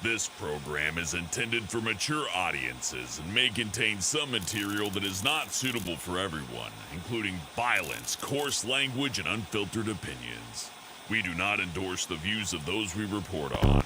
This program is intended for mature audiences and may contain some material that is not suitable for everyone, including violence, coarse language, and unfiltered opinions. We do not endorse the views of those we report on.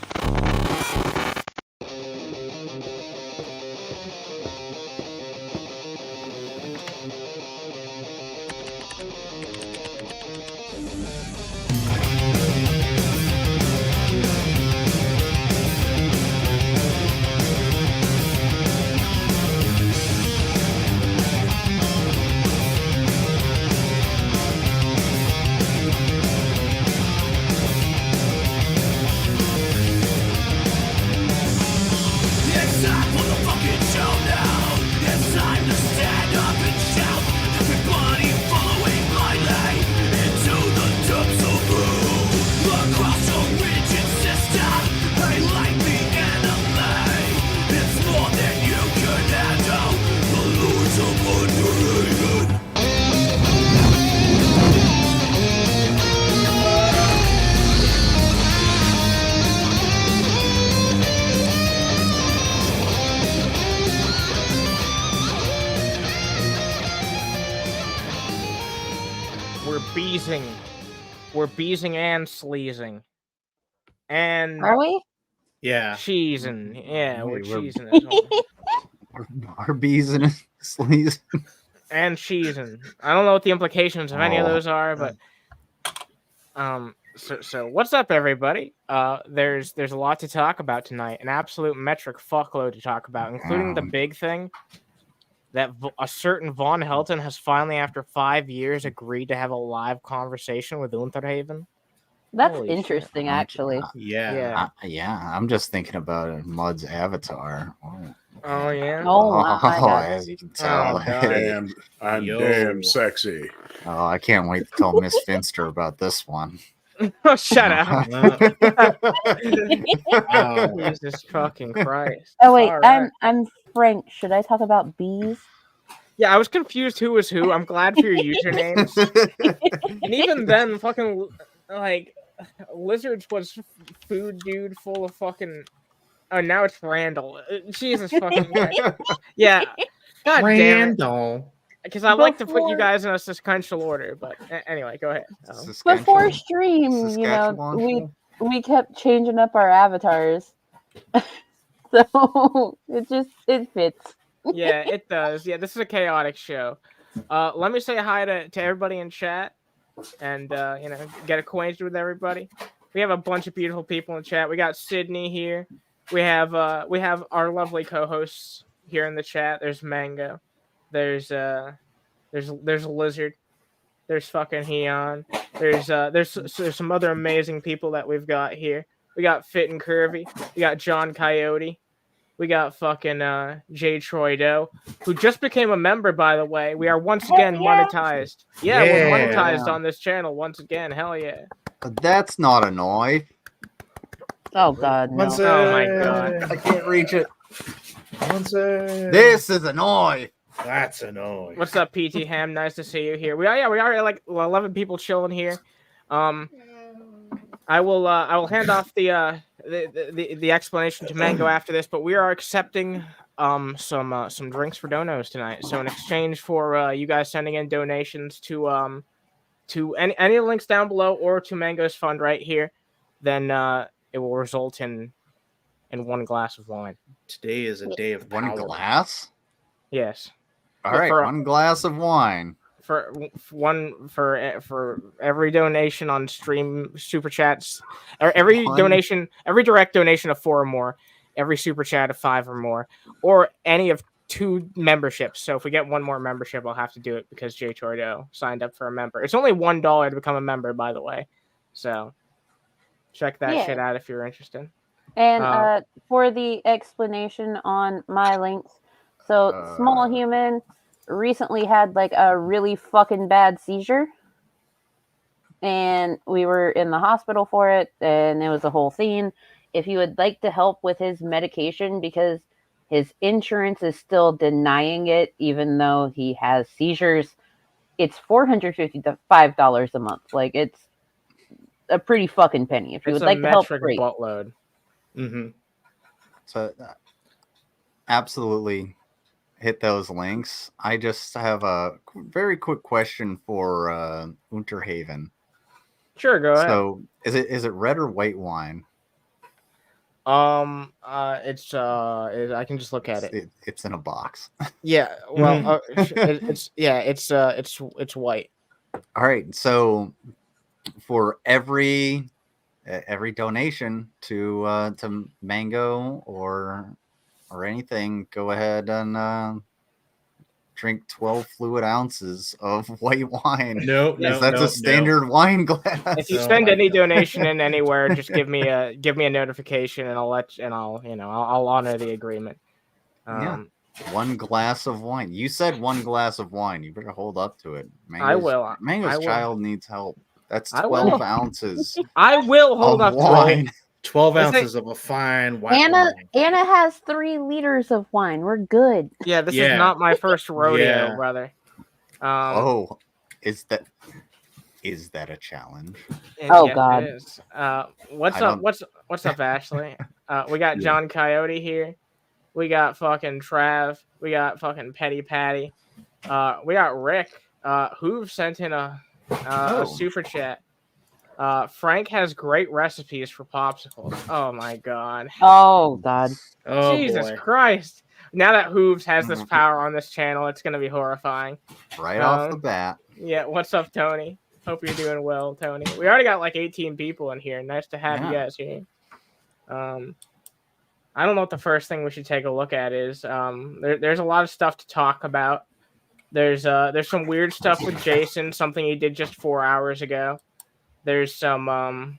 We're beezing and sleazing. And are we? Yeah. Cheesing. Yeah, we're cheesing. We're beezing and sleazing. And cheesing. I don't know what the implications of any of those are, but so what's up, everybody? There's a lot to talk about tonight. An absolute metric fuckload to talk about, including the big thing that a certain Von Helton has finally, after 5 years, agreed to have a live conversation with Underhaven. That's Holy interesting, shit. actually. Yeah. I'm just thinking about Mud's avatar. Oh yeah. Oh, wow. As you can tell. I'm damn sexy. Oh, I can't wait to tell Miss Finster about this one. Oh, shut up. Oh. Jesus fucking Christ. Oh wait, All right. I'm Frank. Should I talk about bees? Yeah, I was confused who was who. I'm glad for your usernames. And even then, fucking, like, Lizards was food dude full of fucking... Oh, now it's Randall. Jesus fucking Christ. Yeah. God damn it. Randall. Because I like to put you guys in a sequential order, but anyway, go ahead. Before stream, we kept changing up our avatars. So it fits. Yeah, it does. Yeah, this is a chaotic show. Let me say hi to everybody in chat and get acquainted with everybody. We have a bunch of beautiful people in chat. We got Sydney here. We have our lovely co-hosts here in the chat. There's Mango. There's Lizard. There's fucking Heon. There's some other amazing people that we've got here. We got Fit and Curvy. We got John Coyote. We got fucking J. Troy Doe, who just became a member, by the way. We are once again monetized. Yeah, we're monetized on this channel once again. Hell yeah. That's not a noise. Oh god, no. Oh my god. I can't reach it. This This is a noise. That's annoying. What's up, PT Ham? Nice to see you here. We are like 11 people chilling here. I will hand off the explanation to Mango after this, but we are accepting some drinks for donos tonight. So in exchange for you guys sending in donations to any links down below or to Mango's fund right here, then it will result in one glass of wine. Today is a day of One power. glass? Yes. All right, one glass of wine. For every donation on stream super chats, or every direct donation of 4 or more, every super chat of 5 or more, or any of 2 memberships. So if we get 1 more membership, I'll have to do it because J. Tordo signed up for a member. It's only $1 to become a member, by the way. So check that shit out if you're interested. And for the explanation on my links, so Small Human recently had like a really fucking bad seizure, and we were in the hospital for it, and it was a whole scene. If you would like to help with his medication, because his insurance is still denying it even though he has seizures, it's $455 a month. Like, it's a pretty fucking penny. If you would like to help, great. Buttload. Mm-hmm. So absolutely hit those links. I just have a very quick question for Underhaven. Sure, go ahead. So is it red or white wine? It's I can just look at it. It's in a box. Yeah, well, it's white. All right. So for every donation to Mango or anything, go ahead and drink 12 fluid ounces of white wine. No, That's a standard wine glass. If you send any donation in anywhere, just give me a notification, and I'll honor the agreement. Yeah. 1 glass of wine. You said 1 glass of wine. You better hold up to it. I will. Mango's child needs help. That's I 12 will. ounces. I will hold of up wine. to it. 12 ounces of a fine white Anna wine. has 3 liters of wine. We're good. Yeah, this is not my first rodeo, brother. Is that a challenge? Oh, God. It is. What's up? What's up, Ashley? We got John Coyote here. We got fucking Trav. We got fucking Petty Patty. We got Rick. Who sent in a super chat. Frank has great recipes for popsicles. Oh my god. Oh god. Oh Jesus boy. Christ. Now that Hooves has this power on this channel, it's gonna be horrifying. Right off the bat. Yeah, what's up, Tony? Hope you're doing well, Tony. We already got like 18 people in here. Nice to have you guys here. I don't know what the first thing we should take a look at is. There's a lot of stuff to talk about. There's some weird stuff with Jason, something he did just 4 hours ago. There's some Von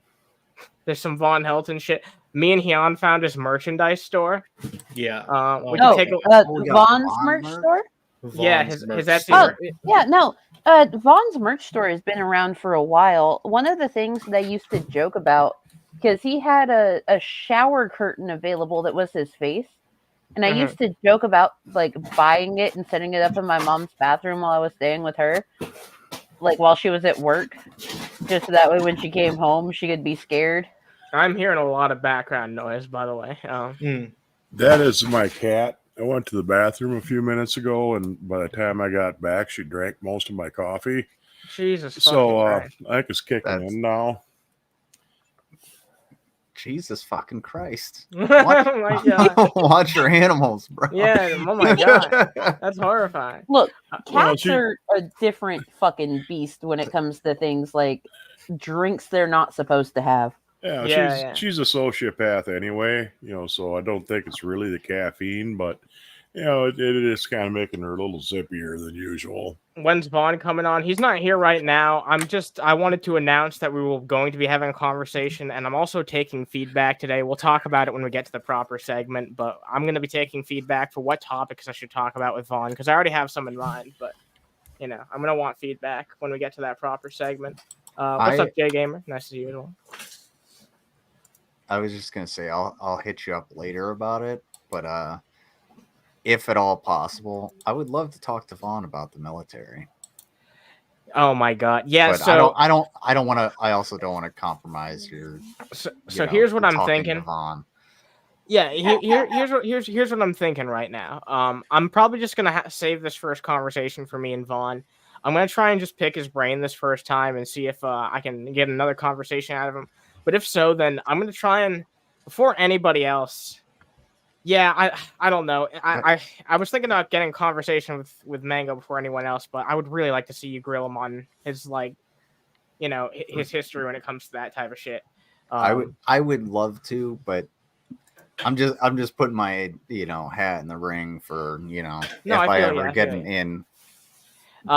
Helton shit. Me and Hyun found his merchandise store. Yeah. We can take a Von's merch store? Yeah, his Etsy. Oh, yeah, no. Von's merch store has been around for a while. One of the things that I used to joke about, because he had a shower curtain available that was his face. And I used to joke about like buying it and setting it up in my mom's bathroom while I was staying with her. Like while she was at work. Just so that way when she came home, she could be scared. I'm hearing a lot of background noise, by the way. That is my cat. I went to the bathroom a few minutes ago, and by the time I got back, she drank most of my coffee. Jesus. So I think it's kicking in now. Jesus fucking Christ. Oh my god. Watch your animals, bro. Yeah, oh my god. That's horrifying. Look, cats are a different fucking beast when it comes to things like drinks they're not supposed to have. Yeah, she's a sociopath anyway, so I don't think it's really the caffeine, but it is kind of making her a little zippier than usual. When's Vaughn coming on? He's not here right now. I wanted to announce that we were going to be having a conversation, and I'm also taking feedback today. We'll talk about it when we get to the proper segment, but I'm going to be taking feedback for what topics I should talk about with Vaughn, because I already have some in mind, but, I'm going to want feedback when we get to that proper segment. What's up, Jay Gamer? Nice to see you as well. I was just going to say, I'll hit you up later about it, but, if at all possible, I would love to talk to Vaughn about the military. Oh my god. Yeah, but so I don't want to I also don't want to compromise your So here's what I'm thinking. Yeah, here's what I'm thinking right now. I'm probably just going to save this first conversation for me and Vaughn. I'm going to try and just pick his brain this first time and see if I can get another conversation out of him. But if so, then I'm going to try and before anybody else. Yeah, I don't know. I was thinking about getting a conversation with Mango before anyone else, but I would really like to see you grill him on his his history when it comes to that type of shit. I would love to, but I'm just putting my hat in the ring for if I ever get an in.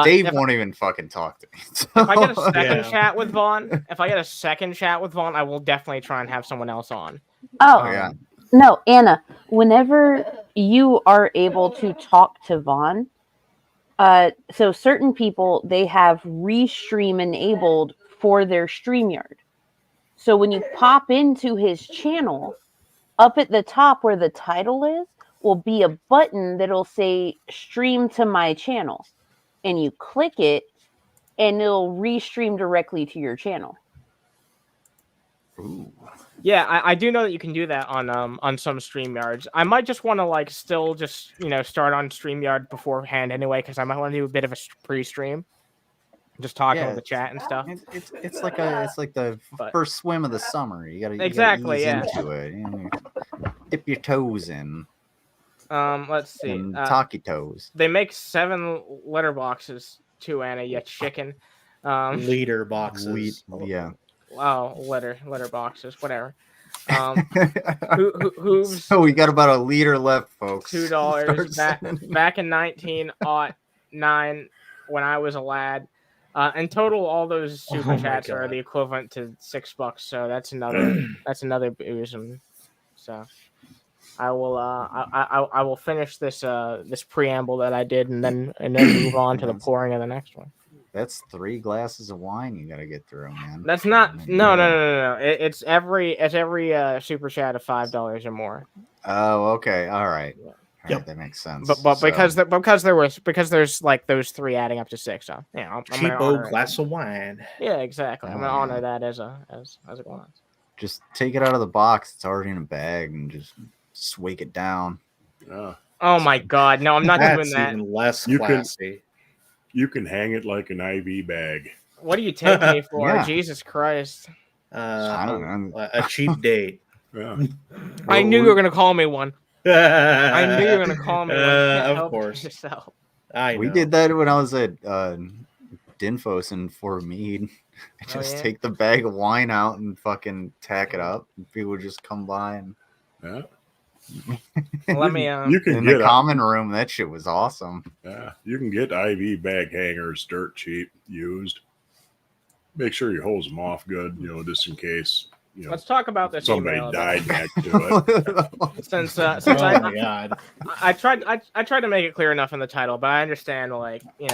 Dave won't even fucking talk to me. So. If I get a second chat with Vaughn, I will definitely try and have someone else on. Oh yeah. No, Anna, whenever you are able to talk to Vaughn, so certain people, they have restream enabled for their StreamYard. So when you pop into his channel, up at the top where the title is, will be a button that'll say stream to my channel. And you click it, and it'll restream directly to your channel. Ooh. Yeah, I do know that you can do that on some StreamYards. I might just want to like still just start on StreamYard beforehand anyway, because I might want to do a bit of a pre-stream, just talking with the chat and stuff. It's like the first swim of the summer. You gotta exactly ease into it. Dip your toes in. Let's see. Taki toes. They make 7 litter boxes too, Anna. You chicken. Leader boxes. Yeah. Oh, litter boxes, whatever. Hooves. So we got about a liter left, folks. $2 back in 1909 when I was a lad. In total, all those super chats are the equivalent to $6. So that's another boozum. So I will finish this preamble that I did and then move on to the pouring of the next one. That's 3 glasses of wine you gotta get through, man. That's not no. It's every super chat of $5 or more. Oh, okay, all right. Yep, that makes sense. But because there's like those 3 adding up to 6. So yeah, I'm cheapo glass of wine. Yeah, exactly. I'm gonna honor that as a glass. Just take it out of the box. It's already in a bag and just swig it down. Oh my God, no, I'm not doing that. Even less classy. You can hang it like an IV bag. What do you take me for? Yeah. Jesus Christ. I don't know. A cheap date. Yeah. I knew you were going to call me one. I knew you were going to call me one. Of course. Yourself. We did that when I was at Dinfos in Fort Meade. I just take the bag of wine out and fucking tack it up. And people would just come by and... Yeah. Let me. You can in get the common room. That shit was awesome. Yeah, you can get IV bag hangers dirt cheap used. Make sure you hose them off good, just in case. Let's talk about this. Somebody died next to it. Since I tried to make it clear enough in the title, but I understand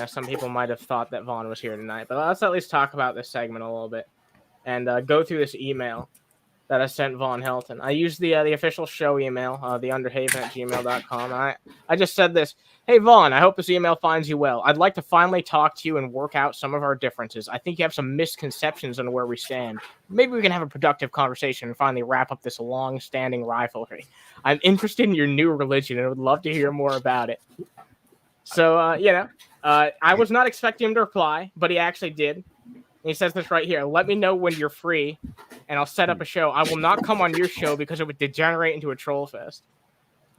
some people might have thought that Vaughn was here tonight. But let's at least talk about this segment a little bit and go through this email that I sent Vaughn Helton. I used the official show email, the underhaven@gmail.com. I just said this. Hey, Vaughn, I hope this email finds you well. I'd like to finally talk to you and work out some of our differences. I think you have some misconceptions on where we stand. Maybe we can have a productive conversation and finally wrap up this long-standing rivalry. I'm interested in your new religion and would love to hear more about it. So, I was not expecting him to reply, but he actually did. He says this right here. Let me know when you're free, and I'll set up a show. I will not come on your show because it would degenerate into a troll fest.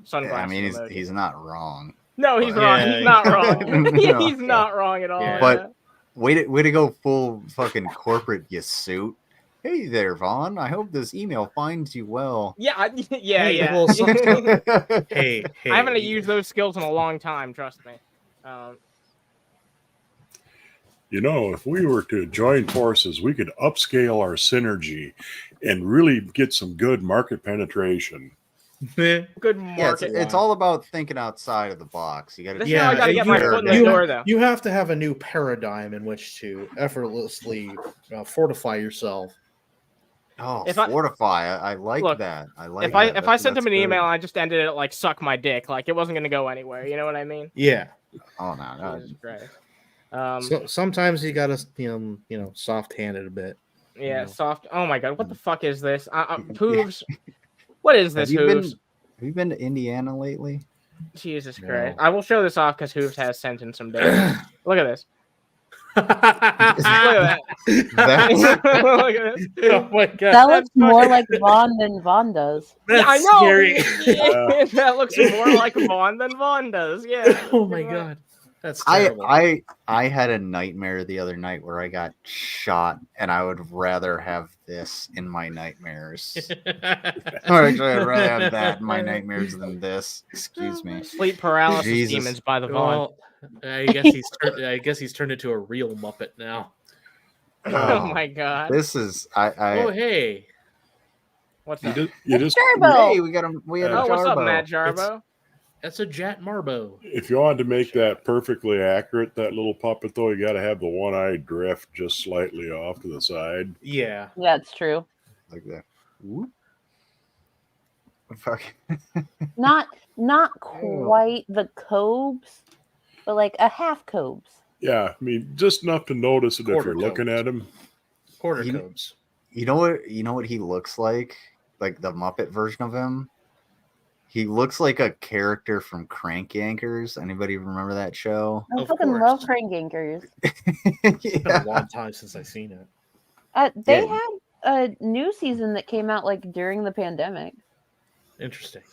Sunglasses. Yeah, he's not wrong. No, he's wrong. He's not wrong. He's not wrong at all. Yeah. But way to go full fucking corporate, you suit. Hey there, Vaughn. I hope this email finds you well. Yeah. Well, hey. I haven't used those skills in a long time. Trust me. If we were to join forces, we could upscale our synergy and really get some good market penetration. Good market. It's all about thinking outside of the box. You got to. I got to get my foot in the door, though. You have to have a new paradigm in which to effortlessly fortify yourself. Oh, fortify! I like that. I like. If I sent him an email, and I just ended it like suck my dick. Like it wasn't going to go anywhere. You know what I mean? Yeah. Oh no. Great. So sometimes you gotta, soft-hand it a bit. Yeah, soft. Oh my God, what the fuck is this? Hooves. What is this, Hooves? Have you been to Indiana lately? Jesus Christ! I will show this off because Hooves has sent in some data. Look at this. Look at that. Look at this. Oh my God! That looks more like Vaughn than Vaughn does. That's I know. Scary. That looks more like Vaughn than Vaughn does. Yeah. Oh my God. That's terrible. I had a nightmare the other night where I got shot, and I would rather have this in my nightmares. Or actually, I'd rather have that in my nightmares than this. Excuse me. Sleep paralysis demons by the Vaughn. Well, I guess he's turned into a real Muppet now. Oh my God. This is Oh hey. What's that? Jarbo. Hey, we have a Jarbo. What's up, Matt Jarbo? That's a Jat Marbo. If you wanted to make that perfectly accurate, that little puppet, though, you got to have the one-eyed drift just slightly off to the side. Yeah. That's true. Like that. Whoop. Fuck. Not quite the cobes, but like a half cobes. Yeah, I mean, just enough to notice it if you're looking at them. Quarter cobes. You know what he looks like the Muppet version of him. He looks like a character from Crank Yankers. Anybody remember that show? I Of fucking course. love Crank Yankers. It's been a long time since I've seen it. They had a new season that came out like during the pandemic. Interesting.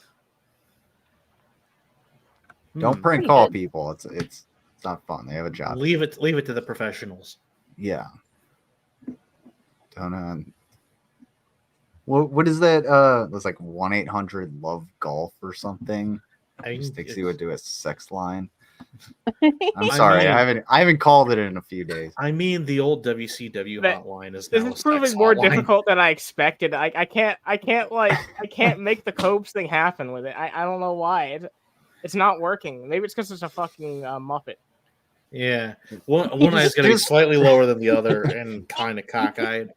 Don't prank Pretty call good. people. It's not fun. They have a job. Leave it to the professionals. Yeah. Don't what is that? It's like 1-800-LOVE-GOLF or something. Stixie would do a sex line. I'm sorry, I haven't called it in a few days. I mean, the old WCW hotline is This now is proving more difficult than I expected. I can't make the Copes thing happen with it. I don't know why. It's not working. Maybe it's because it's a fucking Muppet. Yeah, one eye is going to be slightly lower than the other and kind of cockeyed.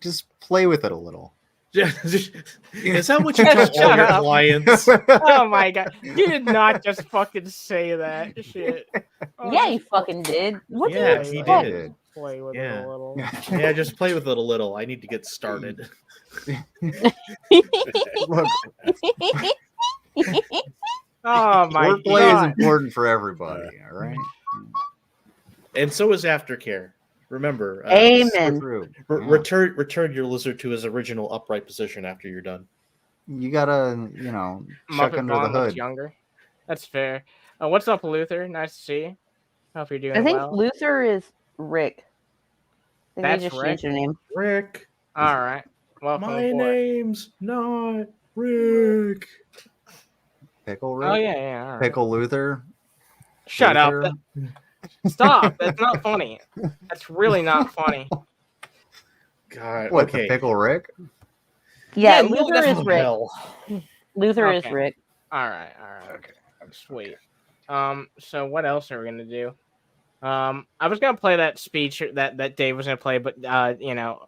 Just play with it a little. Is that what you tell all your clients? Oh my god, you did not just fucking say that shit. Oh, Yeah, he fucking did. What Yeah, do you he expect? did. Play with it Yeah. a little. Yeah, just play with it a little. I need to get started. Look, Oh my foreplay is god. important for everybody. All right. And so is aftercare. Remember, Amen. True. return your lizard to his original upright position after you're done. You gotta, check Muppet under Vaughn the looks hood. younger. That's fair. What's up, Luther? Nice to see you. Hope you're doing I think well. Luther is Rick. I think That's they just Rick? changed their name. Rick, All right. Welcome my aboard. name's not Rick. Pickle Rick? Oh yeah. All right. Pickle Luther? Shut up. Luther? Stop. That's not funny. That's really not funny. God, What, okay. the Pickle Rick? Yeah, Yeah, no, Luther that's is Rick. Hell. Luther is Okay. Rick. All right. Okay. Sweet. So what else are we gonna do? I was gonna play that speech that Dave was gonna play, but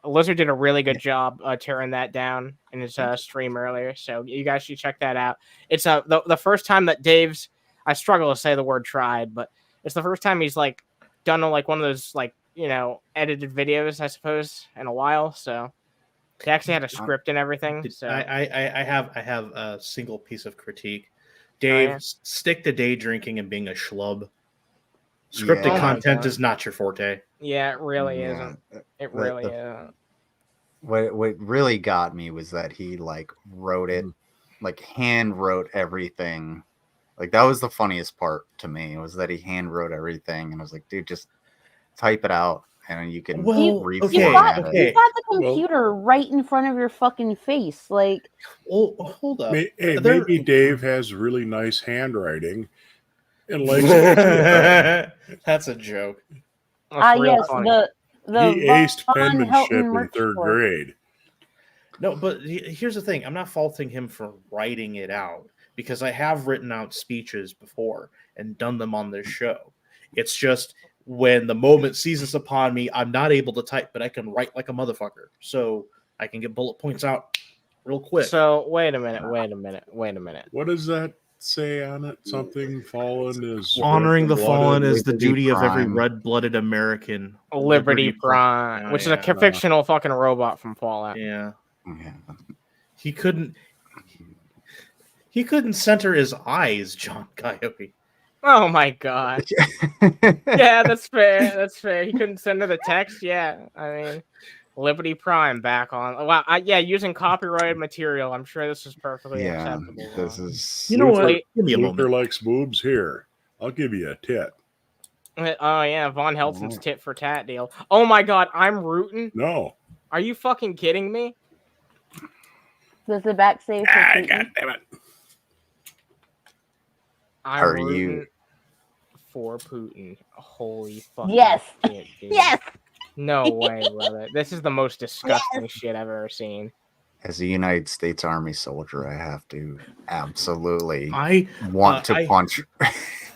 Lizard did a really good job tearing that down in his stream earlier. So you guys should check that out. It's the first time that Dave's, I struggle to say the word tried, but it's the first time he's like done like one of those like edited videos, I suppose, in a while. So he actually had a script and everything. So I have a single piece of critique. Dave, stick to day drinking and being a schlub. Scripted Yeah. content is not your forte. yeah, it really Yeah. isn't. It really isn't. What really got me was that he wrote it, hand wrote everything. That was the funniest part to me, was that he hand wrote everything, and I was like, dude, just type it out and you can reformat You've got it. the computer right in front of your fucking face. Well, hold up. Maybe Dave has really nice handwriting and likes it. That's a joke. That's real yes, funny. the He aced Von penmanship Helton in merch third store. grade. No, but here's the thing. I'm not faulting him for writing it out, because I have written out speeches before and done them on this show. It's just when the moment seizes upon me, I'm not able to type, but I can write like a motherfucker. So I can get bullet points out real quick. So wait a minute. What does that say on it? Something fallen is Honoring the fallen is the Liberty duty of every Prime. red-blooded American. Liberty Prime, which is a Yeah. fictional fucking robot from Fallout. Yeah. Yeah. He couldn't center his eyes, John Coyote. Oh my god. Yeah, that's fair. That's fair. He couldn't send her the text. Yeah, I mean, Liberty Prime back on. Wow. Using copyrighted material. I'm sure this is perfectly Yeah, acceptable. this is. You know what? Wait. Give me a Luther moment. likes boobs. Here, I'll give you a tit. Oh yeah, Von Helton's tit for tat deal. Oh my god, I'm rooting. No. Are you fucking kidding me? Does the back say for Putin? God damn it. I'm Are rooting you- for Putin? Holy fucking Yes. shit, dude. Yes. No way, brother. This is the most disgusting shit I've ever seen. As a United States Army soldier, I have to absolutely I want to punch.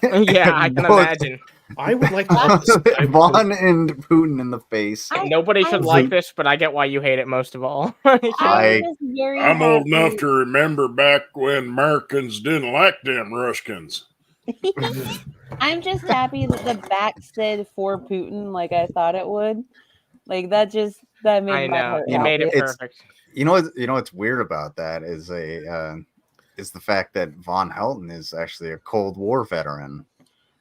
Yeah, I can imagine. I would like to up the Skype Vaughn and Putin in the face. Nobody should like this, but I get why you hate it most of all. I- I'm old enough to remember back when Americans didn't like them Russians. I'm just happy that the back said for Putin like I thought it would. Like that made I my know heart it made it happy. perfect. You know what's weird about that is the fact that Von Helton is actually a Cold War veteran.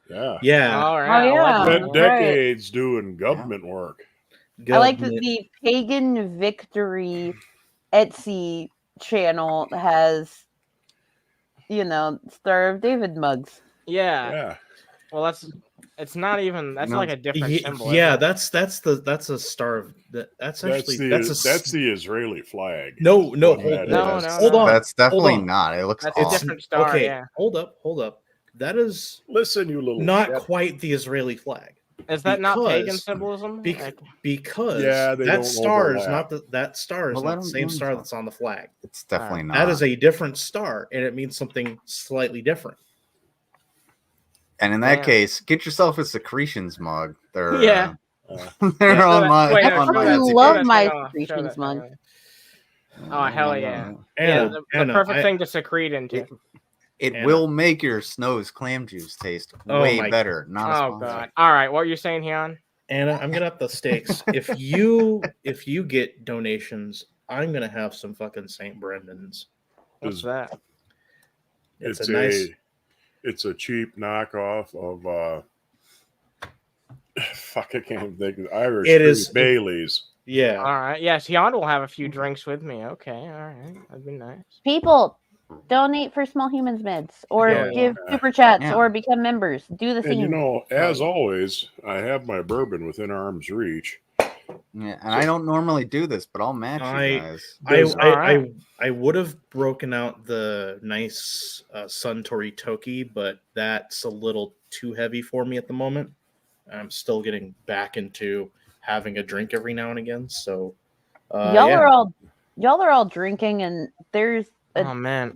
Yeah. Yeah. All right. yeah. Spent Right. decades doing government work. I like that the Pagan Victory Etsy channel has, Star of David mugs. Yeah. Well, it's not even. That's like a different symbol. Yeah, that's a star of that's actually that's the Israeli flag. No, No, hold on. That's definitely hold on. not. It looks That's awesome. a different star. Okay, Yeah. hold up. That is Listen, you little not shit. quite the Israeli flag. Is that not pagan symbolism? Because Yeah, they that don't star is overlap. not that star is not the same star that's on the flag. It's definitely not. That is a different star, and it means something slightly different. And in that case, get yourself a Secretions mug. They're I on my. love my Secretions mug. Oh hell yeah! Anna, the perfect thing to secrete into. It will make your Snow's clam juice taste way better. Not a sponsor. God! All right, what you're saying, Hyun? Anna, I'm gonna up the stakes. If you get donations, I'm gonna have some fucking St. Brendan's. What's that? It's a cheap knockoff of fuck, I can't think of Irish. It is Bailey's. Yeah. All right. Yes, Hyun will have a few drinks with me. Okay. All right. That'd be nice. People, donate for Small Humans Meds, or give super chats, or become members. Do the thing. And as always, I have my bourbon within arm's reach. Yeah, and I don't normally do this, but I'll match you guys. I would have broken out the nice Suntory Toki, but that's a little too heavy for me at the moment. I'm still getting back into having a drink every now and again. So y'all are all drinking, and there's a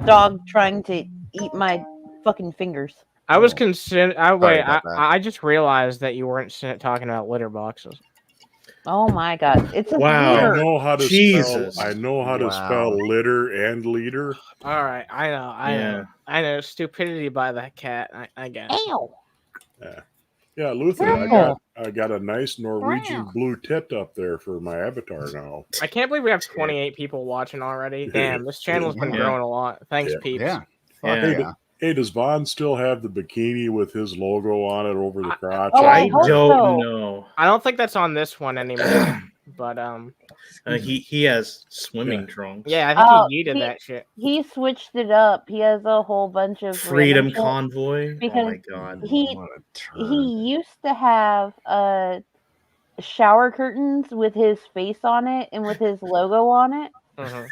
dog trying to eat my fucking fingers. I was I just realized that you weren't talking about litter boxes. Oh my god! It's a I know how to spell. I know how to spell litter and leader. All right, I know. Stupidity by that cat. I get it. Ow. Yeah, Luther. I got a nice Norwegian blue tit up there for my avatar now. I can't believe we have 28 people watching already. Damn, this channel's been growing a lot. Thanks, peeps. Hey, does Vaughn still have the bikini with his logo on it over the crotch? I don't know. I don't think that's on this one anymore. But he has swimming trunks. Yeah, I think he yeeted that shit. He switched it up. He has a whole bunch of Freedom Convoy. Because oh my god. He used to have shower curtains with his face on it and with his logo on it. Mm-hmm.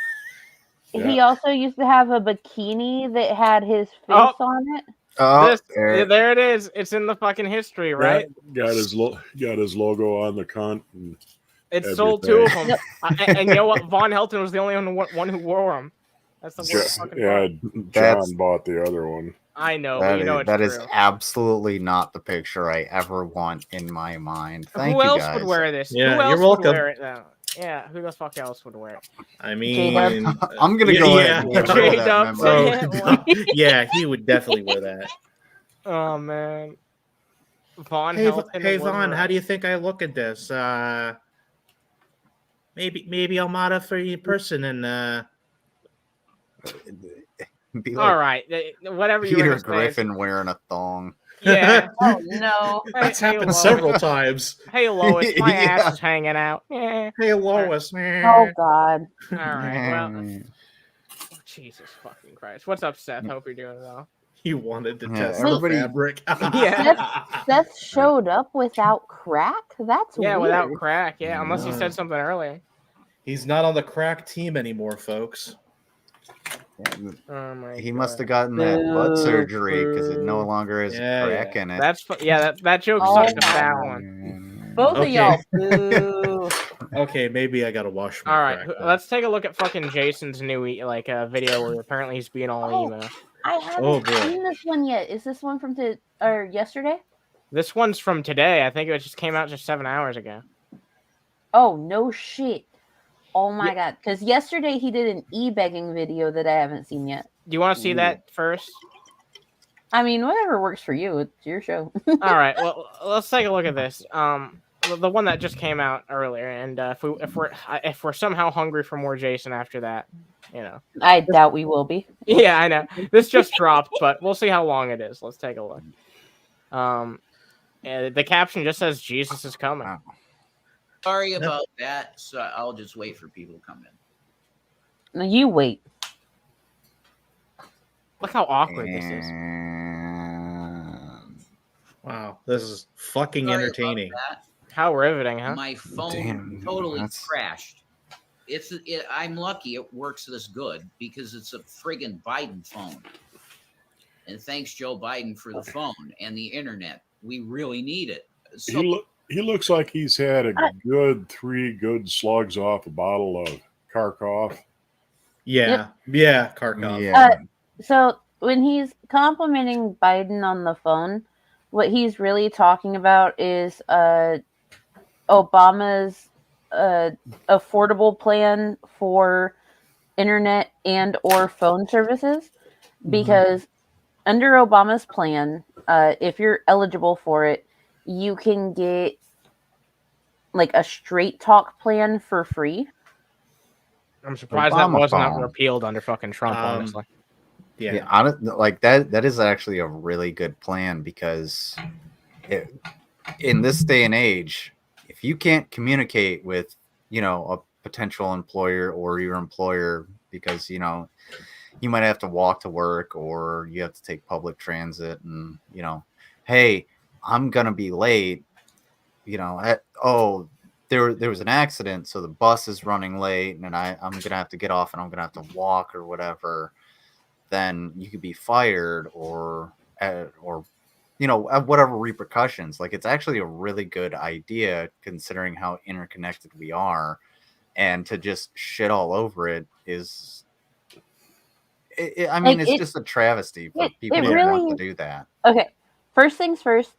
He also used to have a bikini that had his face on it. Oh, there it is. It's in the fucking history, right? Got his logo on the cunt. And it's sold 2 of them. And you know what? Von Helton was the only one who wore them. That's the worst fucking part. John bought the other one. I know, but you know it's that true. is absolutely not the picture I ever want in my mind. Thank who you else guys. would wear this? Yeah, who else you're welcome. would wear it though? Yeah, who the fuck else would wear it? I mean, I'm gonna go ahead and yeah, he would definitely wear that. Oh man, Von. Hey Vaughn, how do you think I look at this? Maybe I'll modify your person and. All right, whatever you. Peter Griffin wearing a thong. Yeah. Oh no, that's happened several times. Hey Lois, my ass is hanging out. Yeah. Hey Lois. Oh god. All right. Well, Jesus fucking Christ. What's up, Seth? Hope you're doing well. He wanted to test the fabric. Seth showed up without crack. That's weird. Without crack. Yeah, unless he said something earlier. He's not on the crack team anymore, folks. He must have gotten that butt surgery because it no longer has crack in it. That joke's such a fat one. Both of y'all. Boo. Okay, maybe I gotta wash my crack. All right, let's take a look at fucking Jason's new video where apparently he's being all emo. I haven't seen this one yet. Is this one from yesterday? This one's from today. I think it just came out just 7 hours ago. Oh no shit. Oh my god! Because yesterday he did an e-begging video that I haven't seen yet. Do you want to see that first? I mean, whatever works for you. It's your show. All right. Well, let's take a look at this. the one that just came out earlier, and if we're somehow hungry for more Jason after that, I doubt we will be. Yeah, I know. This just dropped, but we'll see how long it is. Let's take a look. The caption just says Jesus is coming. Wow. Sorry about that. So I'll just wait for people to come in. No, you wait. Look how awkward this is. Wow, this is fucking Sorry entertaining. about that. How riveting, huh? My phone totally crashed. I'm lucky it works this good because it's a friggin' Biden phone. And thanks, Joe Biden, for the phone and the internet. We really need it. So, he looks like he's had a good 3 good slugs off a bottle of Kharkov. Yeah, Kharkov. Yeah. So when he's complimenting Biden on the phone, what he's really talking about is Obama's affordable plan for internet and or phone services, because under Obama's plan, if you're eligible for it, you can get like a straight talk plan for free. I'm surprised that wasn't repealed under fucking Trump, honestly. Yeah, like that is actually a really good plan, because in this day and age, if you can't communicate with, a potential employer or your employer, because, you might have to walk to work or you have to take public transit, and, hey, I'm going to be late, there was an accident, so the bus is running late, and I'm going to have to get off and I'm going to have to walk or whatever, then you could be fired or whatever repercussions. Like, it's actually a really good idea considering how interconnected we are, and to just shit all over it is, it's just a travesty for people who want to do that. Okay, first things first,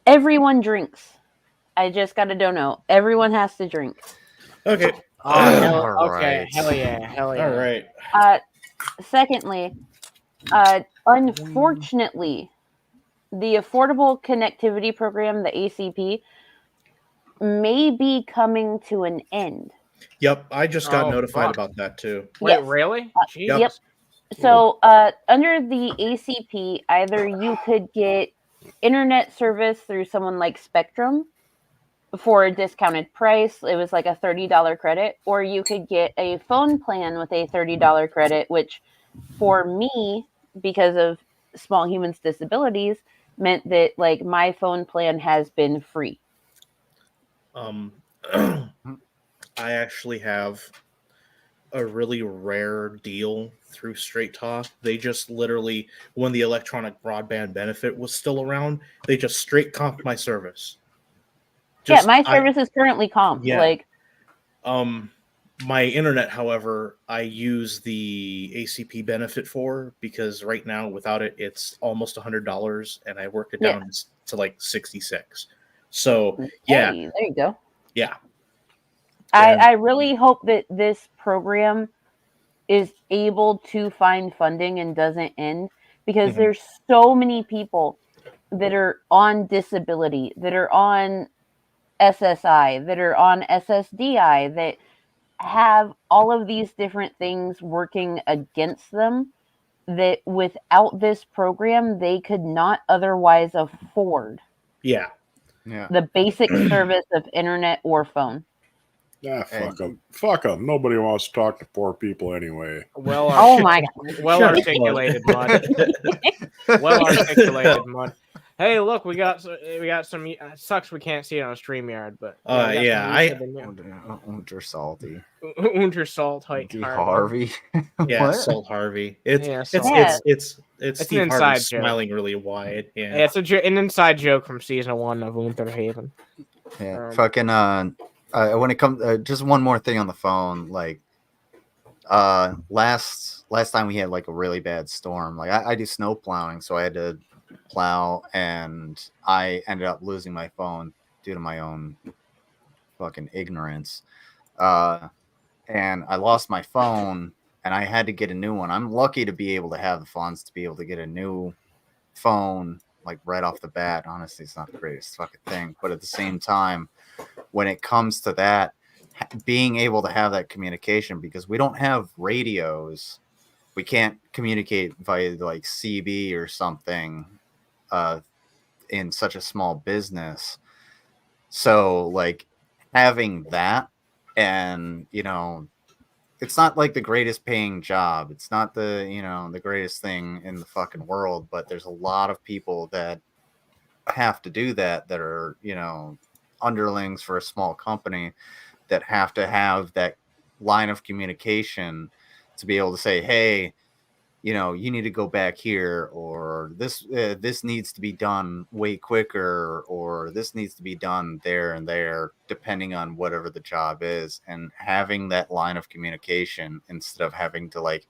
everyone drinks. I just got to know. Everyone has to drink. Okay. Okay. Hell yeah. All right. Secondly, unfortunately, the Affordable Connectivity Program, the ACP, may be coming to an end. Yep, I just got notified about that too. Wait, really? Yep. So, under the ACP, either you could get internet service through someone like Spectrum for a discounted price. It was like a $30 credit, or you could get a phone plan with a $30 credit, which for me, because of small humans' disabilities, meant that like my phone plan has been free. I actually have a really rare deal through Straight Talk. They just literally, when the electronic broadband benefit was still around, they just straight comped my service. My service is currently comped. Yeah. My internet, however, I use the ACP benefit for, because right now without it, it's almost $100, and I worked it down to like 66. So yeah, there you go. Yeah. I really hope that this program is able to find funding and doesn't end, because there's so many people that are on disability, that are on SSI, that are on SSDI, that have all of these different things working against them, that without this program, they could not otherwise afford. Yeah. The basic service of internet or phone. Fuck them. Fuck them. Nobody wants to talk to poor people anyway. Oh my God. Well articulated, Mud. Well articulated, Mud. Hey, look, we got some. It sucks we can't see it on StreamYard, but Unter Salty. Unter Salt Harvey. Yeah, Salt Harvey. It's Steve an Harvey inside smiling really wide. Yeah, it's an inside joke from season 1 of Underhaven. Yeah, when it comes, just one more thing on the phone. Like, last time we had like a really bad storm. Like, I do snow plowing, so I had to plow, and I ended up losing my phone due to my own fucking ignorance. And I lost my phone, and I had to get a new one. I'm lucky to be able to have the funds to be able to get a new phone, like right off the bat. Honestly, it's not the greatest fucking thing, but at the same time, when it comes to that, being able to have that communication, because we don't have radios, we can't communicate via like CB or something in such a small business. So like having that, and it's not like the greatest paying job. It's not the greatest thing in the fucking world, but there's a lot of people that have to do that are, underlings for a small company that have to have that line of communication to be able to say, hey, you need to go back here, or this needs to be done way quicker, or this needs to be done there and there, depending on whatever the job is. And having that line of communication instead of having to like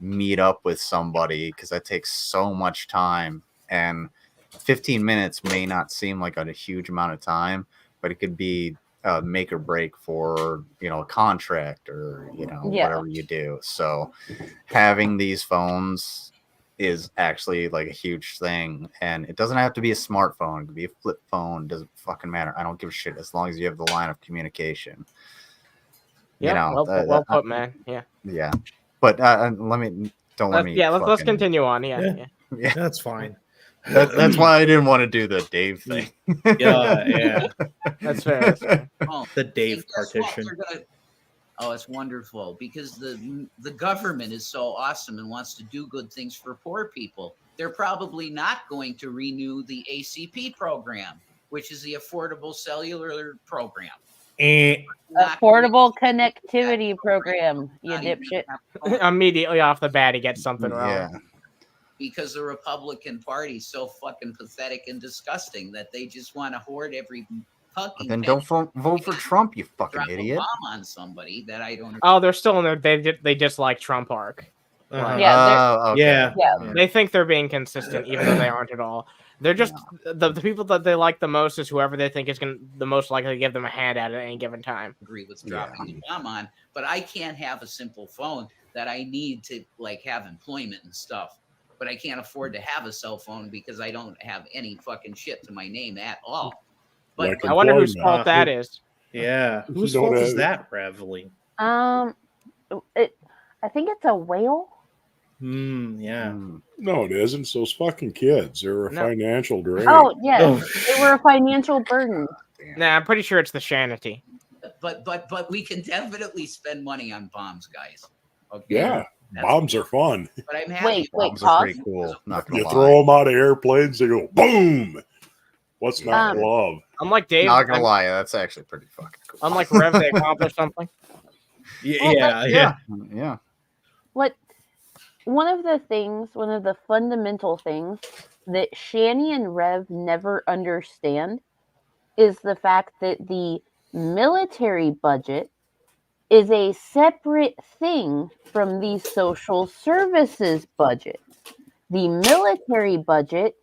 meet up with somebody, because that takes so much time, and 15 minutes may not seem like a huge amount of time, but it could be make or break for a contract or whatever you do. So having these phones is actually like a huge thing, and it doesn't have to be a smartphone. It could be a flip phone. It doesn't fucking matter. I don't give a shit as long as you have the line of communication. Yeah, well put, man. Yeah, but let's continue on. Yeah, that's fine. That's why I didn't want to do the Dave thing. Yeah. That's fair. Oh, the Dave partition. Oh, it's wonderful because the government is so awesome and wants to do good things for poor people. They're probably not going to renew the ACP program, which is the Affordable Cellular Program. Affordable Connectivity Program, you dipshit. Immediately off the bat, he gets something wrong. Yeah. Because the Republican Party is so fucking pathetic and disgusting that they just want to hoard every fucking. Then don't vote for Trump, you fucking idiot. Bomb on somebody that I don't. Oh, they're still in there. They dislike Trump arc. Yeah, They think they're being consistent, even though they aren't at all. They're just the people that they like the most is whoever they think is the most likely to give them a handout at any given time. Agree with dropping the bomb on, but I can't have a simple phone that I need to like have employment and stuff. But I can't afford to have a cell phone because I don't have any fucking shit to my name at all. But I wonder whose fault that is. Yeah, whose fault is that, Reveille? I think it's a whale. Yeah. No, it isn't. So it's fucking kids. They're a financial drain. Oh, yeah. They were a financial burden. Nah, I'm pretty sure it's the Shanity. But we can definitely spend money on bombs, guys. Okay. Yeah. Bombs are fun. But I'm happy. Bombs are pretty cool. You throw them out of airplanes, they go boom. What's not to love? I'm like Dave. Not gonna lie, that's actually pretty fucking cool. I'm like Rev, they accomplished something. Yeah. One of the fundamental things that Shani and Rev never understand is the fact that the military budget is a separate thing from the social services budget. The military budget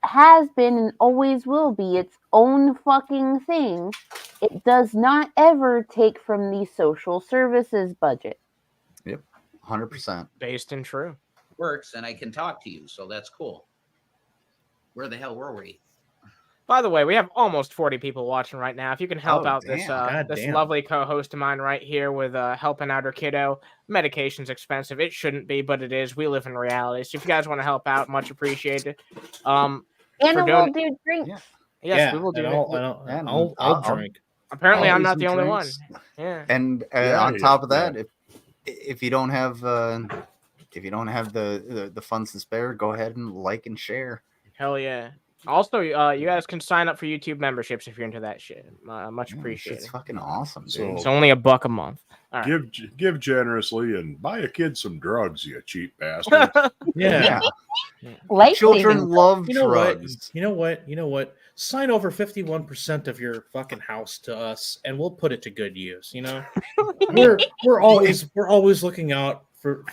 has been and always will be its own fucking thing. It does not ever take from the social services budget. Yep, 100%. Based and true. Works, and I can talk to you, so that's cool. Where the hell were we? By the way, we have almost 40 people watching right now. If you can help out this lovely co-host of mine right here with helping out her kiddo. Medication's expensive. It shouldn't be, but it is. We live in reality. So if you guys want to help out, much appreciated. And we'll do drinks. Yes, we will do. I'll drink. Apparently, I'm not the only one. Yeah. And on top of that, if you don't have the funds to spare, go ahead and like and share. Hell yeah. Also, you guys can sign up for YouTube memberships if you're into that shit. Much appreciated. It's fucking awesome, dude. So, it's only $1 a month. All right. Give generously and buy a kid some drugs, you cheap bastard. Yeah. Children love drugs. You know what? Sign over 51% of your fucking house to us, and we'll put it to good use. We're always looking out for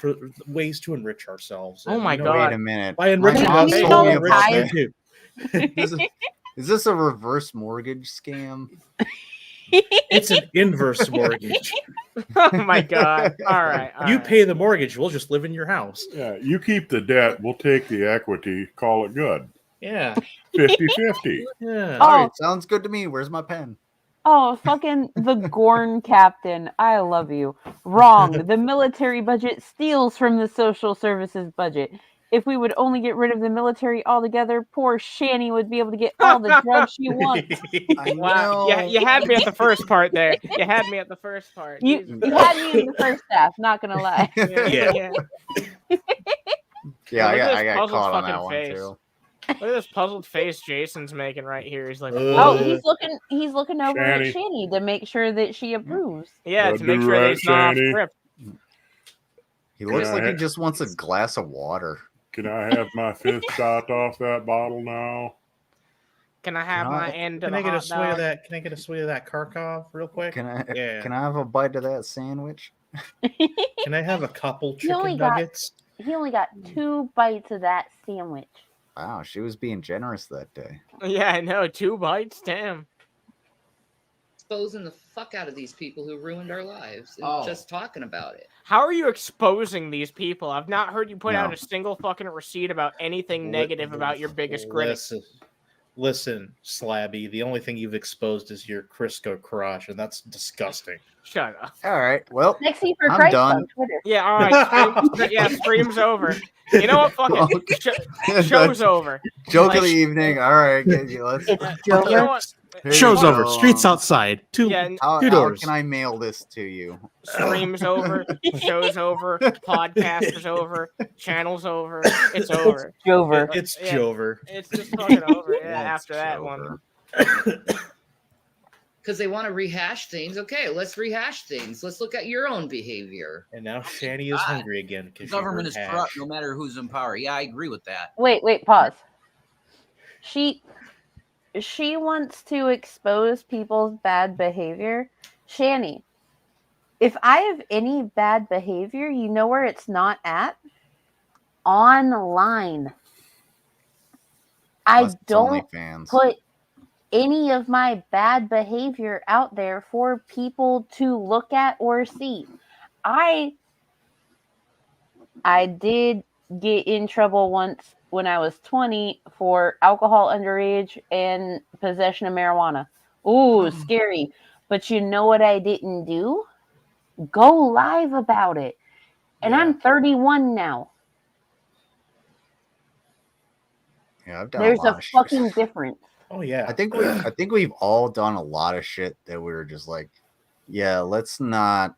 ways to enrich ourselves. Oh my God! Wait a minute. By enriching us, is this a reverse mortgage scam? It's an inverse mortgage. Oh my God! All right. You pay the mortgage, we'll just live in your house. Yeah, you keep the debt, we'll take the equity, call it good. Yeah. 50-50. Yeah. All right, sounds good to me. Where's my pen? Oh, fucking the Gorn captain. I love you. Wrong. The military budget steals from the social services budget. If we would only get rid of the military altogether, poor Shani would be able to get all the drugs she wants. Wow. Yeah, you had me at the first part there. You had me at the first part. You had me in the first half, not gonna lie. Yeah. Yeah, Look at I this got puzzled caught on that fucking one face. too. Look at this puzzled face Jason's making right here. He's like, Oh, he's looking over at Shani. Shani to make sure that she approves. yeah, Go to make do sure that right, he's not off Shani. script. He looks Yeah, like I- he just wants a glass of water. Can I have my fifth shot off that bottle now? Can I have my end of Can the I get a hot swig dog? of that? Can I get a swig of that Kharkov real quick? Can I Yeah. can I have a bite of that sandwich? Can I have a couple He only chicken nuggets? He only got 2 bites of that sandwich. Wow, she was being generous that day. Yeah, I know. 2 bites. Damn. Exposing the fuck out of these people who ruined our lives and just talking about it. How are you exposing these people? I've not heard you put out No. a single fucking receipt about anything negative about your biggest critic. Listen, Slabby. The only thing you've exposed is your Crisco crush, and that's disgusting. Shut up. All right, well, Lexi for I'm Christ done. on Twitter. Yeah, all right. Stream's over. You know what? Fuck it. Show's over. Joke of Like- the evening. All right, let's. It's You know Joker. what? Here Show's you over. go. Streets outside. Two Yeah, How doors. can I mail this to you? Stream's over. Show's over. Podcast is over. Channel's over. It's over. Jover. It's Yeah. Jover. It's just fucking over. Yeah, Yeah, it's after that over. one. Because they want to rehash things. Okay, let's rehash things. Let's look at your own behavior. And now Shani is hungry again. The government is corrupt no matter who's in power. Yeah, I agree with that. Wait, pause. She wants to expose people's bad behavior. Shani, if I have any bad behavior, you know where it's not at? Online. I Unless it's don't OnlyFans. put any of my bad behavior out there for people to look at or see. I did get in trouble once when I was 20 for alcohol underage and possession of marijuana. Ooh, scary. But you know what I didn't do? Go live about it. And Yeah. I'm 31 now. Yeah, I've done There's a lot a of shit. fucking difference. Oh yeah. I think we've all done a lot of shit that we were just like, yeah, let's not.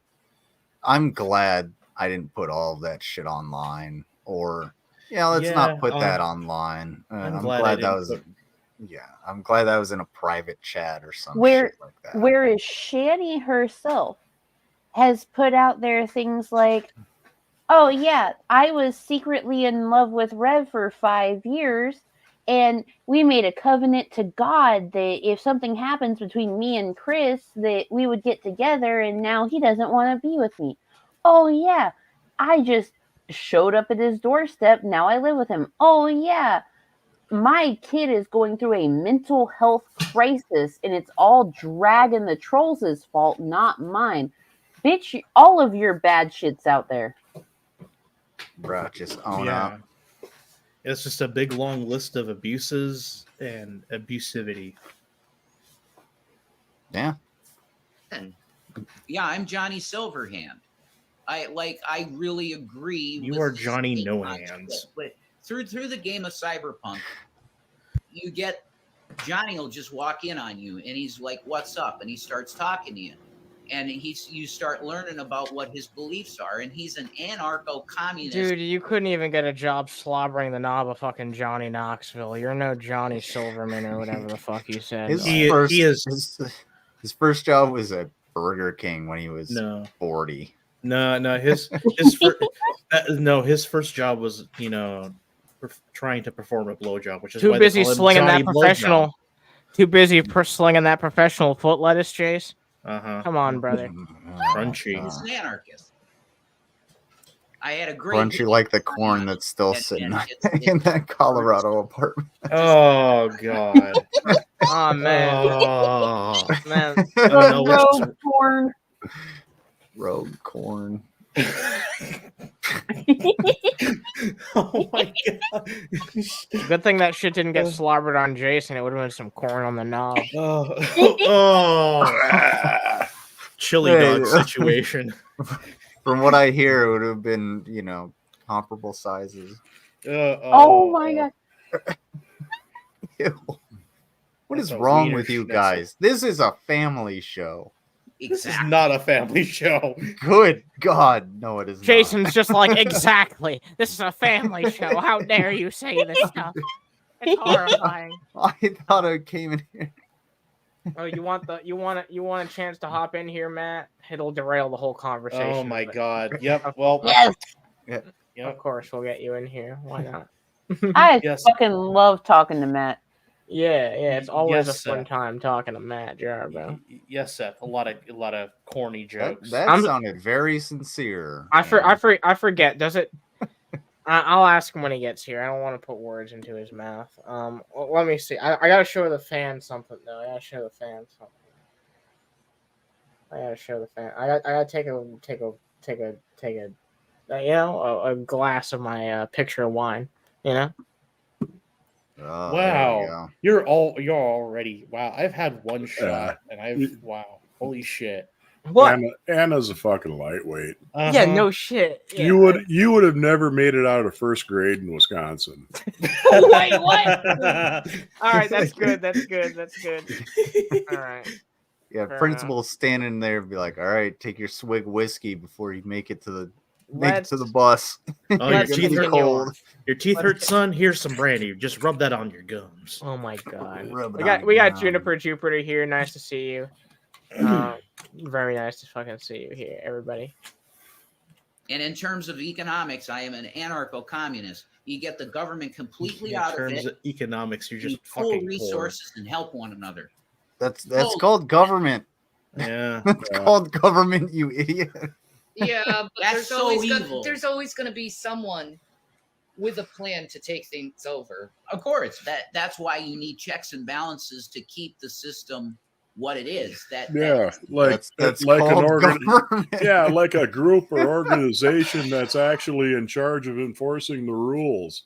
I'm glad I didn't put all of that shit online, or yeah, let's Yeah, not put that online. I'm I'm glad I glad that didn't was. put- Yeah, I'm glad that was in a private chat or something Where- like that. Whereas Shani herself has put out there things like, oh yeah, I was secretly in love with Rev for 5 years, and we made a covenant to God that if something happens between me and Chris, that we would get together, and now he doesn't want to be with me. Oh yeah, I just showed up at his doorstep, now I live with him. Oh yeah, my kid is going through a mental health crisis, and it's all Dragon the Trolls' fault, not mine. Bitch, all of your bad shit's out there. Bro, just own yeah. up. It's just a big long list of abuses and abusivity. Yeah. Yeah, I'm Johnny Silverhand. I really agree. You with are the Johnny state No concept, Hands. But through the game of Cyberpunk, you get Johnny will just walk in on you and he's like, "What's up?" and he starts talking to you, and you start learning about what his beliefs are, and he's an anarcho-communist. Dude, you couldn't even get a job slobbering the knob of fucking Johnny Knoxville. You're no Johnny Silverman or whatever the fuck you said. His He first, is- his first job was at Burger King when he was No. 40. No, his first job was, trying to perform a blowjob, which is Too why they busy call him slinging Johnny that professional. Blowjob. Too busy slinging that professional foot lettuce, Chase. Uh-huh. Come on, brother. Crunchy. He's an anarchist. I had a great Crunchy like the corn that's still And- sitting and it's- in that Colorado apartment. Oh god. Oh man, Oh. man. I don't know what's- Rogue porn. Rogue corn. Oh my god! Good thing that shit didn't get slobbered on Jason. It would have been some corn on the knob. Chili dog situation. From what I hear, it would have been, comparable sizes. Oh my god! What is wrong with you guys? This is a family show. This is not a family show. Good God, no, it is not. Jason's just like, exactly. This is a family show. How dare you say this stuff? It's horrifying. I thought I came in here. Oh, you want a chance to hop in here, Matt? It'll derail the whole conversation. Oh my god. Yep. Well. Yes. Yep. Of course, we'll get you in here. Why not? I fucking love talking to Matt. Yeah. It's always a fun time talking to Matt Jarbo. Yes, Seth. A lot of corny jokes. That sounded very sincere. I forget. Does it? I'll ask him when he gets here. I don't want to put words into his mouth. Let me see. I gotta show the fans something though. I gotta show the fans something. I gotta take a glass of my pitcher of wine. Wow. You're already wow. I've had one shot and holy shit. What? Anna's a fucking lightweight. Yeah, no shit. Yeah. You would have never made it out of first grade in Wisconsin. Wait, what? All right, that's good. All right. Yeah, principal standing there be like, all right, take your swig whiskey before you make it to the bus. Oh, your teeth are cold. Your teeth hurt, son. Here's some brandy. Just rub that on your gums. Oh my god. We got Juniper Jupiter here. Nice to see you. Very nice to fucking see you here, everybody. And in terms of economics, I am an anarcho-communist. You get the government completely out of it. In terms of economics, you're just full fucking resources and help one another. That's called government. Yeah, it's called government, you idiot. Yeah, but That's there's always going to be someone with a plan to take things over. Of course, that's why you need checks and balances to keep the system what it is. That's like an like a group or organization that's actually in charge of enforcing the rules.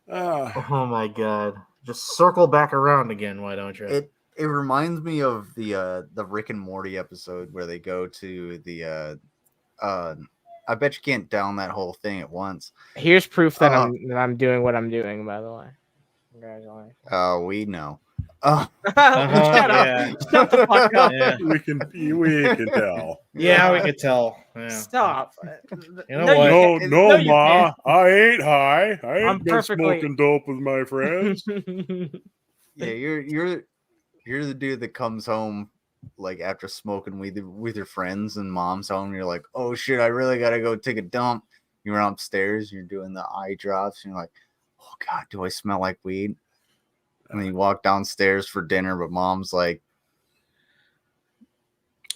Oh my god! Just circle back around again. Why don't you? It reminds me of the Rick and Morty episode where they go to the I bet you can't down that whole thing at once. Here's proof that I'm doing what I'm doing, by the way. Congratulations. Oh, we know. Shut up. Shut the fuck up. Yeah. We can tell. Yeah, we can tell. Yeah. Stop. You know what? No, Ma. I ain't high. I ain't been smoking dope with my friends. Yeah, you're the dude that comes home like after smoking weed with your friends and mom's home. And you're like, oh shit, I really gotta go take a dump. You run upstairs, you're doing the eye drops, and you're like, oh god, do I smell like weed? And then you walk downstairs for dinner, but mom's like,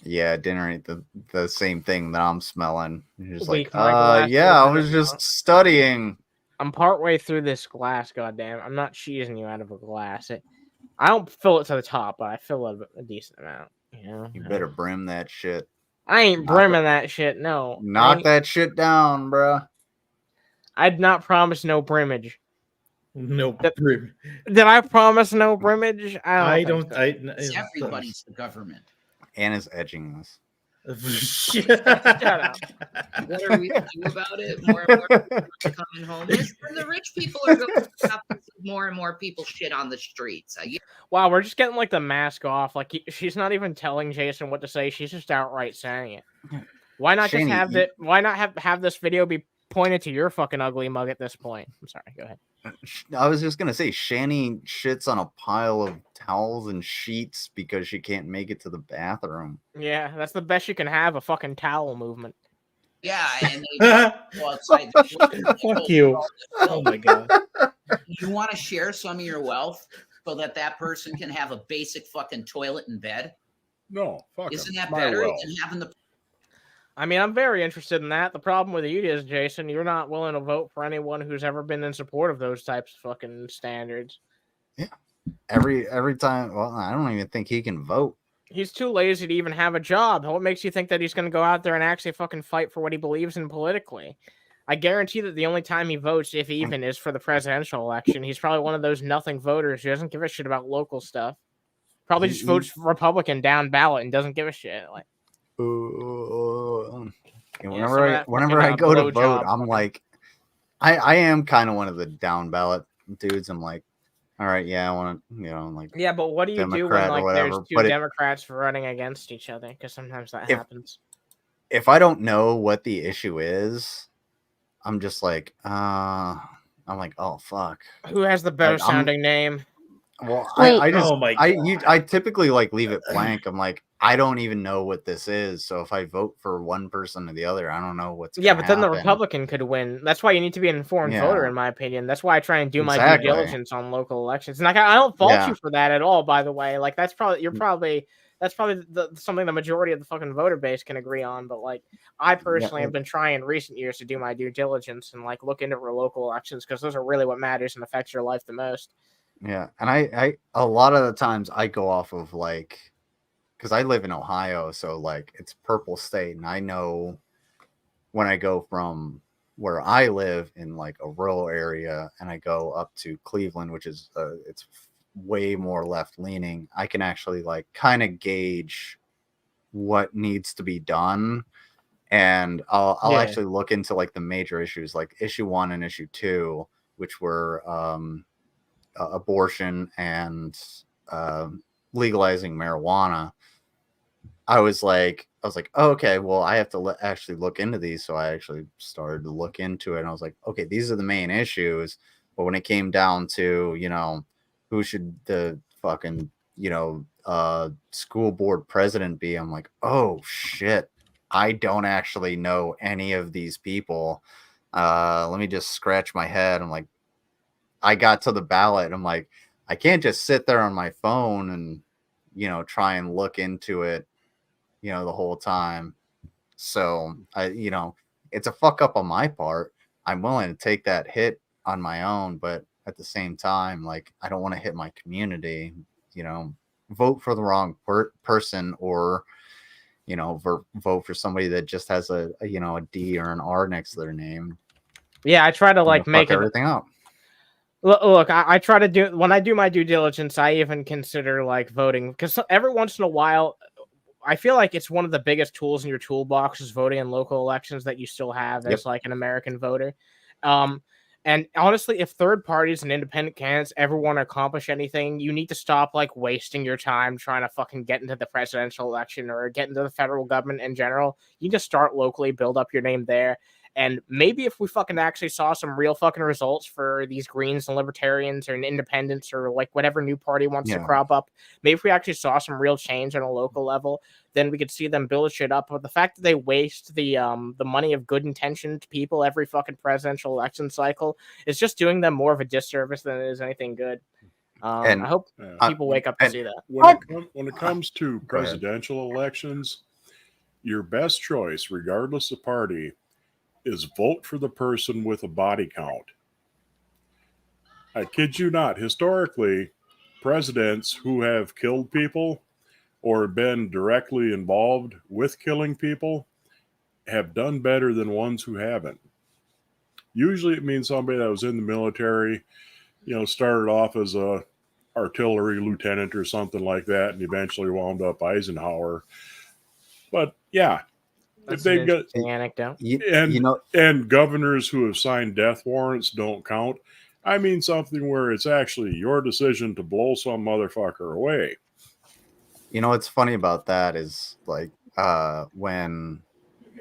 yeah, dinner ain't the same thing that I'm smelling. And you're just like, yeah, I was just studying. I'm partway through this glass, goddamn. I'm not cheesing you out of a glass. I don't fill it to the top, but I fill a decent amount. You better brim that shit. I ain't brimming that shit, no. Knock that shit down, bruh. I'd not promise no brimmage. No brim. Did I promise no brimmage? Everybody's the government. Anna's edging this. Shut up. What are we to do about it? More and more people are coming homeless. And the rich people are going to stop more and more people shit on the streets. Wow, we're just getting like the mask off. Like she's not even telling Jason what to say. She's just outright saying it. Why not just have it? Why not have this video be pointed to your fucking ugly mug at this point? I'm sorry. Go ahead. I was just gonna say, Shani shits on a pile of towels and sheets because she can't make it to the bathroom. Yeah, that's the best you can have, a fucking towel movement. Yeah, and they go outside. Fuck you. Oh my god. You want to share some of your wealth so that person can have a basic fucking toilet and bed? No, fuck. Isn't that better than having the? I mean, I'm very interested in that. The problem with you is, Jason, you're not willing to vote for anyone who's ever been in support of those types of fucking standards. Yeah. Every time, well, I don't even think he can vote. He's too lazy to even have a job. What makes you think that he's going to go out there and actually fucking fight for what he believes in politically? I guarantee that the only time he votes, if even, is for the presidential election. He's probably one of those nothing voters who doesn't give a shit about local stuff. Probably just votes Republican down ballot and doesn't give a shit. Like, whenever I go to vote, I'm like, I am kind of one of the down ballot dudes. I'm like, all right, yeah, I want to, like, yeah, but what do you do when like there's two Democrats running against each other? Because sometimes that happens. If I don't know what the issue is, I'm just like, I'm like, oh fuck, who has the better sounding name? Well, I typically like leave it blank. I'm like, I don't even know what this is. So if I vote for one person or the other, I don't know what's but then the Republican could win. That's why you need to be an informed voter, in my opinion. That's why I try and do my due diligence on local elections. And like, I don't fault you for that at all, by the way. Like, that's probably something the majority of the fucking voter base can agree on. But like, I personally have been trying in recent years to do my due diligence and like look into local elections, because those are really what matters and affects your life the most. Yeah, and I a lot of the times I go off of like, because I live in Ohio, so like it's purple state, and I know when I go from where I live in like a rural area and I go up to Cleveland, which is it's way more left leaning, I can actually like kind of gauge what needs to be done, and I'll actually look into like the major issues, like issue 1 and issue 2, which were abortion and legalizing marijuana. I was like, oh, okay, well, I have to actually look into these. So I actually started to look into it, and I was like, okay, these are the main issues. But when it came down to, who should the fucking, school board president be, I'm like, oh shit, I don't actually know any of these people. Let me just scratch my head. I'm like, I got to the ballot, and I'm like, I can't just sit there on my phone and, try and look into it, the whole time. So it's a fuck up on my part. I'm willing to take that hit on my own, but at the same time, like, I don't want to hit my community, vote for the wrong person, or, vote for somebody that just has a D or an R next to their name. Yeah. I try to like make everything up. Look, I try to do, when I do my due diligence, I even consider like voting, because every once in a while, I feel like it's one of the biggest tools in your toolbox is voting in local elections that you still have as like an American voter. And honestly, if third parties and independent candidates ever want to accomplish anything, you need to stop like wasting your time trying to fucking get into the presidential election or get into the federal government in general. You just start locally, build up your name there. And maybe if we fucking actually saw some real fucking results for these Greens and Libertarians or an Independents or like whatever new party wants to crop up, maybe if we actually saw some real change on a local level, then we could see them build shit up. But the fact that they waste the money of good intentioned people every fucking presidential election cycle is just doing them more of a disservice than it is anything good. And I hope people wake up to see that. When it comes to presidential elections, your best choice, regardless of party, is vote for the person with a body count. I kid you not. Historically, presidents who have killed people or been directly involved with killing people have done better than ones who haven't. Usually it means somebody that was in the military, started off as a artillery lieutenant or something like that, and eventually wound up Eisenhower. But yeah, that's if they've got an anecdote, and governors who have signed death warrants don't count. I mean something where it's actually your decision to blow some motherfucker away. What's funny about that is like when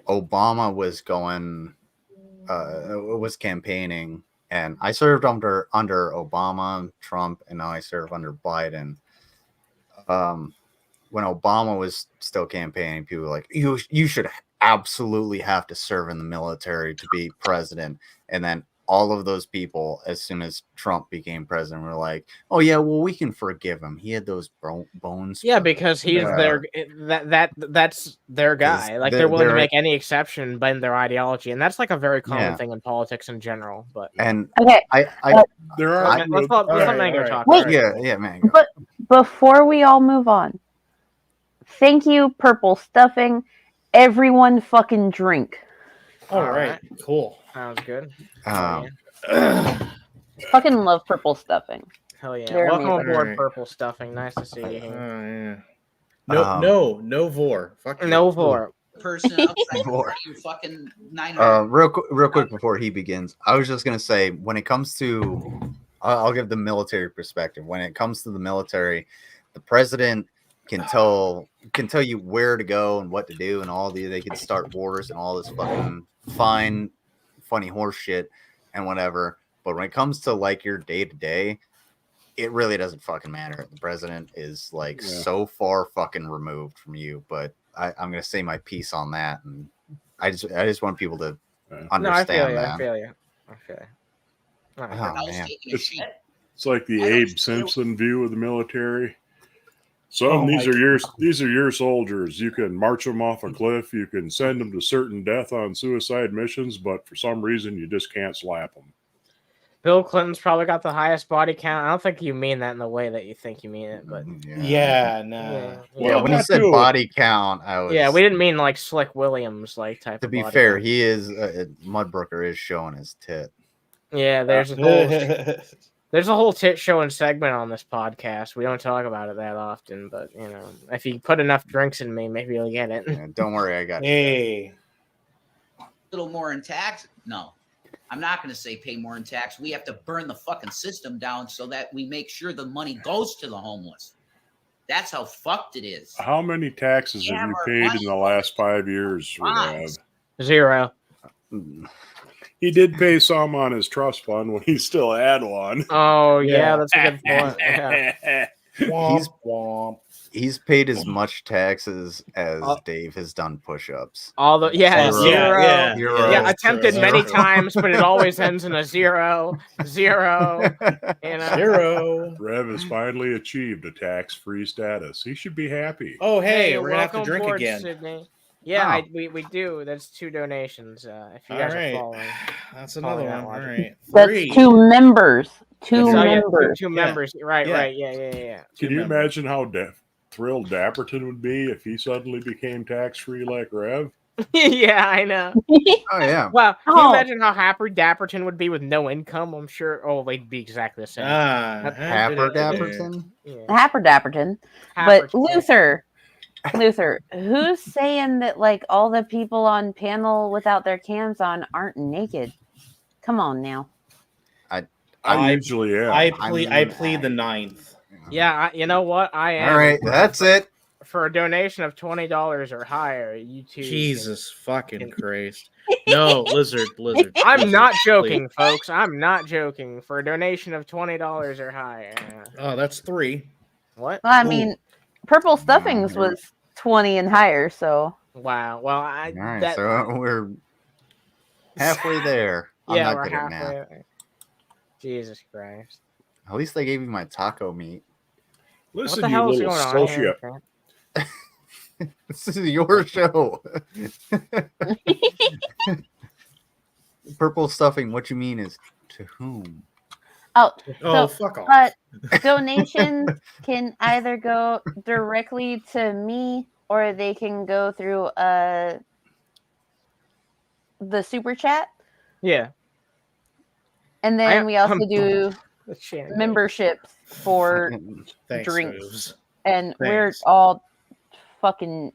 Obama was campaigning, and I served under Obama, Trump, and now I serve under Biden. When Obama was still campaigning, people were like, you should absolutely have to serve in the military to be president. And then all of those people, as soon as Trump became president, were like, oh yeah, well, we can forgive him. He had those bones. Yeah, because he's that's their guy. Like they're willing to make any exception by their ideology, and that's like a very common thing in politics in general. But and okay, there are. Let's let Mango talk. Yeah, Mango. But before we all move on, thank you, Purple Stuffing. Everyone fucking drink. All right, cool. Sounds good. Fucking love purple stuffing. Hell yeah. They're Welcome amazing. aboard, Alright. Purple Stuffing. Nice to see you here. Yeah. No vor. Fuck you. No vor. Person outside Vor. you fucking 900. Real quick before he begins, I was just gonna say, when it comes to, I'll give the military perspective. When it comes to the military, the president can tell you where to go and what to do, and they can start wars and all this fucking funny horse shit and whatever. But when it comes to like your day to day, it really doesn't fucking matter. The president is like so far fucking removed from you. But I'm gonna say my piece on that, and I just want people to understand that. I feel you. Oh, man. It's like the Abe Simpson view of the military. These are your soldiers. You can march them off a cliff. You can send them to certain death on suicide missions, but for some reason, you just can't slap them. Bill Clinton's probably got the highest body count. I don't think you mean that in the way that you think you mean it, but Yeah, no. yeah. Well, when you said body count, I was. Yeah, we didn't mean like Slick Williams like type. To of be body fair, count. he is Mudbrooker is showing his tit. Yeah, there's a whole tit showing segment on this podcast. We don't talk about it that often, but you know, if you put enough drinks in me, maybe you'll get it. Yeah, don't worry, I got Hey. A little more in tax? No. I'm not going to say pay more in tax. We have to burn the fucking system down so that we make sure the money goes to the homeless. That's how fucked it is. How many taxes have you paid in the last 5 years, Rev? 0. He did pay some on his trust fund when he still had one. Oh yeah, that's a good point. Yeah. He's paid as much taxes as Dave has done push-ups. All the zero. Zero. Attempted many times, but it always ends in a 0. You know? 0. Rev has finally achieved a tax-free status. He should be happy. Oh, hey, we're gonna have to welcome drink aboard, again. Sydney. Yeah, we do. That's 2 donations. If you guys are following, that's another one. All right, that's 2 members. Two members. Two members. Right. Yeah. Can you imagine how thrilled Dapperton would be if he suddenly became tax-free like Rev? Yeah, I know. Oh yeah. Well, can you imagine how happy Dapperton would be with no income? I'm sure. Oh, they'd be exactly the same. Happer Dapperton. Happer Dapperton. But Luther, who's saying that like all the people on panel without their cams on aren't naked? Come on now. I usually am. I plead the 9th. Yeah, you know what? I am. All right, that's it. For a donation of $20 or higher, you too. Jesus fucking Christ. No, Lizard. I'm not joking, folks. I'm not joking. For a donation of $20 or higher. Oh, that's 3. What? Well, I mean, Purple Stuffings was 20 and higher, so. Wow. Well, all right, so we're halfway there. Yeah, we're halfway there. Jesus Christ. At least they gave you my taco meat. Listen, what the hell you is little going on here? This is your show. Purple Stuffing, what you mean is to whom? Oh, so, fuck off. But donations can either go directly to me or they can go through the super chat. Yeah. And then we also do memberships for Thanks, drinks. Moves. And we're all fucking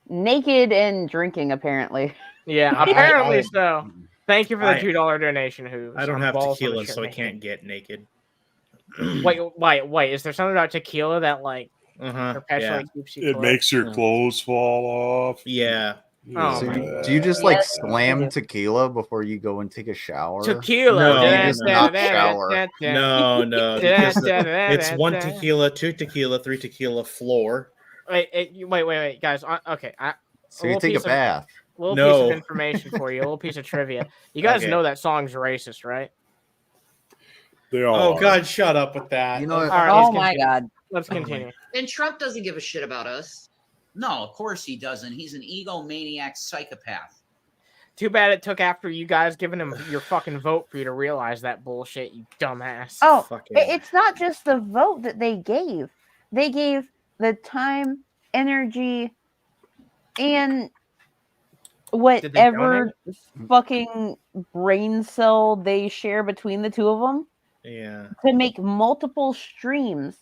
naked and drinking, apparently. Yeah, apparently so. Thank you for the $2 donation, Who. I don't have tequila, so I can't get naked. Wait. Is there something about tequila that like perpetually keeps you It makes your clothes fall off. Yeah. Oh, so do you just like slam tequila before you go and take a shower? Tequila. Not shower. No. It's 1 tequila, 2 tequila, 3 tequila, floor. Wait, guys. Okay. So you take a bath. Piece of information for you. A little piece of trivia. You guys know that song's racist, right? They all are. God, shut up with that. You know, oh my God. Let's continue. And Trump doesn't give a shit about us. No, of course he doesn't. He's an egomaniac psychopath. Too bad it took after you guys giving him your fucking vote for you to realize that bullshit, you dumbass. Oh, it's not just the vote that they gave. They gave the time, energy, and whatever fucking brain cell they share between the two of them. Yeah. To make multiple streams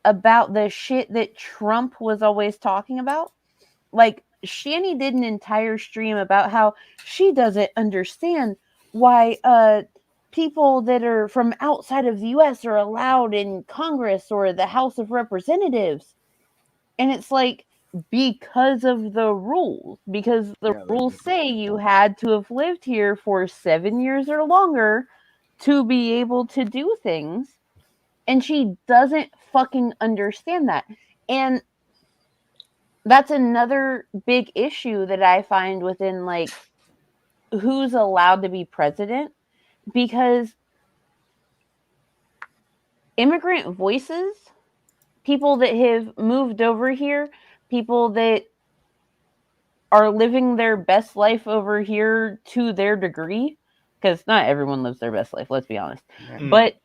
about the shit that Trump was always talking about. Like, Shani did an entire stream about how she doesn't understand why people that are from outside of the US are allowed in Congress or the House of Representatives. And it's like, because of the rules. Because the rules say you had to have lived here for 7 years or longer to be able to do things. And she doesn't fucking understand that. And that's another big issue that I find within, like, who's allowed to be president, because immigrant voices, people that have moved over here, people that are living their best life over here to their degree, because not everyone lives their best life, let's be honest. But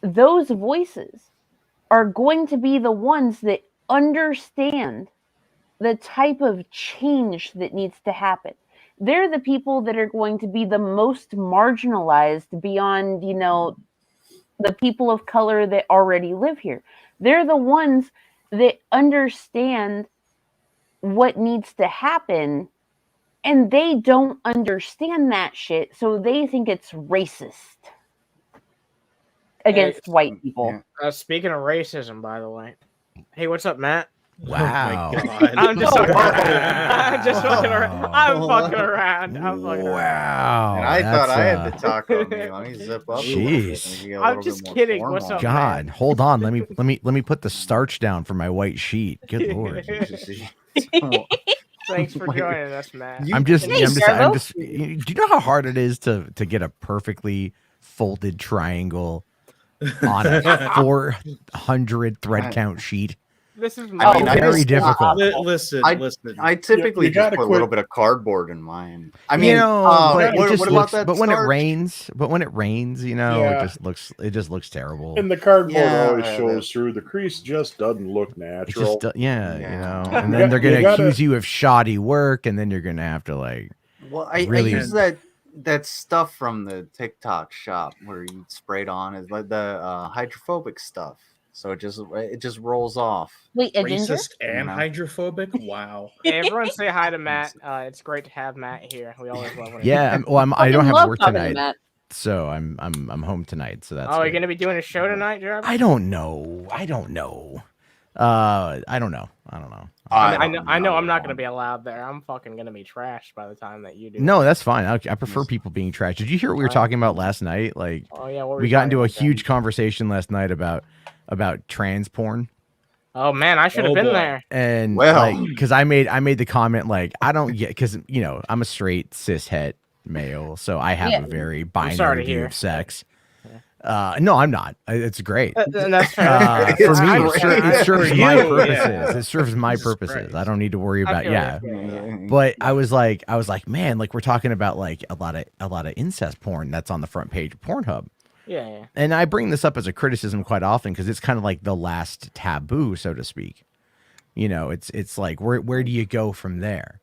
those voices are going to be the ones that understand the type of change that needs to happen. They're the people that are going to be the most marginalized beyond, you know, the people of color that already live here. They're the ones that understand what needs to happen, and they don't understand that shit, so they think it's racist against white people. Speaking of racism, by the way. Hey, what's up, Matt? Wow. Oh my God. I'm just fucking around. I'm just fucking around. I'm fucking around. I'm fucking around. And I thought I had to talk on me. Let me zip up. Jeez. I'm just kidding. What's up, God, man? hold on. Let me put the starch down for my white sheet. Good Lord. Thanks for joining us, Matt. I'm just. Do you know how hard it is to get a perfectly folded triangle on a 400 thread count sheet? This is very difficult. Listen. I typically just put a little bit of cardboard in mine. I mean, you know, but when it rains, you know, Yeah. it just looks terrible. And the cardboard always shows through. The crease just doesn't look natural. You know, and then they're gonna accuse you of shoddy work, and then you're gonna have to like. Well, I use that stuff from the TikTok shop where you spray it on is like the hydrophobic stuff. So it just rolls off. Wait, racist and hydrophobic? Wow. Hey, everyone say hi to Matt. It's great to have Matt here. We always love when I don't have work tonight, so I'm home tonight. So that's. Oh, you're gonna be doing a show tonight, Jarbo? I don't know. I don't know. I know I'm not gonna be allowed there. I'm fucking gonna be trashed by the time that you do. No, that's fine. I prefer people being trashed. Did you hear what we were talking about last night? Like, oh yeah, what were we got into a huge conversation last night about trans porn. Oh man, I should have been there. And because I made the comment like I don't get, because you know I'm a straight cis het male, so I have a very binary view of sex. No, I'm not. It's great. That's for me. It serves my purposes. It serves my purposes. I don't need to worry about But I was like, man, like we're talking about like a lot of incest porn that's on the front page of Pornhub. Yeah. And I bring this up as a criticism quite often because it's kind of like the last taboo, so to speak. You know, it's like where do you go from there?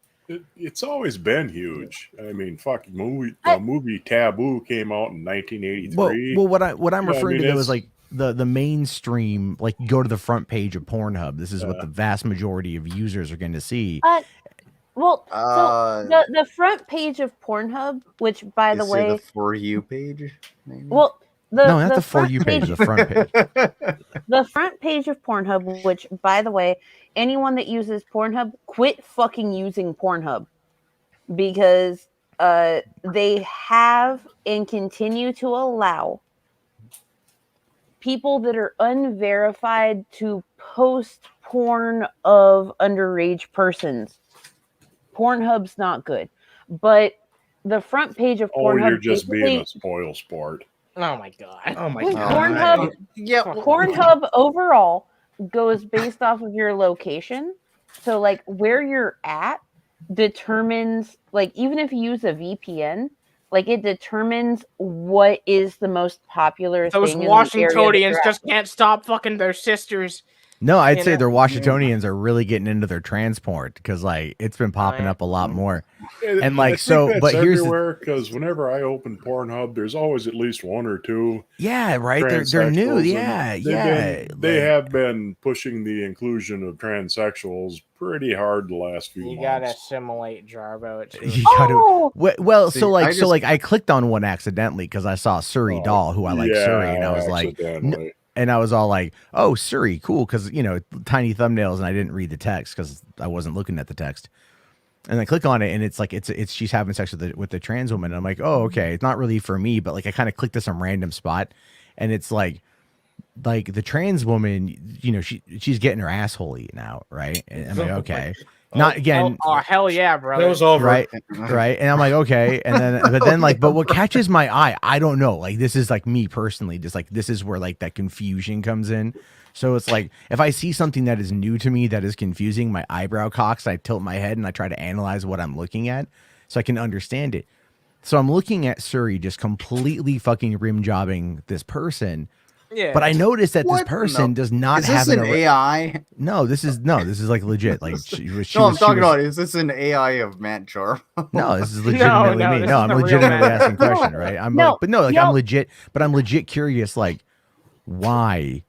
It's always been huge. I mean, fucking the movie Taboo came out in 1983. Well, what I'm referring to is like the mainstream. Like, you go to the front page of Pornhub. This is what the vast majority of users are going to see. So the front page of Pornhub, which by the way, the For You page. Maybe? Well, not the For You page. The front page. The front page of Pornhub, which by the way, anyone that uses Pornhub, quit fucking using Pornhub, because they have and continue to allow people that are unverified to post porn of underage persons. Pornhub's not good, but the front page of Pornhub. Oh, you're just being a spoil sport. Oh my god. Oh my god. Pornhub. Yeah. Pornhub overall goes based off of your location. So like where you're at determines, like, even if you use a VPN, like it determines what is the most popular thing. Those Washingtonians just can't stop fucking their sisters. No, I'd say their Washingtonians are really getting into their transport because like it's been popping up a lot more. And like so, but here's everywhere because whenever I open Pornhub, there's always at least one or two. Yeah, right. They're new. Yeah, They have been pushing the inclusion of transsexuals pretty hard the last few months. You gotta assimilate Jarbo. You gotta, well, see, so I clicked on one accidentally because I saw Suri Doll, who I like Suri, and I was like, and I was all like, oh, Suri, cool, because tiny thumbnails, and I didn't read the text because I wasn't looking at the text. And I click on it, and it's like it's she's having sex with the trans woman. And I'm like, oh, okay, it's not really for me, but like I kind of clicked to some random spot, and it's like the trans woman, she's getting her asshole eaten out, right? And I'm like, okay, not again. Oh hell yeah, brother. That was over, right? And I'm like, okay, and then but what catches my eye, I don't know, like this is like me personally, just like this is where like that confusion comes in. So it's like if I see something that is new to me that is confusing, my eyebrow cocks, I tilt my head and I try to analyze what I'm looking at so I can understand it. So I'm looking at Suri just completely fucking rim jobbing this person. Yeah. But I noticed that this person does not have an AI. No, this is like legit. Like I'm talking about. Is this an AI of Matt Jarbo? No, this is legitimately me. No, I'm legitimately asking a question, right? I'm legit. But I'm legit curious, like why.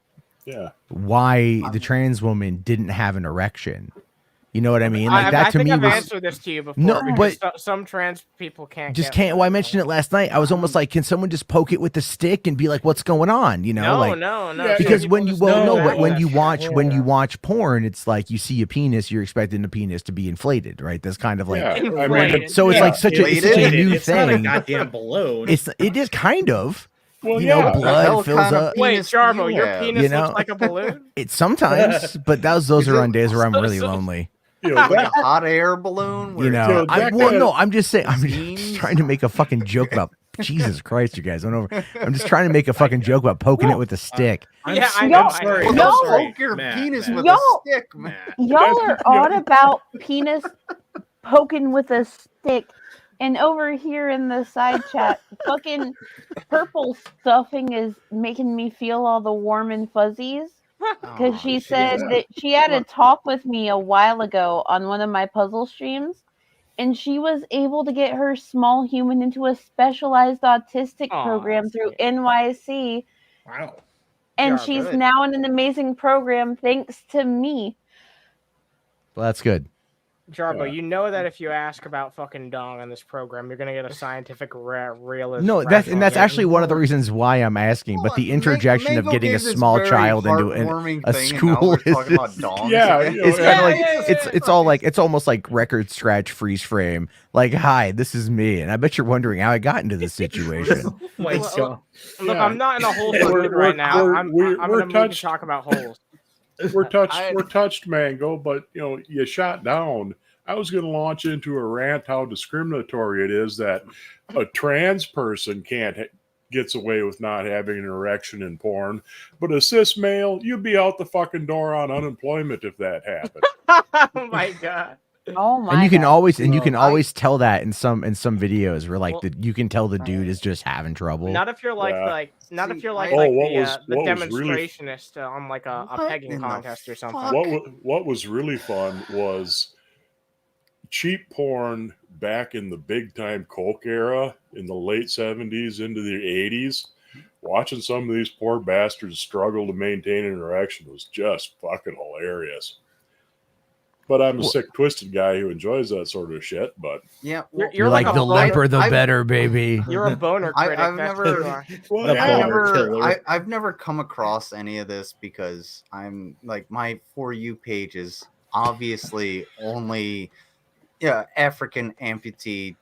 Yeah. Why the trans woman didn't have an erection? You know what I mean? Like that I to think me I've was answered this to you before. No, but some trans people can't. Well, I mentioned it last night. I was almost like, can someone just poke it with the stick and be like, "What's going on?" No. Because when you watch porn, it's like you see a penis, you're expecting the penis to be inflated, right? That's kind of like, so it's like such a new it's thing. Not a goddamn balloon. It is kind of. Well, blood fills up. Wait, Jarbo, your penis looks like a balloon? It sometimes, but those are on days where I'm really lonely. Like a hot air balloon. I'm just saying. I'm just trying to make a fucking joke about. Jesus Christ, you guys went over. I'm just trying to make a fucking joke about poking it with a stick. I'm sorry. Poke your penis with a stick, man. Y'all are on about penis poking with a stick. And over here in the side chat, fucking purple stuffing is making me feel all the warm and fuzzies. Because she said that she had a talk with me a while ago on one of my puzzle streams. And she was able to get her small human into a specialized autistic program through NYC. Wow. And she's now in an amazing program thanks to me. Well, that's good. Jarbo, you know that if you ask about fucking dong on this program, you're gonna get a scientific realism. No, that's actually one of the reasons why I'm asking. But the interjection of getting a small child into a school is it's kind of like it's almost like record scratch freeze frame. Like, hi, this is me, and I bet you're wondering how I got into this situation. Look, I'm not in a whole mood right now. I'm in a mood to talk about holes. We're touched, Mango, but you shot down. I was going to launch into a rant how discriminatory it is that a trans person gets away with not having an erection in porn, but a cis male, you'd be out the fucking door on unemployment if that happened. Oh my god. Oh my! And you can always tell that in some videos where like you can tell the dude is just having trouble. Not if you're like the demonstrationist on like a pegging contest or something. What was really fun was cheap porn back in the big time Coke era in the late 70s into the 80s. Watching some of these poor bastards struggle to maintain an erection was just fucking hilarious. But I'm a sick, twisted guy who enjoys that sort of shit. But you're like the limper, the better, baby. You're a boner critic. I've never come across any of this because I'm like my For You page is obviously only African amputee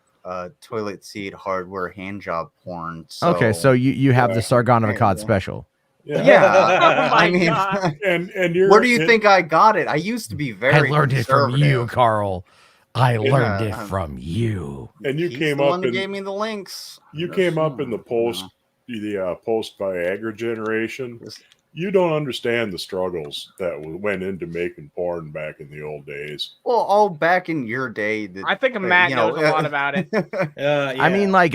toilet seat hardware handjob porn. So, okay, so you have the Sargon of Akkad special. Yeah. Oh my God. And where do you think I got it? I used to be very. I learned it from you, Carl. I learned it from you. And you came the up one who and gave me the links. You came up in the post Viagra generation. You don't understand the struggles that went into making porn back in the old days. Well, all back in your day. I think Matt knows a lot about it. Yeah. I mean, I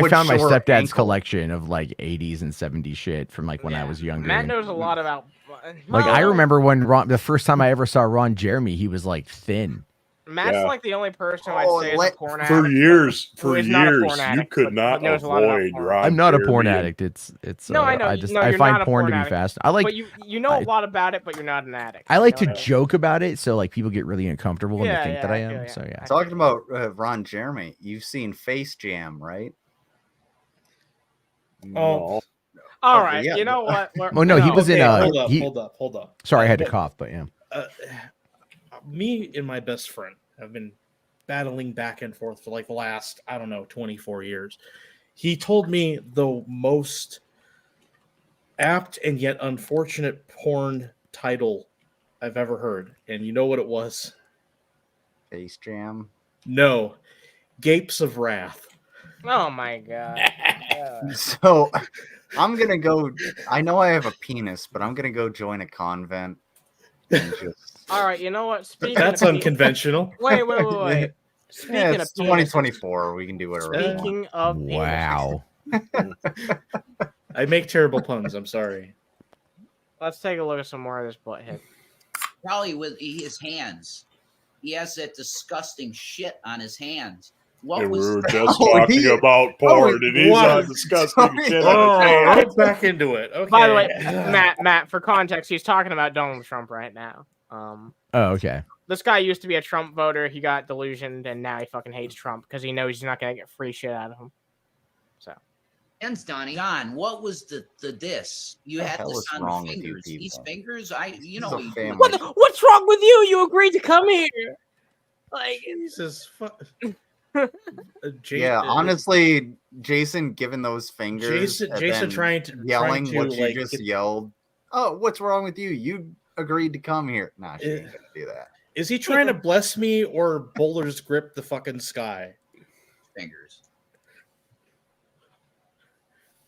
found my stepdad's collection of like 80s and 70s shit from like when I was younger. Matt knows a lot about. Like I remember when the first time I ever saw Ron Jeremy, he was like thin. Matt's like the only person I'd say is a porn addict. For years, you could not avoid Ron. I'm not a porn addict. It's no, I know. I find porn to be fast. I like, but you know a lot about it, but you're not an addict. I like to joke about it, so like people get really uncomfortable when they think that I am. So yeah. Talking about Ron Jeremy, you've seen Face Jam, right? Oh. All right. You know what? Oh no, he was in. Hold up. Sorry, I had to cough, but yeah. Me and my best friend have been battling back and forth for like the last, 24 years. He told me the most apt and yet unfortunate porn title I've ever heard. And you know what it was? Face Jam? No. Gapes of Wrath. Oh my God. So I'm going to go. I know I have a penis, but I'm going to go join a convent. And just... All right, you know what? That's unconventional. Wait. Speaking it's 2024. We can do whatever. Speaking of penis. Wow. I make terrible puns. I'm sorry. Let's take a look at some more of this butthead. Probably with his hands. He has that disgusting shit on his hands. We were just talking about porn, and he's on disgusting shit on his hands. Right back into it. Okay. By the way, Matt, for context, he's talking about Donald Trump right now. Oh, okay. This guy used to be a Trump voter. He got delusioned, and now he fucking hates Trump because he knows he's not going to get free shit out of him. So. Ends, Donnie. Don, what was the diss? You had this on fingers. These fingers, what's wrong with you? You agreed to come here. Like, Jesus. Honestly, Jason, given those fingers, Jason trying to what you just yelled. Oh, what's wrong with you? You agreed to come here. Nah, she ain't gonna do that. Is he trying to bless me or boulders grip the fucking sky? Fingers.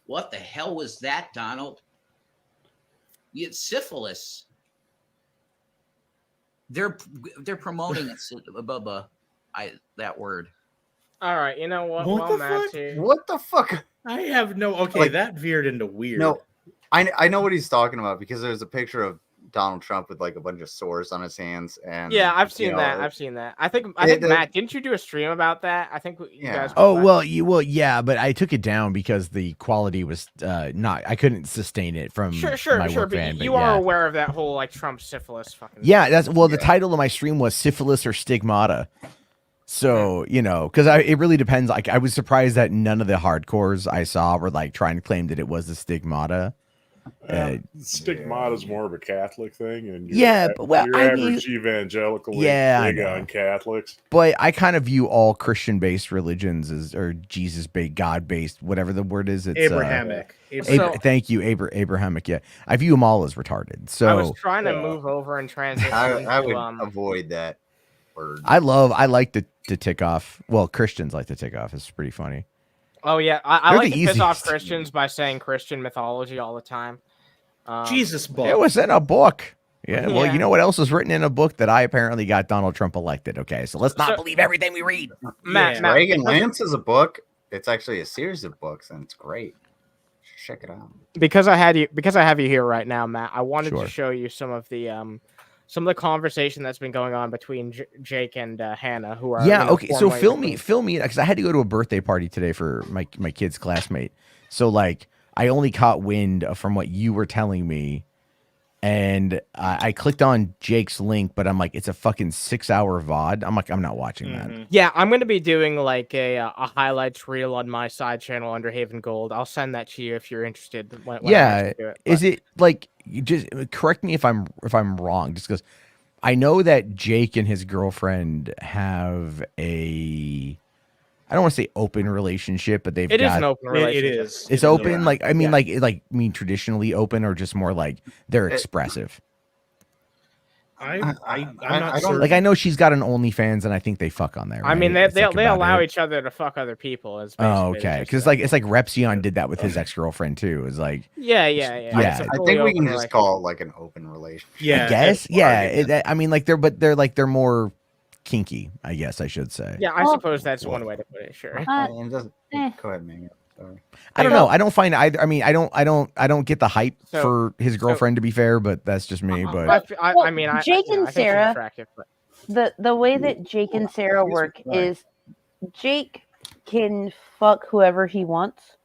What the hell was that, Donald? You had syphilis. They're promoting it, Bubba. That word. All right, you know what? What the fuck? I have no. Okay, that veered into weird. No, I know what he's talking about because there's a picture of Donald Trump with like a bunch of sores on his hands, and yeah, I've seen that. I think Matt, didn't you do a stream about that? I think you guys. Yeah, but I took it down because the quality was not. I couldn't sustain it from my work van. But you are aware of that whole like Trump syphilis fucking. Yeah, the title of my stream was Syphilis or Stigmata. So, because it really depends. Like, I was surprised that none of the hardcores I saw were like trying to claim that it was the Stigmata. Stigmata is more of a Catholic thing, and your average evangelical big on Catholics. But I kind of view all Christian-based religions or Jesus-based, God-based, whatever the word is. It's Abrahamic. Thank you, Abrahamic. Yeah, I view them all as retarded. So I was trying to move over and transition. I would avoid that word. I like to tick off. Well, Christians like to tick off. It's pretty funny. Oh yeah, I like to piss off Christians by saying Christian mythology all the time. Jesus book. It was in a book. Yeah, well, you know what else was written in a book that I apparently got Donald Trump elected. Okay, so let's not believe everything we read. Matt, Reagan Lance is a book. It's actually a series of books, and it's great. Check it out. Because I have you here right now, Matt. I wanted to show you some of the conversation that's been going on between Jake and Hannah, who are okay. So fill me because I had to go to a birthday party today for my kid's classmate. So like I only caught wind from what you were telling me, and I clicked on Jake's link, but I'm like, it's a fucking 6-hour VOD. I'm like, I'm not watching that. Yeah, I'm gonna be doing like a highlights reel on my side channel, Underhaven Gold. I'll send that to you if you're interested. When I do it, is it like? You just correct me if I'm wrong, just because I know that Jake and his girlfriend have I don't want to say open relationship, but it is an open relationship. It is. It's open. Like, I mean, like traditionally open, or just more like they're expressive. I'm not certain. Like I know she's got an OnlyFans, and I think they fuck on there. Right? I mean, It's they like about allow it. each other to fuck other people. Okay, because it's like Repsion did that with his ex-girlfriend too. It's like yeah. I think we can just call it like an open relationship. Yeah, I guess. Yeah, I mean, like they're more kinky. I guess I should say. Yeah, I suppose that's one way to put it. Sure. Go ahead, man. Sorry. I don't know. I don't find either. I mean, I don't get the hype for his girlfriend to be fair, but that's just me. But I mean, Jake and Sarah. But... The way that Jake and Sarah work is Jake can fuck whoever he wants,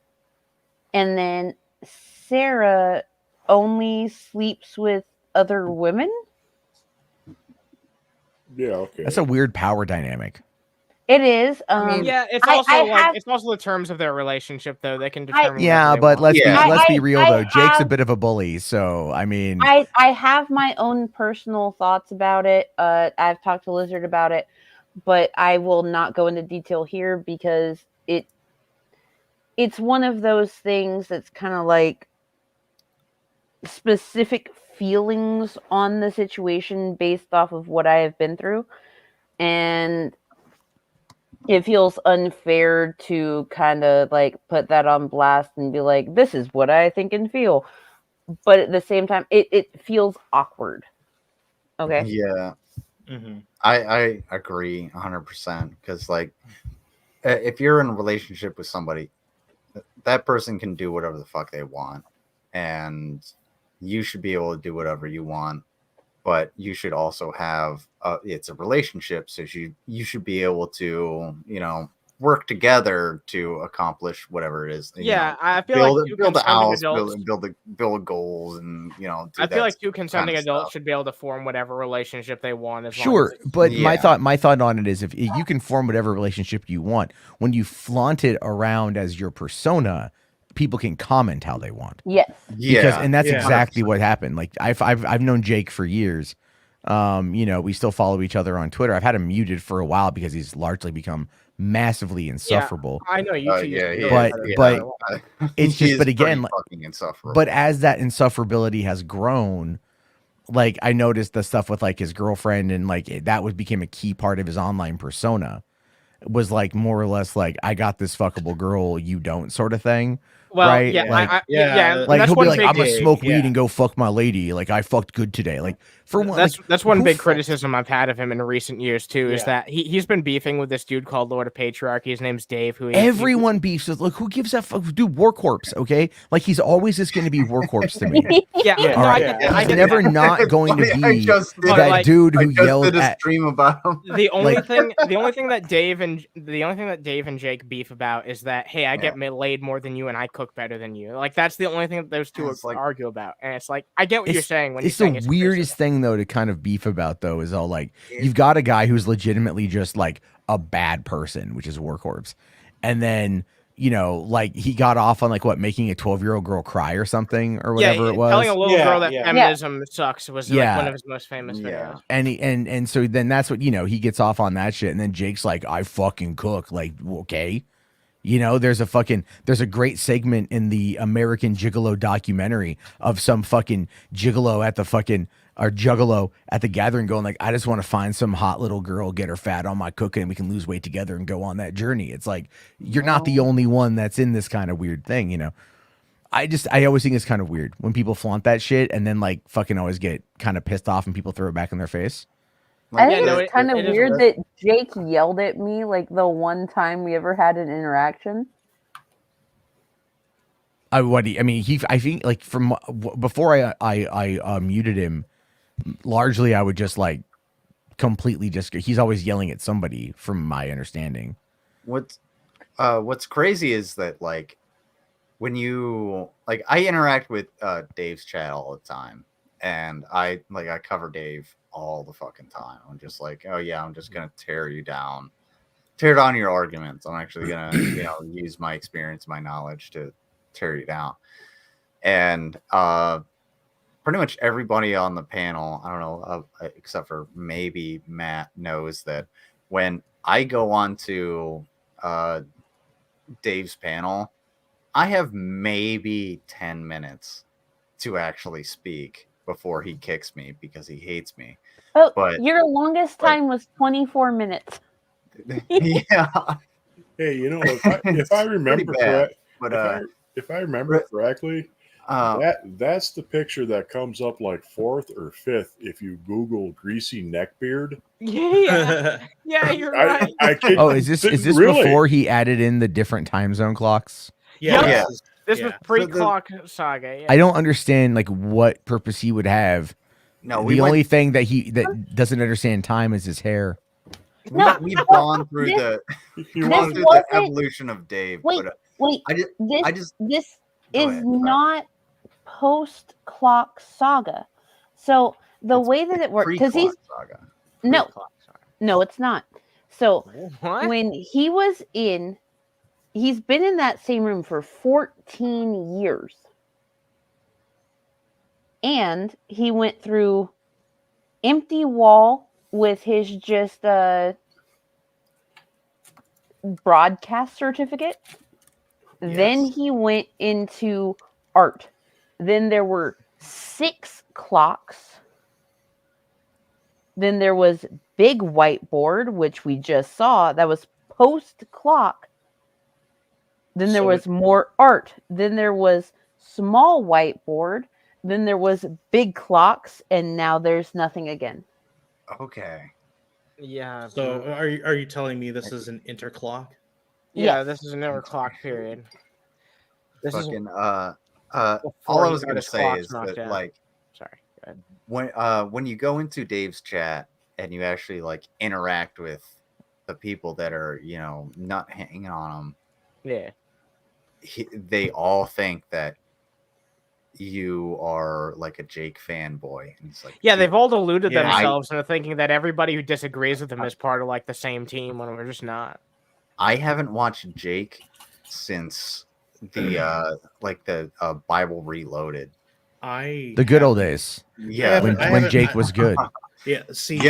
and then Sarah only sleeps with other women. Yeah, okay. That's a weird power dynamic. It is. Yeah, it's also it's also the terms of their relationship, though. They can determine. Yeah, but let's be real though. Jake's a bit of a bully, so I mean, I have my own personal thoughts about it. I've talked to Lizard about it, but I will not go into detail here because it's one of those things that's kind of like specific feelings on the situation based off of what I have been through, and it feels unfair to kind of like put that on blast and be like, this is what I think and feel. But at the same time, it feels awkward. Okay. Yeah. I agree 100% because like if you're in a relationship with somebody, that person can do whatever the fuck they want, and you should be able to do whatever you want. But you should also have it's a relationship, so you should be able to work together to accomplish whatever it is. I feel like build a house, build goals, and I feel like two consenting adults should be able to form whatever relationship they want. Sure, but my thought on it is if you can form whatever relationship you want, when you flaunt it around as your persona, people can comment how they want. Yes. And that's exactly 100%. What happened. Like I've known Jake for years. We still follow each other on Twitter. I've had him muted for a while because he's largely become massively insufferable. I know you two. But it's just but again, fucking insufferable. But as that insufferability has grown, like I noticed the stuff with like his girlfriend and like that became a key part of his online persona. Was like more or less like I got this fuckable girl, you don't sort of thing. Well, right? Like he'll be like, I'm gonna smoke weed and go fuck my lady. Like I fucked good today. Like for one, that's one big criticism I've had of him in recent years too. Is that he's been beefing with this dude called Lord of Patriarchy. His name's Dave. Everyone beefs with. Look, who gives a fuck? Dude, War Corpse. Okay, like he's always just going to be War Corpse to me. I he's never not going to be that dude who yelled at. Stream about him. The only thing that Dave and Jake beef about is that hey, I get laid more than you and I cook better than you. Like that's the only thing that those two argue about. And it's like I get what you're saying when it's the weirdest thing though to kind of beef about though is all like you've got a guy who's legitimately just like a bad person, which is War Corpse, and then like he got off on like making a 12-year-old girl cry or something or whatever it was. Telling a little girl that feminism sucks was like one of his most famous videos. And so then that's what he gets off on that shit, and then Jake's like, I fucking cook. Like, okay. There's a great segment in the American Gigolo documentary of some fucking gigolo at the juggalo at the gathering going like, I just want to find some hot little girl, get her fat on my cooking, and we can lose weight together and go on that journey. It's like, you're not the only one that's in this kind of weird thing, I always think it's kind of weird when people flaunt that shit and then like fucking always get kind of pissed off and people throw it back in their face. I think it's kind of weird that Jake yelled at me like the one time we ever had an interaction. I think like from before I muted him, largely I would just like completely he's always yelling at somebody from my understanding. What's crazy is that like when you like I interact with Dave's chat all the time, and I cover Dave all the fucking time. I'm just like, oh yeah, I'm just gonna tear down your arguments. I'm actually gonna use my experience, my knowledge to tear you down. And pretty much everybody on the panel, I don't know, except for maybe Matt, knows that when I go on to Dave's panel, I have maybe 10 minutes to actually speak before he kicks me because he hates me. Oh, but your longest time was 24 minutes. Yeah. Hey, you know, if I remember correctly, but if I remember correctly, that's the picture that comes up like 4th or 5th if you Google greasy neckbeard. Yeah, you're right. Is this really? before he added in the different time zone clocks? Yeah. This was pre-clock saga. Yeah. I don't understand like what purpose he would have. No, the only thing that he doesn't understand time is his hair. We've gone through the evolution of Dave. Wait, this is ahead, not post-clock saga. So the way that it works, because he's saga. No, it's not. So what? when he was he's been in that same room for 14 years. And he went through empty wall with his just broadcast certificate. Yes. Then he went into art. Then there were 6 clocks. Then there was big whiteboard, which we just saw. That was post-clock. Then there was more art. Then there was small whiteboard. Then there was big clocks. And now there's nothing again. Okay. Yeah. So are you telling me this is an interclock? Yeah, this is an interclock period. This fucking all I was gonna say is that like, sorry, go ahead. When you go into Dave's chat and you actually like interact with the people that are, you know, not hanging on him, they all think that you are like a Jake fanboy. And it's like, they've all deluded themselves into thinking that everybody who disagrees with them is part of like the same team when we're just not. I haven't watched Jake since the Bible Reloaded. The good old days. Yeah, when Jake was good. See,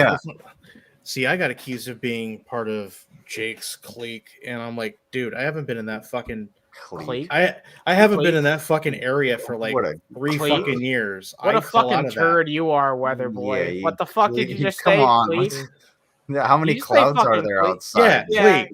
I got accused of being part of Jake's clique, and I'm like, dude, I haven't been in that fucking clique. I haven't been in that fucking area for like 3 fucking years. What a fucking turd you are, Weather Boy. Yeah, what the fuck did you just come say? On. How many clouds are there outside? Yeah,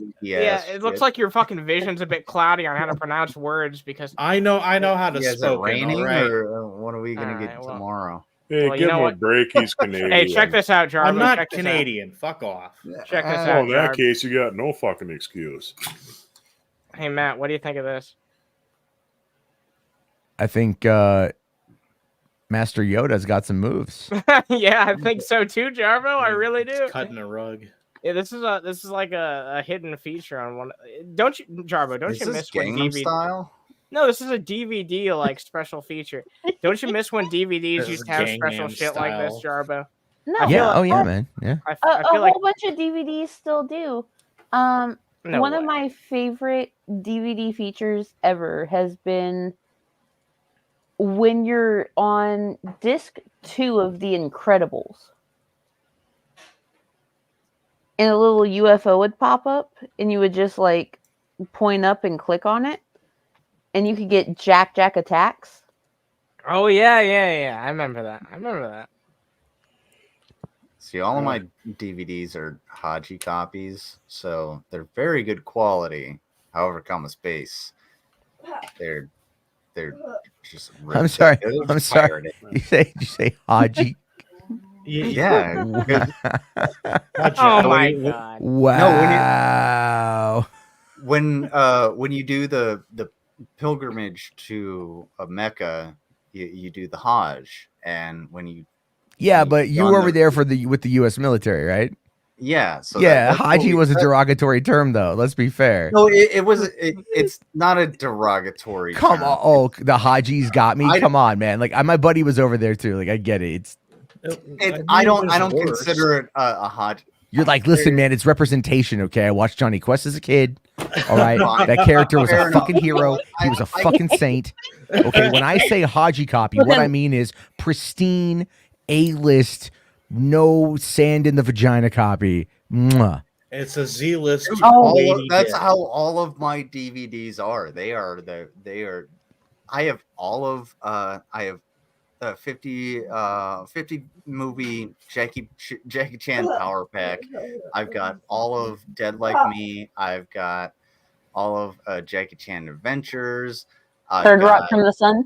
it looks like your fucking vision's a bit cloudy on how to pronounce words because I know how to speak. Is it raining or what are we gonna get tomorrow? Hey, give him a break. He's Canadian. Hey, check this out, Jarbo. I'm not Canadian. Fuck off. Check this out. In that case, you got no fucking excuse. Hey, Matt, what do you think of this? I think Master Yoda's got some moves. Yeah, I think so too, Jarbo. I really do. It's cutting a rug. Yeah, this is like a hidden feature on one. Don't you, Jarbo? Don't you miss when Gangnam Style? No, this is a DVD like special feature. Don't you miss when DVDs used to have special shit like this, Jarbo? No. Yeah, man. Yeah. I feel like a whole bunch of DVDs still do. One of my favorite DVD features ever has been when you're on disc 2 of The Incredibles. And a little UFO would pop up, and you would just like point up and click on it, and you could get Jack attacks. Oh yeah. I remember that. See, all of my DVDs are Haji copies, so they're very good quality. However, comma space, they're just. I'm sorry. You say Haji? Yeah. Oh my god! Wow. No, when you do the pilgrimage to Mecca, you do the Hajj, and when you but you were over there with the U.S. military, right? Yeah. So Haji was a derogatory term, though. Let's be fair. No, it's not a derogatory. Come term. on, the Hajis got me. Come on, man. Like my buddy was over there too. Like I get it. I don't consider it a Hajj. You're like, listen, man, it's representation, okay? I watched Johnny Quest as a kid. All right. That character was a fucking hero. He was a fucking saint. Okay. When I say Haji copy, what I mean is pristine, A-list, no sand in the vagina copy. Mwah. It's a Z-list. That's how all of my DVDs are. They are. I have the 50 movie Jackie Chan Power Pack. I've got all of Dead Like Me. I've got all of Jackie Chan Adventures. Third Rock from the Sun.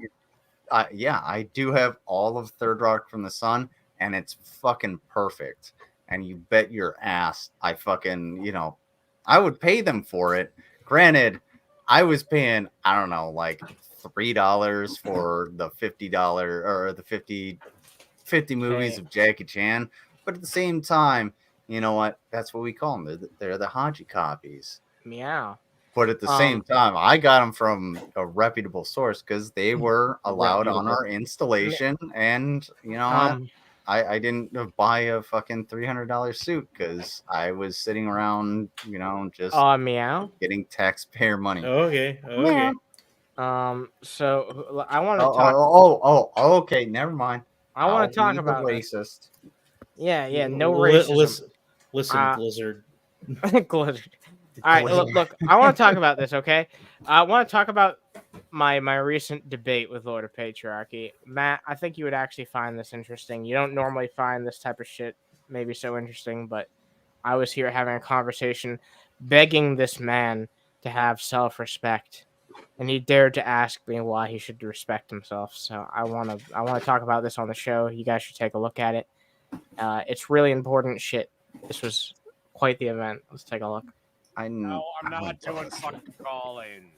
Yeah, I do have all of Third Rock from the Sun, and it's fucking perfect. And you bet your ass, I fucking, I would pay them for it. Granted, I was paying, I don't know, like $3 for the $50 or the 50 movies of Jackie Chan. But at the same time, you know what? That's what we call them. They're the Haji copies. Meow. But at the same time, I got them from a reputable source because they were allowed on our installation. And, I didn't buy a fucking $300 suit because I was sitting around, just meow, getting taxpayer money. Okay. So I want to talk. Okay, never mind. I want to talk about racist. Yeah, no racism. Listen, Blizzard. Blizzard. All right, look. I want to talk about this. Okay, I want to talk about my recent debate with Lord of Patriarchy. Matt, I think you would actually find this interesting. You don't normally find this type of shit maybe so interesting, but I was here having a conversation, begging this man to have self-respect, and he dared to ask me why he should respect himself. So I want to talk about this on the show. You guys should take a look at it. It's really important shit. This was quite the event. Let's take a look. No, I'm not doing fucking calling.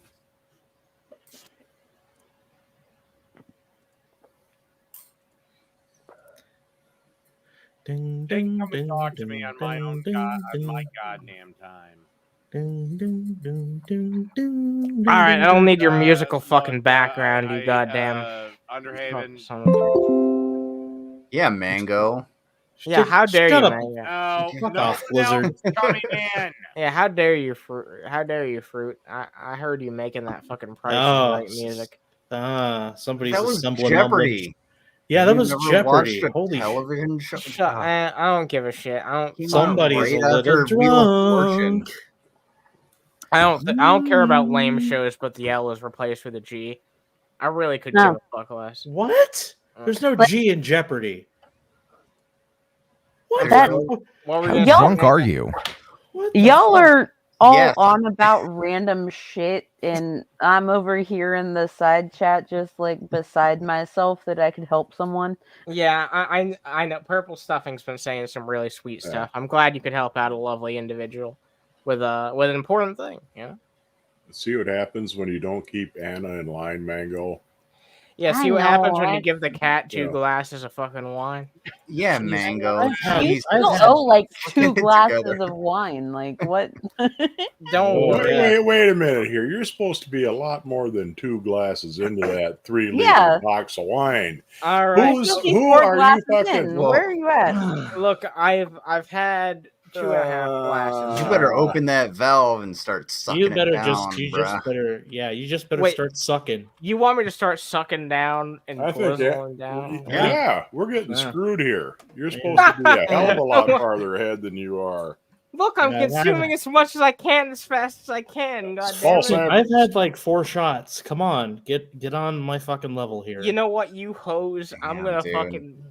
Ding, They ding, come ding, and talk to ding, me on my own ding, on my ding. goddamn time. Ding, ding, ding, ding, ding, All right, ding, I don't ding. need your musical fucking background, you goddamn. Underhaven. Yeah, Mango. Yeah, how dare you, Shut up. Mango? No, Fuck no off, one else Blizzard. is coming in. Yeah, how dare you, Fruit? How dare you, Fruit? I heard you making that fucking Price is Oh, Right music. Somebody's That was assembling Jeopardy. Yeah, that You've was never Jeopardy. watched a Holy television show. Shut, I don't give a shit. I don't. Somebody's Right a little after Wheel of Fortune. drunk. I don't care about lame shows, but the L is replaced with a G. I really could give a fuck less. What? There's no G in Jeopardy. What? How drunk are you? Y'all are all on about random shit, and I'm over here in the side chat just like beside myself that I could help someone. Yeah, I know. Purple Stuffing's been saying some really sweet stuff. I'm glad you could help out a lovely individual with an important thing. Yeah. See what happens when you don't keep Anna in line, Mango. Yeah, see what happens when you give the cat 2 glasses of fucking wine. Yeah, Mango. You still owe like 2 glasses of wine. Like what? Don't worry. Wait a minute here. You're supposed to be a lot more than 2 glasses into that 3-liter box of wine. All right. Who are you fucking? Where are you at? Look, I've had 2.5 glasses. You better open that valve and start sucking You better it down, you just better Wait, start sucking. You want me to start sucking down and I think guzzling down? Yeah, we're getting screwed here. You're supposed to be a hell of a lot farther ahead than you are. Look, I'm consuming as much as I can, as fast as I can. God damn it. I've had like 4 shots. Come on, get on my fucking level here. You know what, you hoes? I'm gonna fucking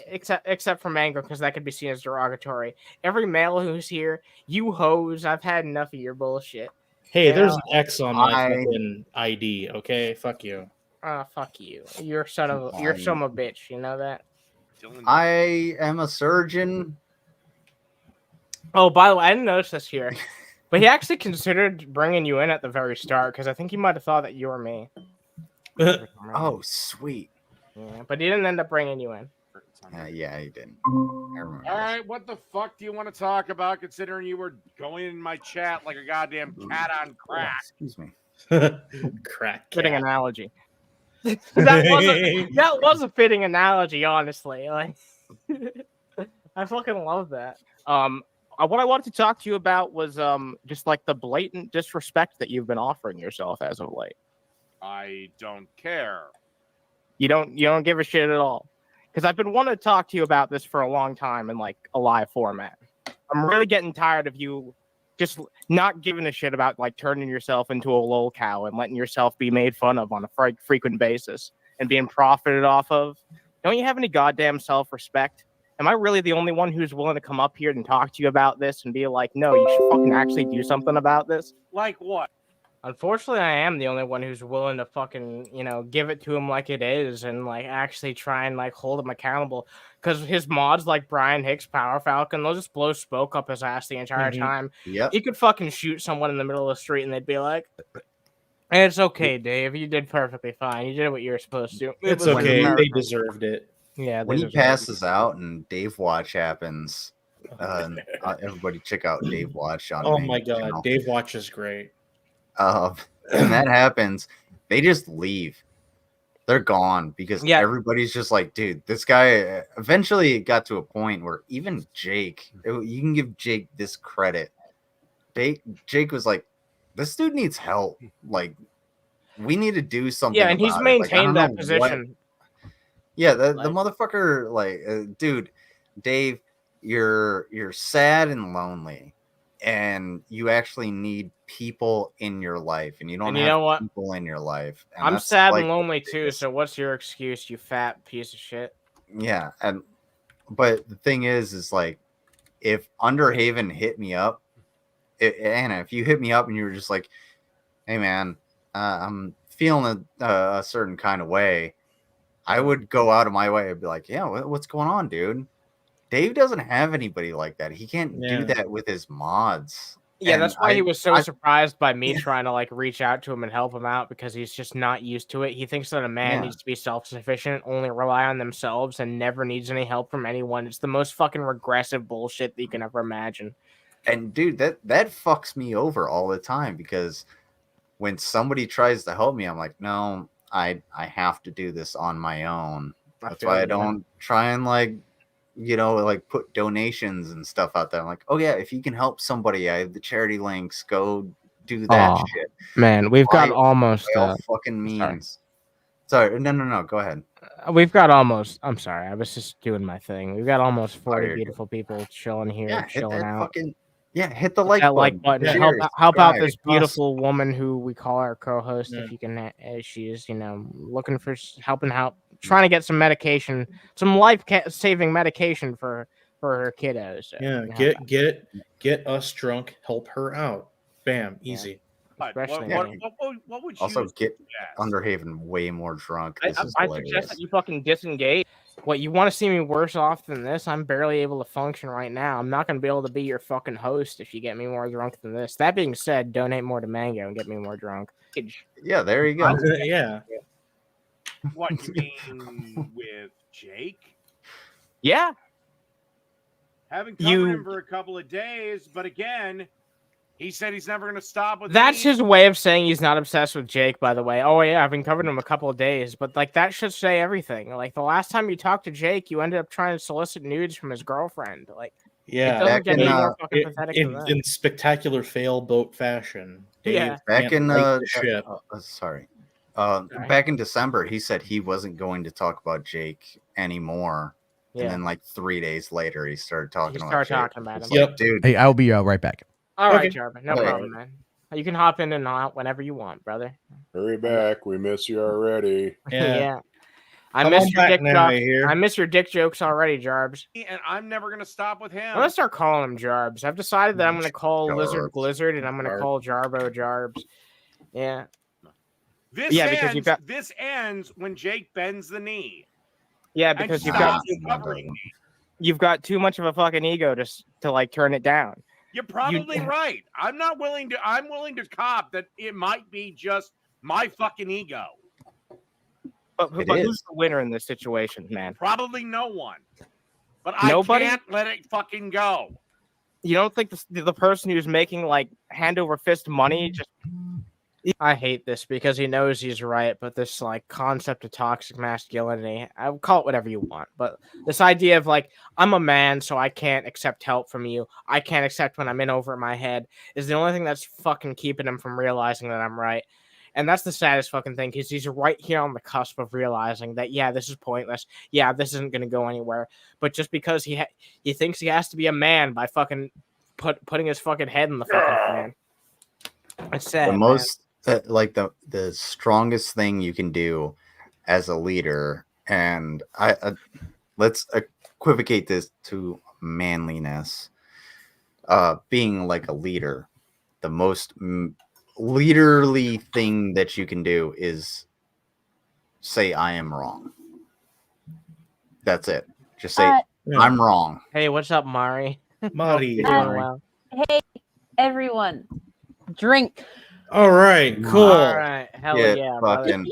except for Mango, because that could be seen as derogatory. Every male who's here, you hoes. I've had enough of your bullshit. Hey, there's an X on my fucking ID. Okay, fuck you. Fuck you. You're son of a bitch. You know that. I am a surgeon. Oh, by the way, I didn't notice this here, but he actually considered bringing you in at the very start because I think he might have thought that you were me. Oh, sweet. Yeah, but he didn't end up bringing you in. Yeah, he didn't. All right, what the fuck do you want to talk about? Considering you were going in my chat like a goddamn cat on crack. Excuse me. Crack. Fitting analogy. that was a fitting analogy, honestly. Like, I fucking love that. What I wanted to talk to you about was just like the blatant disrespect that you've been offering yourself as of late. I don't care. You don't give a shit at all. Because I've been wanting to talk to you about this for a long time in like a live format. I'm really getting tired of you just not giving a shit about like turning yourself into a lol cow and letting yourself be made fun of on a frequent basis and being profited off of don't you have any goddamn self-respect? Am I really the only one who's willing to come up here and talk to you about this and be like, no, you should fucking actually do something about this? Like what? Unfortunately, I am the only one who's willing to fucking, give it to him like it is and like actually try and like hold him accountable. Because his mods like Brian Hicks, Power Falcon, they'll just blow smoke up his ass the entire time. Yep. He could fucking shoot someone in the middle of the street and they'd be like, it's okay, Dave. You did perfectly fine. You did what you were supposed to. It's okay. They deserved it. Yeah. When he passes out and Dave Watch happens, everybody check out Dave Watch on. Oh my god, channel. Dave Watch is great. When that happens, they just leave. They're gone because everybody's just like, dude, this guy. Eventually, it got to a point where even Jake, you can give Jake this credit. Jake was like, this dude needs help. Like, we need to do something. Yeah, and he's maintained that position. Yeah, the motherfucker, like, dude, Dave, you're sad and lonely, and you actually need people in your life, and you don't have people in your life. And I'm sad and lonely too. So what's your excuse, you fat piece of shit? Yeah, but the thing is like, if Underhaven hit me up, Anna, if you hit me up and you were just like, hey man, I'm feeling a certain kind of way, I would go out of my way and be like, yeah, what's going on, dude? Dave doesn't have anybody like that. He can't do that with his mods. Yeah, that's why he was so surprised by me trying to like reach out to him and help him out, because he's just not used to it. He thinks that a man needs to be self-sufficient, only rely on themselves, and never needs any help from anyone. It's the most fucking regressive bullshit that you can ever imagine. And dude, that fucks me over all the time, because when somebody tries to help me, I'm like, no, I have to do this on my own. That's why I don't try and like put donations and stuff out there. I'm like, oh yeah, if you can help somebody, I have the charity links. Go do that shit. Man, we've got almost fucking means. Sorry, no, go ahead. We've got almost. I'm sorry, I was just doing my thing. We've got almost 40 beautiful people chilling here, chilling out. Hit the like button. Yeah. Help out this beautiful woman who we call our co-host. If you can, she's looking for helping out, trying to get some medication, some life-saving medication for her kiddos. So get us drunk, help her out. Bam, easy. What would you also get Underhaven way more drunk? I suggest that you fucking disengage. What, you want to see me worse off than this? I'm barely able to function right now. I'm not going to be able to be your fucking host if you get me more drunk than this. That being said, donate more to Mango and get me more drunk. Yeah, there you go. Yeah. What, you mean with Jake? Yeah. Haven't covered him for a couple of days, but again, he said he's never going to stop with That's his way of saying he's not obsessed with Jake, by the way. Oh, yeah, I've been covering him a couple of days, but like that should say everything. Like the last time you talked to Jake, you ended up trying to solicit nudes from his girlfriend. Like, yeah, it doesn't get any more fucking pathetic than that. In spectacular fail boat fashion. Dave back in back in December, he said he wasn't going to talk about Jake anymore. Yeah. And then like 3 days later, he started talking about him. Yep, dude. Hey, I'll be right back. All right, Jarbo. No problem, man. You can hop in and out whenever you want, brother. Hurry back. We miss you already. Yeah. I miss your dick jokes. I miss your dick jokes already, Jarbs. And I'm never going to stop with him. I'm going to start calling him Jarbs. I've decided that I'm going to call Lizard Blizzard, and I'm going to call Jarbo Jarbs. Yeah. This ends when Jake bends the knee. Yeah, because you've got too much of a fucking ego to like turn it down. You're probably right. I'm willing to cop that it might be just my fucking ego. But who's the winner in this situation, man? Probably no one. But nobody? I can't let it fucking go. You don't think the person who's making like hand over fist money just... I hate this because he knows he's right, but this like concept of toxic masculinity, I'll call it whatever you want, but this idea of like, I'm a man, so I can't accept help from you. I can't accept when I'm in over my head is the only thing that's fucking keeping him from realizing that I'm right. And that's the saddest fucking thing, because he's right here on the cusp of realizing that, yeah, this is pointless. Yeah, this isn't going to go anywhere. But just because he thinks he has to be a man by fucking putting his fucking head in the fucking fan. It's sad. The strongest thing you can do as a leader and let's equivocate this to manliness. Being like a leader, the most leaderly thing that you can do is say I am wrong. That's it. Just say I'm wrong. Hey, what's up, Mari? Mari. Well. Hey, everyone, drink. All right, cool. All right, hell yeah, brother.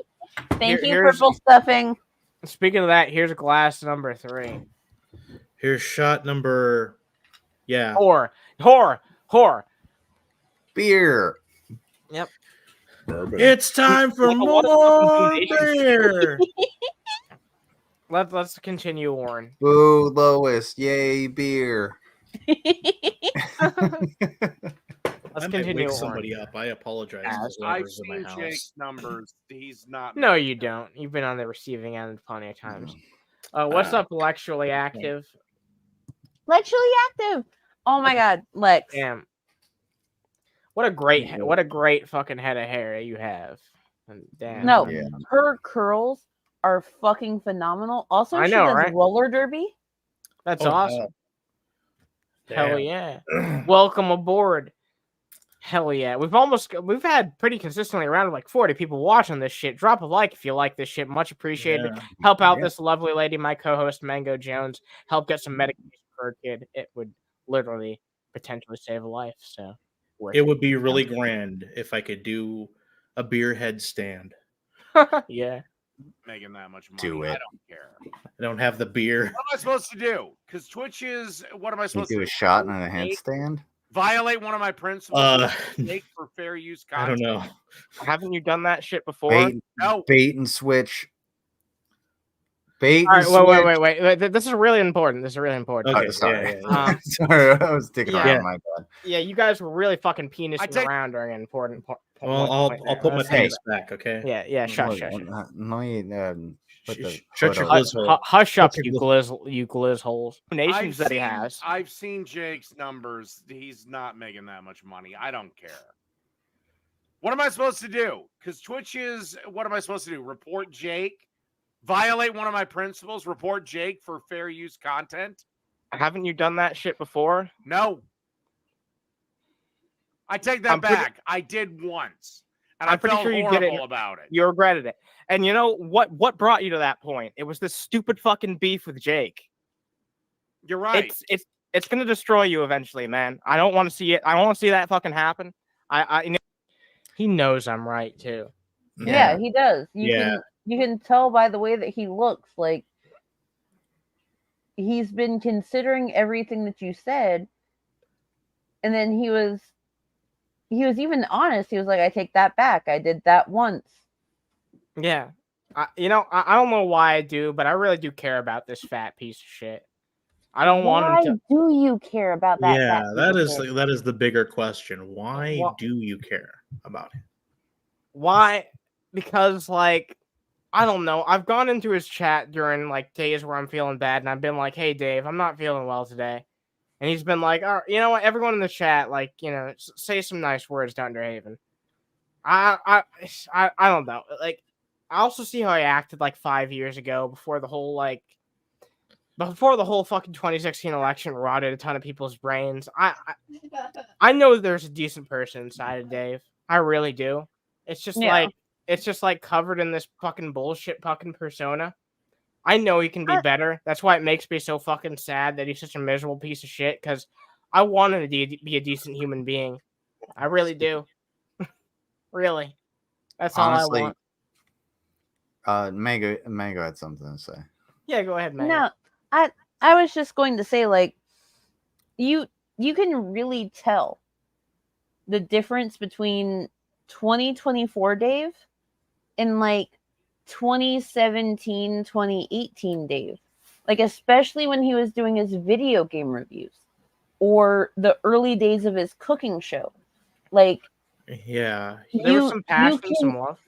Thank you, purple stuffing. Speaking of that, here's glass number 3. Here's shot number, whore. Beer. Yep. Bourbon. It's time for more beer. Let's continue, Warren. Boo, Lois. Yay, beer. Let's continue. Wake somebody up. I apologize. I've seen Jake's numbers. He's not. No, you don't. You've been on the receiving end plenty of times. What's up, Lecturally Active? Lecturally Active. Oh my God, Lex. Damn. What a great fucking head of hair you have. Damn. No, her curls are fucking phenomenal. Also, she does roller derby. That's awesome. Hell yeah. Welcome aboard. Hell yeah. We've had pretty consistently around like 40 people watching this shit. Drop a like if you like this shit. Much appreciated. Help out this lovely lady, my co-host Mango Jones. Help get some medication for her kid. It would literally potentially save a life. So it would be really grand if I could do a beer headstand. Yeah. Making that much money. Do it. I don't care. I don't have the beer. What am I supposed to do? Because Twitch is. What am I supposed to do? Do a shot and a handstand? Violate one of my principles. Make for fair use content. I don't know. Haven't you done that shit before? No. Bait and switch. All right, wait. This is really important. Okay, sorry. Yeah. Sorry, I was thinking around my bad. Yeah, you guys were really fucking penising around during an important point. Well, I'll put my penis back, okay? Yeah. Shush. No, you shut your glizz. Hush up, you glizz holes. Nations that he has. I've seen Jake's numbers. He's not making that much money. I don't care. What am I supposed to do? Because Twitch is. What am I supposed to do? Report Jake? Violate one of my principles? Report Jake for fair use content? Haven't you done that shit before? No. I take that back. I did once. And I'm pretty sure you did it about it. You regretted it. And you know what brought you to that point? It was this stupid fucking beef with Jake. You're right. It's gonna destroy you eventually, man. I don't want to see it. I don't want to see that fucking happen. He knows I'm right too. Yeah, he does. You can tell by the way that he looks. Like he's been considering everything that you said, and then he was even honest. He was like, "I take that back. I did that once." Yeah, I don't know why I do, but I really do care about this fat piece of shit. I don't want him to. Why do you care about that? Yeah, that is the bigger question. Why do you care about it? Why? Because I don't know. I've gone into his chat during days where I'm feeling bad, and I've been like, "Hey, Dave, I'm not feeling well today," and he's been like, "Oh, you know what? Everyone in the chat, say some nice words to Underhaven." I don't know. I also see how he acted 5 years ago before the whole fucking 2016 election rotted a ton of people's brains. I know there's a decent person inside of Dave. I really do. It's just covered in this fucking bullshit fucking persona. I know he can be better. That's why it makes me so fucking sad that he's such a miserable piece of shit, because I want him to be a decent human being. I really do. Really. That's honestly, all I want. Mango had something to say. Yeah, go ahead, Mango. No, I was just going to say, you can really tell the difference between 2024 Dave and 2017, 2018 Dave. Especially when he was doing his video game reviews or the early days of his cooking show. Yeah. There was some passion, some love.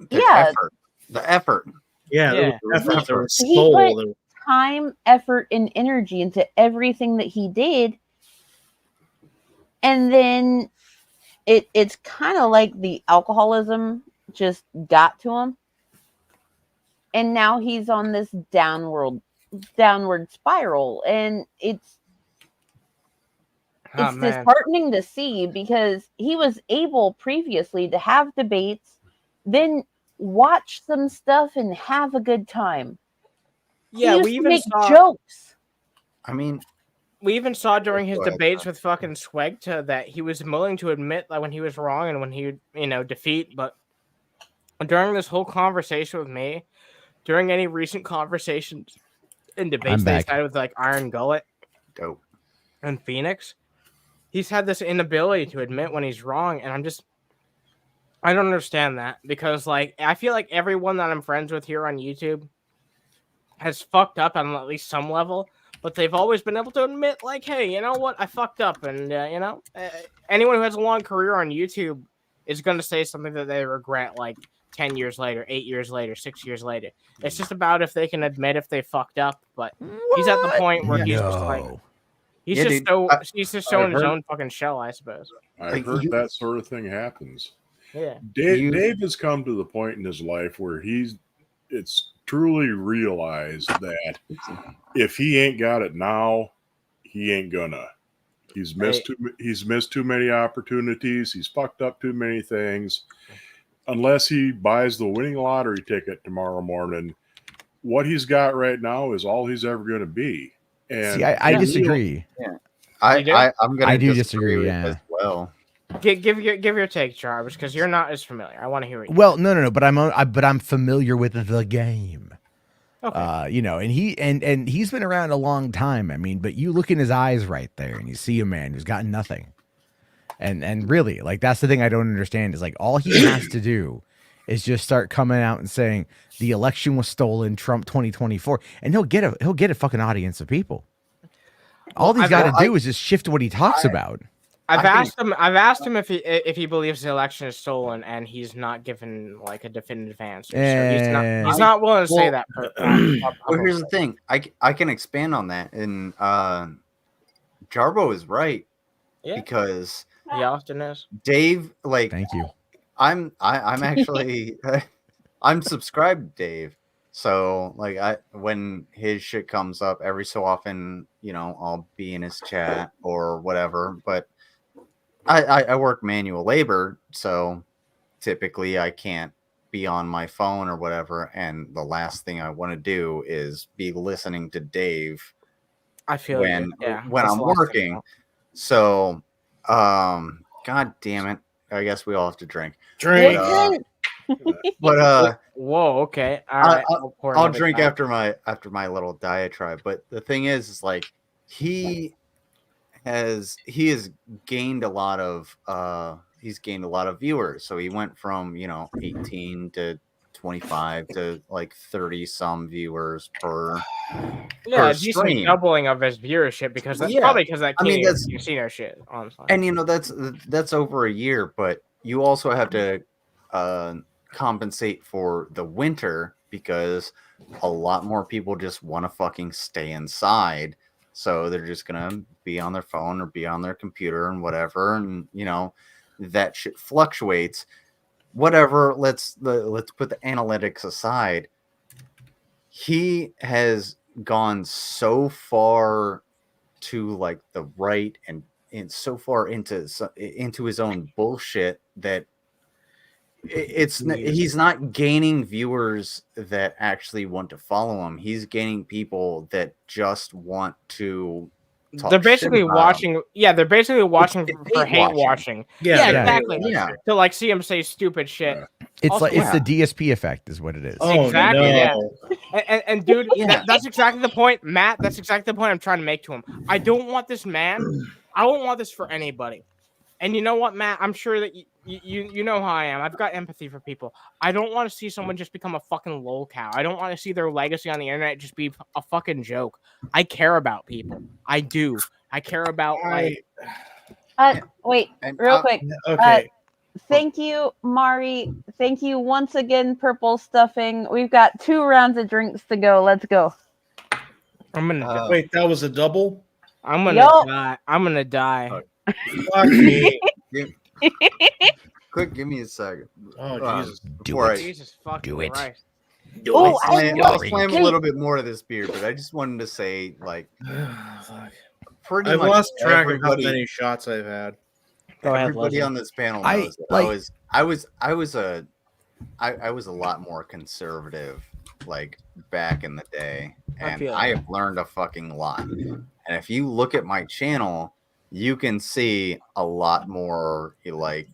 The effort. Yeah. There was soul. He put time, effort, and energy into everything that he did. And then it's kind of like the alcoholism just got to him. and now he's on this downward spiral, and it's disheartening to see, because he was able previously to have debates, then watch some stuff and have a good time. Yeah, we even make saw jokes. I mean, we even saw during his debates with fucking Swegta that he was willing to admit that when he was wrong and when he would, defeat. But during this whole conversation with me, during any recent conversations and debates they had with like Iron Gullet, dope, and Phoenix, he's had this inability to admit when he's wrong, and I don't understand that, because like I feel like everyone that I'm friends with here on YouTube has fucked up on at least some level, but they've always been able to admit, like, hey, you know what, I fucked up, and anyone who has a long career on YouTube is going to say something that they regret, like 10 years later, 8 years later, 6 years later. It's just about if they can admit if they fucked up, but he's at the point where he's just like, he's just showing his own fucking shell, I suppose. I've heard that sort of thing happens. Yeah. Dave has come to the point in his life where it's truly realized that if he ain't got it now, he ain't gonna. He's missed too many opportunities. He's fucked up too many things. Unless he buys the winning lottery ticket tomorrow morning, what he's got right now is all he's ever going to be. And see, I disagree. Yeah, I'm going to disagree. Yeah, as well. Give your take, Jarvis, because you're not as familiar. I want to hear it. Well, no, but I'm familiar with the game. Okay. And he's been around a long time. I mean, but you look in his eyes right there, and you see a man who's got nothing. And really, like, that's the thing I don't understand, is like all he has to do is just start coming out and saying the election was stolen, Trump 2024, and he'll get a fucking audience of people. All he's got to do is just shift what he talks about. I've asked him if he believes the election is stolen, and he's not given like a definitive answer. So he's not willing to say that. Well, here's the thing. I can expand on that, and Jarbo is right, because he often is. Dave, like, thank you. I'm actually I'm subscribed to Dave, so like when his shit comes up every so often, I'll be in his chat or whatever, but I work manual labor, so typically I can't be on my phone or whatever, and the last thing I want to do is be listening to Dave. I feel when I'm working. So God damn it. I guess we all have to drink. But whoa, okay. All right. I'll drink after my little diatribe. But the thing is like he has gained a lot of viewers. So he went from 18 to 25 to like 30 some viewers per a decent doubling of his viewership, because that's probably because that casino shit, honestly. And that's over a year, but you also have to compensate for the winter, because a lot more people just want to fucking stay inside, so they're just gonna be on their phone or be on their computer and whatever, and that shit fluctuates. Whatever, let's put the analytics aside. He has gone so far to like the right and so far into his own bullshit that he's not gaining viewers that actually want to follow him. He's gaining people that just want to they're basically watching. Yeah, they're basically watching for hate watching. Yeah, exactly. Yeah, to like see him say stupid shit. It's also, it's the DSP effect, is what it is. Oh, exactly. No. Yeah. And dude, that's exactly the point, Matt. That's exactly the point I'm trying to make to him. I don't want this man. I won't want this for anybody. And you know what, Matt? I'm sure that you know how I am. I've got empathy for people. I don't want to see someone just become a fucking lol cow. I don't want to see their legacy on the internet just be a fucking joke. I care about people. I do. I care about like. Wait, real quick. Okay. Thank you, Mari. Thank you once again, Purple Stuffing. We've got 2 rounds of drinks to go. Let's go. I'm gonna wait. That was a double. I'm gonna die. I'm gonna die. Fuck me. Quick, give me a second. Oh Jesus! Jesus fucking Christ. Oh, I'll slam a little bit more of this beer, but I just wanted to say, like, pretty I've much lost track of how everybody, many shots I've had. Go ahead, everybody Leslie. on this panel knows that I was a lot more conservative, like back in the day, and I have learned a fucking lot. And if you look at my channel, you can see a lot more like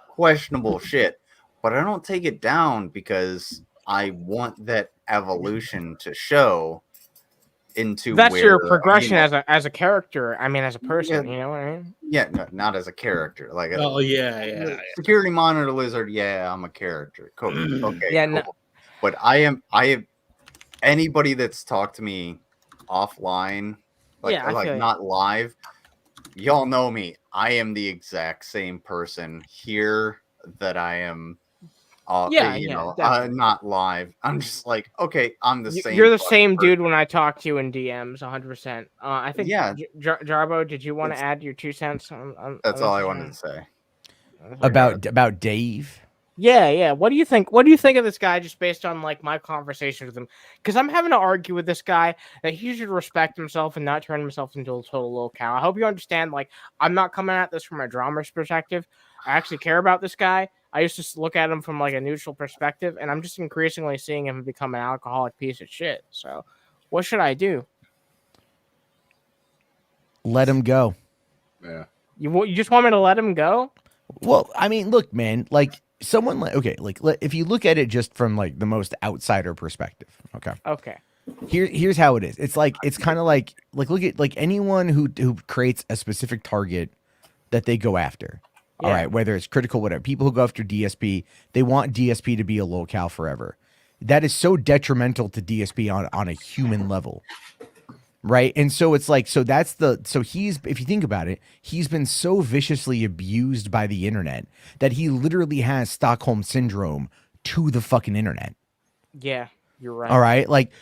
questionable shit, but I don't take it down because I want that evolution to show into that's where, your progression you know, as a character. I mean, as a person, you know what I mean? Yeah, not as a character. Like, yeah. Security monitor lizard. Yeah, I'm a character. Cool. Okay, Yeah, cool. no. But I am anybody that's talked to me offline, like not live. Y'all know me. I am the exact same person here that I am. Not live. I'm just like, okay, I'm the same. You're the same dude when I talk to you in DMs, 100%. I think, Jarbo, did you want to add your 2 cents? That's all I wanted to say. About Dave. Yeah. What do you think? What do you think of this guy just based on like my conversations with him? Because I'm having to argue with this guy that he should respect himself and not turn himself into a total little cow. I hope you understand. Like, I'm not coming at this from a drama's perspective. I actually care about this guy. I used to look at him from like a neutral perspective, and I'm just increasingly seeing him become an alcoholic piece of shit. So, what should I do? Let him go. Yeah. You just want me to let him go? Well, I mean, look, man, like someone like, okay, like if you look at it just from like the most outsider perspective, okay. Here's how it is. It's like, it's kind of like look at like anyone who creates a specific target that they go after. Yeah. All right, whether it's critical, whatever. People who go after DSP, they want DSP to be a locale forever. That is so detrimental to DSP on a human level. Right. And so it's like, so he's, if you think about it, he's been so viciously abused by the internet that he literally has Stockholm syndrome to the fucking internet. Yeah, you're right. All right. Like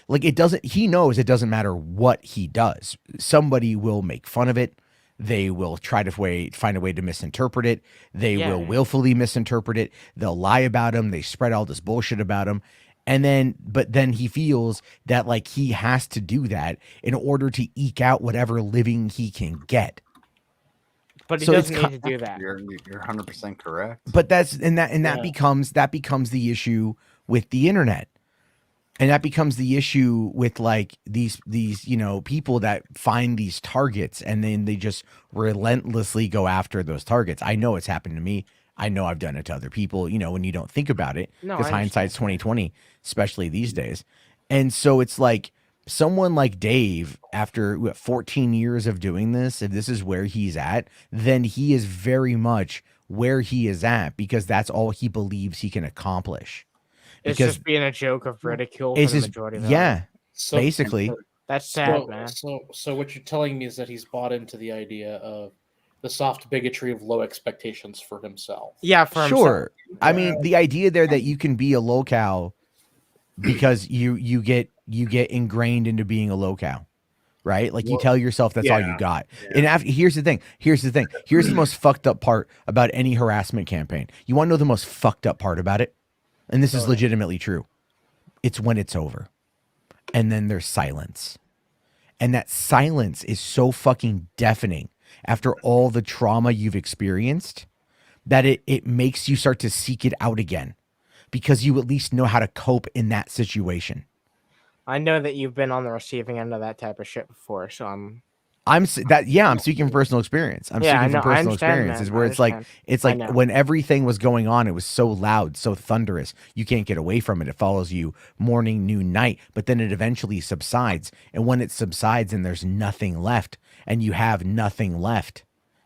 he knows it doesn't matter what he does. Somebody will make fun of it. They will try to find a way to misinterpret it. They will willfully misinterpret it. They'll lie about him. They spread all this bullshit about him. But then he feels that like he has to do that in order to eke out whatever living he can get. But he doesn't need to do that. You're 100% correct. But that becomes the issue with the internet. And that becomes the issue with like these, you know, people that find these targets and then they just relentlessly go after those targets. I know it's happened to me. I know I've done it to other people, you know, when you don't think about it, because hindsight's 20/20, especially these days. And so it's like someone like Dave, after 14 years of doing this, if this is where he's at, then he is very much where he is at because that's all he believes he can accomplish. It's just being a joke of ridicule for the majority of them. So, basically. That's sad, man. So what you're telling me is that he's bought into the idea of the soft bigotry of low expectations for himself. Yeah, for himself. I mean, the idea there that you can be a locale because you get ingrained into being a locale, right? Like you tell yourself that's all you got. Yeah. And here's the thing. Here's the most fucked up part about any harassment campaign. You want to know the most fucked up part about it? And this is legitimately true. It's when it's over. And then there's silence. And that silence is so fucking deafening after all the trauma you've experienced that it makes you start to seek it out again because you at least know how to cope in that situation. I know that you've been on the receiving end of that type of shit before, so I'm speaking from personal experience. I'm speaking from personal experiences where it's like when everything was going on, it was so loud, so thunderous. You can't get away from it. It follows you morning, noon, night, but then it eventually subsides. And when it subsides and there's nothing left and you have nothing left,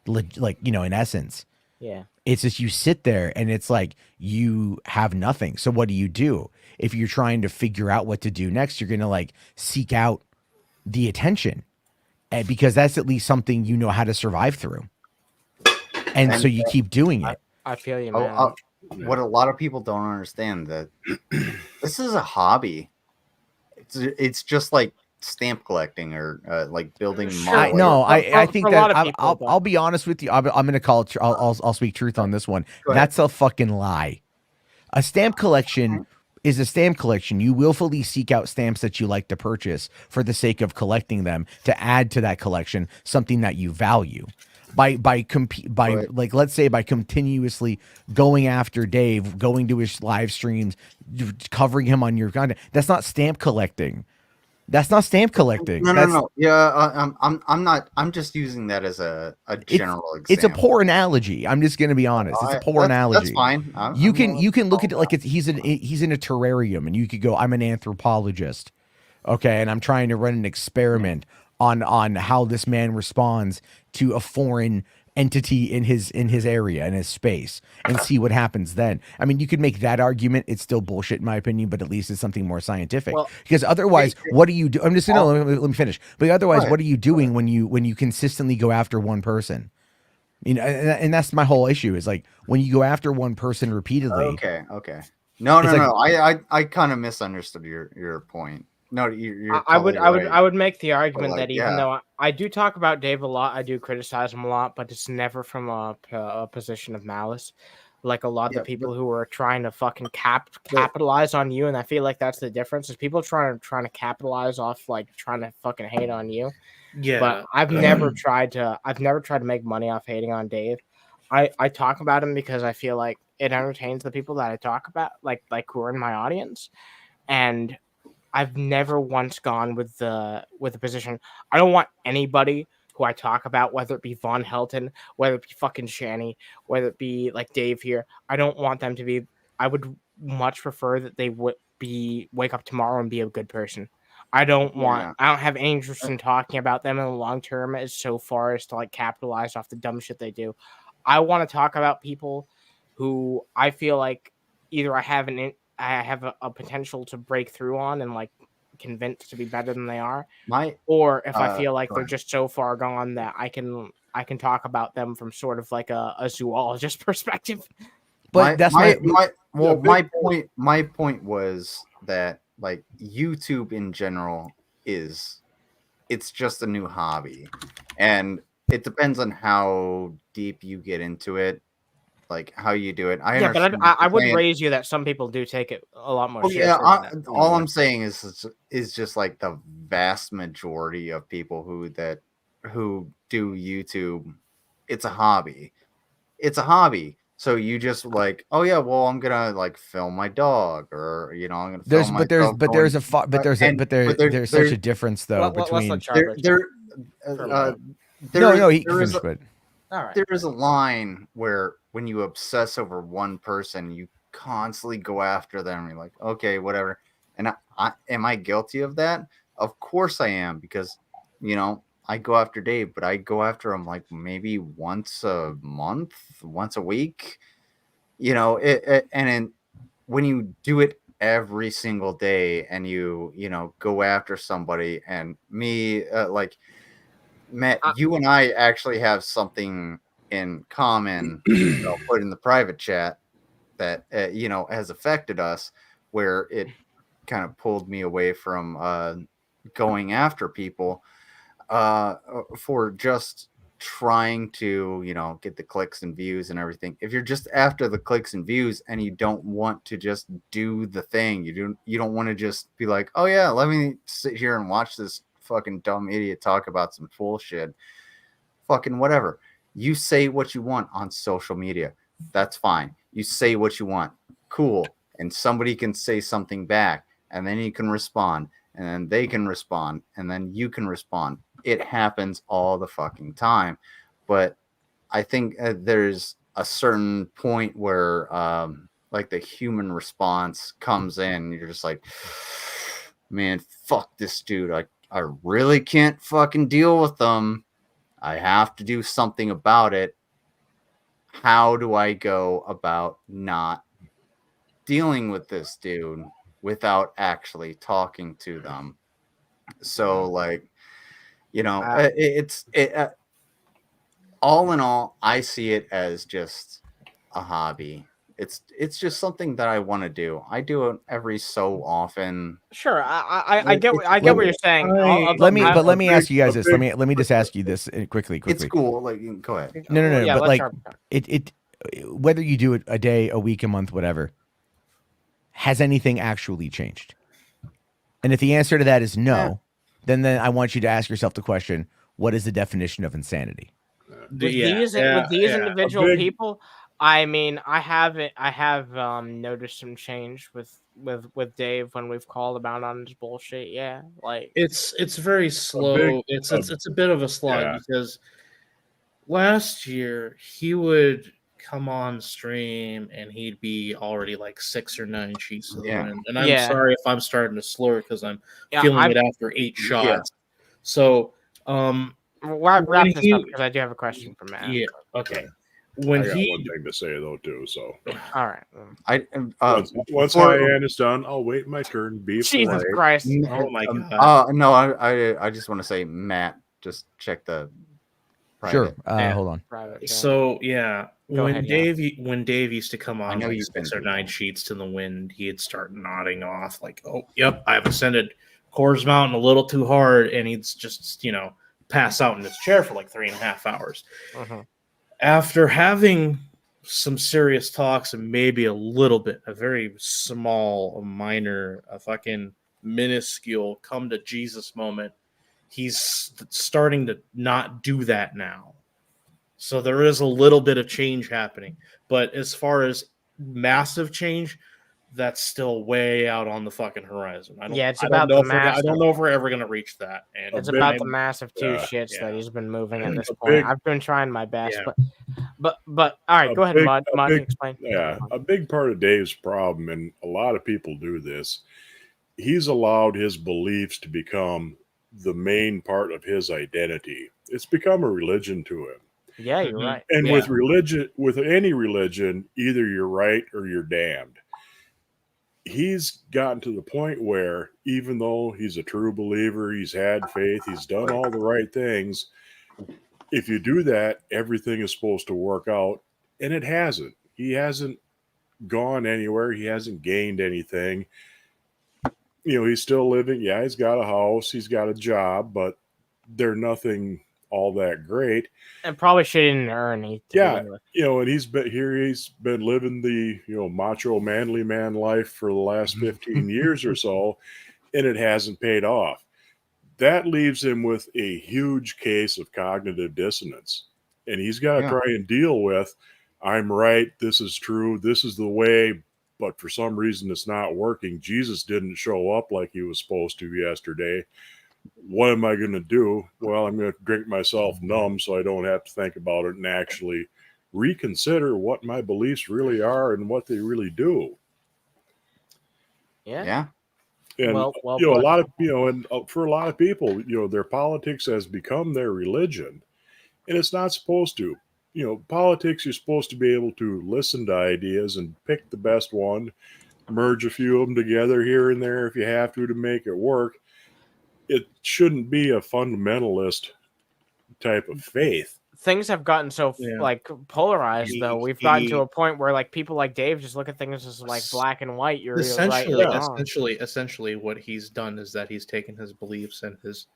like, you know, in essence, it's just you sit there and it's like you have nothing. So what do? If you're trying to figure out what to do next, you're going to like seek out the attention. Because that's at least something you know how to survive through. And so you keep doing it. I feel you, man. What a lot of people don't understand that this is a hobby. It's just like stamp collecting or like building models. I think that I'll be honest with you. I'm going to call it. I'll speak truth on this one. That's a fucking lie. A stamp collection is a stamp collection. You willfully seek out stamps that you like to purchase for the sake of collecting them to add to that collection something that you value. By like, let's say by continuously going after Dave, going to his live streams, covering him on your content, that's not stamp collecting. That's not stamp collecting. No. Yeah, I'm not. I'm just using that as a general example. It's a poor analogy. I'm just going to be honest. It's a poor analogy. That's fine. You can look at it like he's in a terrarium, and you could go, I'm an anthropologist, okay, and I'm trying to run an experiment on how this man responds to a foreign entity in his area, in his space, and see what happens then. I mean, you could make that argument. It's still bullshit in my opinion, but at least it's something more scientific. Well, because otherwise, what do you do? I'm just let me finish. But otherwise, what are you doing when you consistently go after one person? You know, and that's my whole issue is like when you go after one person repeatedly. Okay. No. I kind of misunderstood your point. No, I would make the argument that even though I do talk about Dave a lot, I do criticize him a lot, but it's never from a position of malice. Like a lot of the people who are trying to fucking capitalize on you, and I feel like that's the difference. Is people trying to capitalize off like trying to fucking hate on you. Yeah, but I've never tried to make money off hating on Dave. I talk about him because I feel like it entertains the people that I talk about, like who are in my audience, and I've never once gone with the position. I don't want anybody who I talk about, whether it be Von Helton, whether it be fucking Shani, whether it be like Dave here. I don't want them to be. I would much prefer that they would wake up tomorrow and be a good person. I don't have any interest in talking about them in the long term as so far as to like capitalize off the dumb shit they do. I want to talk about people who I feel like either I have a potential to break through on and like convinced to be better than they are, or if I feel like they're just so far gone that I can talk about them from sort of like a zoologist perspective. But my point was that like YouTube in general it's just a new hobby, and it depends on how deep you get into it. Like how you do it. But I would raise you that some people do take it a lot more. All I'm saying is just like the vast majority of people who do YouTube, it's a hobby. So you just like, oh yeah, well I'm gonna like film my dog, or I'm gonna. There's such a difference though between there is a line where when you obsess over one person, you constantly go after them. You're like, okay, whatever. And am I guilty of that? Of course I am, because, I go after Dave, but I go after him like maybe once a month, once a week, and when you do it every single day and you go after somebody, and me, like Matt, you and I actually have something in common, I'll put in the private chat, that has affected us, where it kind of pulled me away from going after people for just trying to get the clicks and views and everything. If you're just after the clicks and views and you don't want to just do the thing, you don't want to just be like, oh yeah, let me sit here and watch this fucking dumb idiot talk about some bullshit, fucking whatever. You say what you want on social media. That's fine. You say what you want. Cool. And somebody can say something back, and then you can respond, and then they can respond, and then you can respond. It happens all the fucking time. But I think there's a certain point where like the human response comes in. You're just like, man, fuck this dude. I really can't fucking deal with them. I have to do something about it. How do I go about not dealing with this dude without actually talking to them? So like, all in all, I see it as just a hobby. It's just something that I want to do. I do it every so often. Sure, I get what you're saying. Let me ask you guys this. Let me just ask you this quickly. It's cool. Like, go ahead. No. But like it whether you do it a day, a week, a month, whatever. has anything actually changed? And if the answer to that is no, then I want you to ask yourself the question, what is the definition of insanity? With these individual people, I mean, I have noticed some change with Dave when we've called about on his bullshit. Yeah, like it's very slow. It's a bit of a slog because last year he would come on stream and he'd be already like 6 or 9 sheets to the wind. And I'm sorry if I'm starting to slur because I'm feeling it after 8 shots. So wrap this up because I do have a question for Matt. Yeah. Okay. I got one thing to say though too. So all right. Once Hyann is done, I'll wait my turn. Jesus Christ! Oh my god! No, I just want to say, Matt, just check the. Private. Sure. Hold on. Private, so when Dave used to come on, I know like 6 or 9 sheets to the wind, he'd start nodding off like, "Oh, yep, I've ascended Coors Mountain a little too hard," and he'd just pass out in his chair for like 3.5 hours. After having some serious talks and maybe a very small, minor, fucking minuscule come to Jesus moment, he's starting to not do that now. So there is a little bit of change happening. But as far as massive change, that's still way out on the fucking horizon. I don't know if we're ever going to reach that. And it's about the massive shits that he's been moving at this point. I've been trying my best, but all right, go ahead, Mud, explain. Yeah, a big part of Dave's problem, and a lot of people do this, he's allowed his beliefs to become the main part of his identity. It's become a religion to him. Yeah, you're right. And with religion, with any religion, either you're right or you're damned. He's gotten to the point where even though he's a true believer, he's had faith, he's done all the right things, if you do that, everything is supposed to work out, and it hasn't. He hasn't gone anywhere. He hasn't gained anything. He's still living. Yeah, he's got a house. He's got a job, but they're nothing all that great. And probably shouldn't earn anything. Yeah, and he's been living the macho manly man life for the last 15 years or so, and it hasn't paid off. That leaves him with a huge case of cognitive dissonance, and he's got to try and deal with, I'm right, this is true, this is the way, but for some reason it's not working. Jesus didn't show up like he was supposed to yesterday. What am I going to do? Well, I'm going to drink myself numb so I don't have to think about it and actually reconsider what my beliefs really are and what they really do. Yeah. And a lot of and for a lot of people, their politics has become their religion, and it's not supposed to. Politics, you're supposed to be able to listen to ideas and pick the best one, merge a few of them together here and there if you have to make it work. It shouldn't be a fundamentalist type of faith. Things have gotten so like polarized, though. We've gotten to a point where like people like Dave just look at things as like black and white. You're essentially what he's done is that he's taken his beliefs and his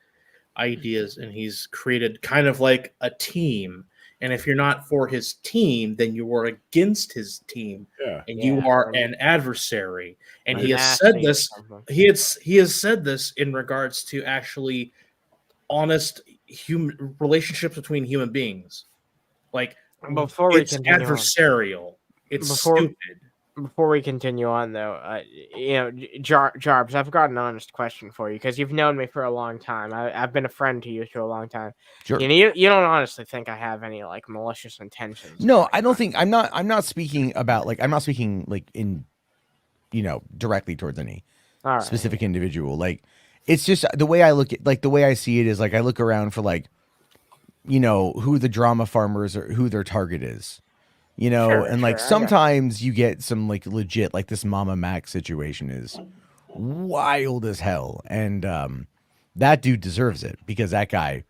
ideas and he's created kind of like a team. And if you're not for his team, then you are against his team, and you are an adversary. And he has said this. He has said this in regards to actually honest human relationships between human beings. Like it's adversarial. It's stupid. Before we continue on, though, Jarbs, I've got an honest question for you because you've known me for a long time. I've been a friend to you for a long time. Sure. You don't honestly think I have any like malicious intentions? No, I don't think. I'm not speaking about like. I'm not speaking like in, directly towards any specific individual. Like, it's just the way I look at, like the way I see it is like I look around for like, who the drama farmers or who their target is. Sometimes you get some like legit, like this Mama Mac situation is wild as hell. And that dude deserves it because that guy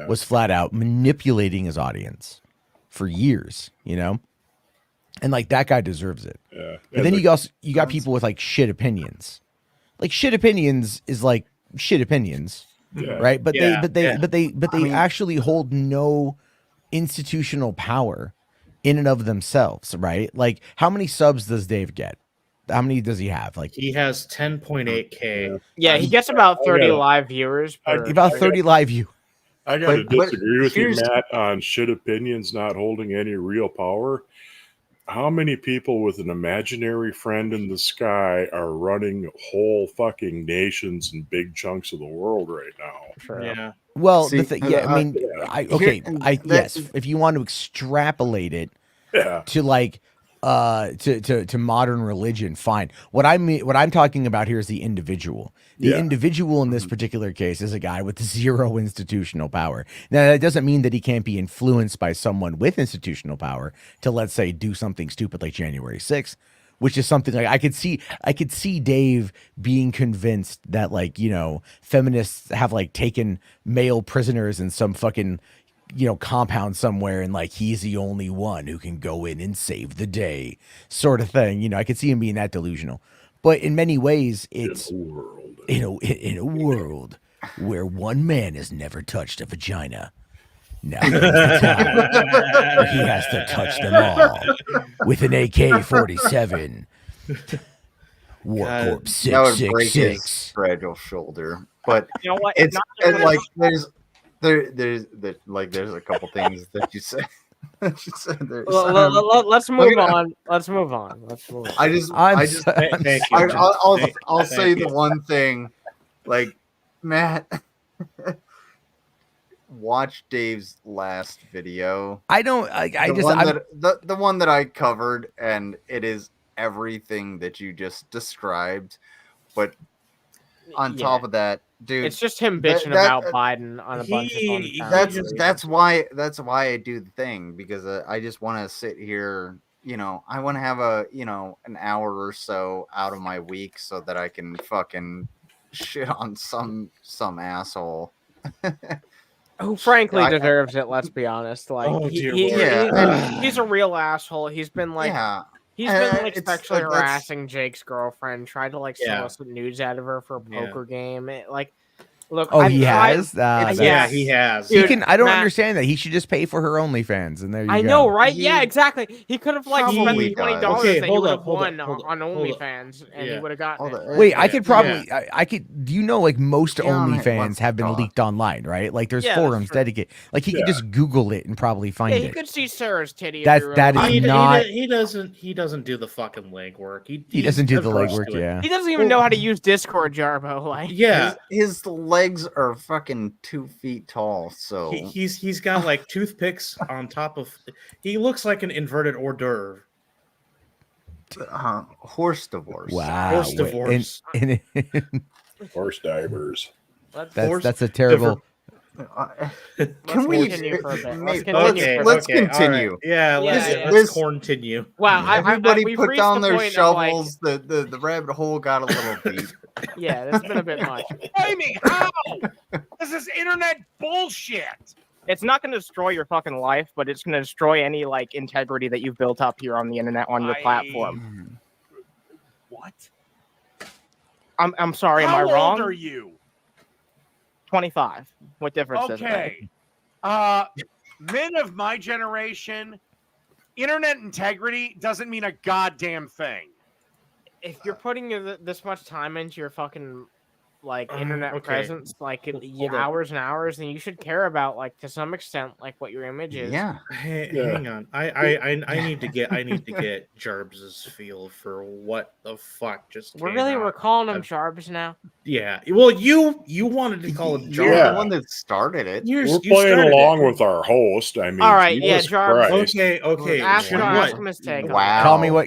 was flat out manipulating his audience for years, And like that guy deserves it. Yeah. And then you got people with like shit opinions. Like shit opinions is like shit opinions. Yeah. Right. But they actually hold no institutional power in and of themselves, right? Like, how many subs does Dave get? How many does he have? Like he has 10.8K. Yeah, he gets about 30 live viewers. About 30 live view. I got to disagree with you, Matt, on shit opinions not holding any real power. How many people with an imaginary friend in the sky are running whole fucking nations and big chunks of the world right now? Sure. Yeah. Well, I mean, yes, if you want to extrapolate it to like to modern religion, fine. What I'm talking about here is the individual. The individual in this particular case is a guy with zero institutional power. Now, that doesn't mean that he can't be influenced by someone with institutional power to, let's say, do something stupid like January 6th, which is something like I could see Dave being convinced that, like, you know, feminists have like taken male prisoners in some fucking, you know, compound somewhere, and like he's the only one who can go in and save the day, sort of thing. You know, I could see him being that delusional. But in many ways, it's in a world where one man has never touched a vagina. Now comes the time where he has to touch them all with an AK-47. War Corp 666. Fragile shoulder, but you know what? It's like there's a couple things that you said. Let's move on. I'll say the one thing, like, Matt, watch Dave's last video. The one that I covered, and it is everything that you just described, but on top of that, dude, it's just him bitching about Biden on a bunch of that's why I do the thing, because I just want to sit here, you know, I want to have an hour or so out of my week so that I can fucking shit on some asshole who frankly deserves it. Let's be honest. Like, he's a real asshole. He's been like, he's been like sexually harassing Jake's girlfriend, tried to like solicit news out of her for a poker game. Look, he has. He has. Dude, I don't understand that. He should just pay for her OnlyFans, and there you go. I know, right? Yeah, exactly. He could have like spent the $20 that he would have won on OnlyFans, and he would have gotten it. Wait, I could probably, I could. Do you know, like, most OnlyFans have been leaked online, right? Like, there's forums dedicated. Like, he could just Google it and probably find it. Yeah, he could see Sarah's titty. That is not. He doesn't do the fucking legwork. He doesn't do the legwork. Yeah. He doesn't even know how to use Discord, Jarbo. Like, his legs are fucking 2 feet tall, so he's got like toothpicks on top of. He looks like an inverted hors d'oeuvre. Horse divorce. Wow. Horse divorce. Horse divers. That's a terrible. Can we continue for a bit? Let's continue. Right. Yeah, let's continue. Wow, everybody put down their shovels. The rabbit hole got a little deep. Yeah, that's been a bit much. Amy, how? This is internet bullshit. It's not going to destroy your fucking life, but it's going to destroy any like integrity that you've built up here on the internet on your platform. What? I'm sorry. Am I wrong? How old are you? 25. What difference does it make? Men of my generation, internet integrity doesn't mean a goddamn thing. If you're putting this much time into your fucking like internet presence, like hours and hours, then you should care about, like, to some extent, like what your image is. Hang on. I need to get Jarbs' feel for what the fuck just. We're calling him Jarbs now. Yeah. Well, you wanted to call him Jarbs. You're the one that started it. We're playing along with our host. I mean, all right, Jarbs. Okay. Ask him his take. Wow.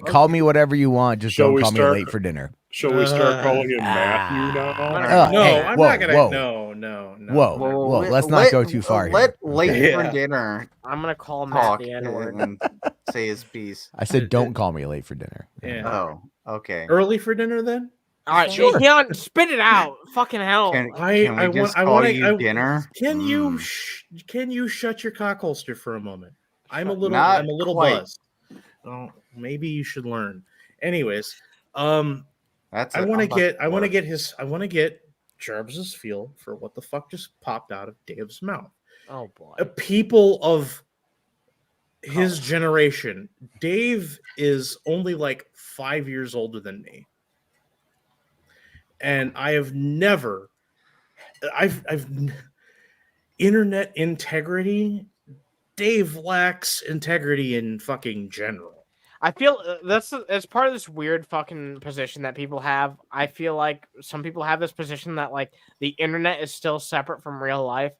Call me whatever you want. Just don't call me late for dinner. Shall we start calling him Matthew now? No, I'm not gonna. No. Whoa. Let's not go too far. Let late for dinner. I'm gonna call Matt the N-word and say his piece. I said, don't call me late for dinner. Yeah. Oh, okay. Early for dinner then. All right, sure. Spit it out. Fucking hell. Can we just call you dinner? Can you shut your cock holster for a moment? I'm a little buzzed. Oh, maybe you should learn. Anyways, I want to get Jarbs' feel for what the fuck just popped out of Dave's mouth. Oh boy. People of his generation. Dave is only like 5 years older than me. And I have never I've internet integrity. Dave lacks integrity in fucking general. I feel that's part of this weird fucking position that people have. I feel like some people have this position that like the internet is still separate from real life.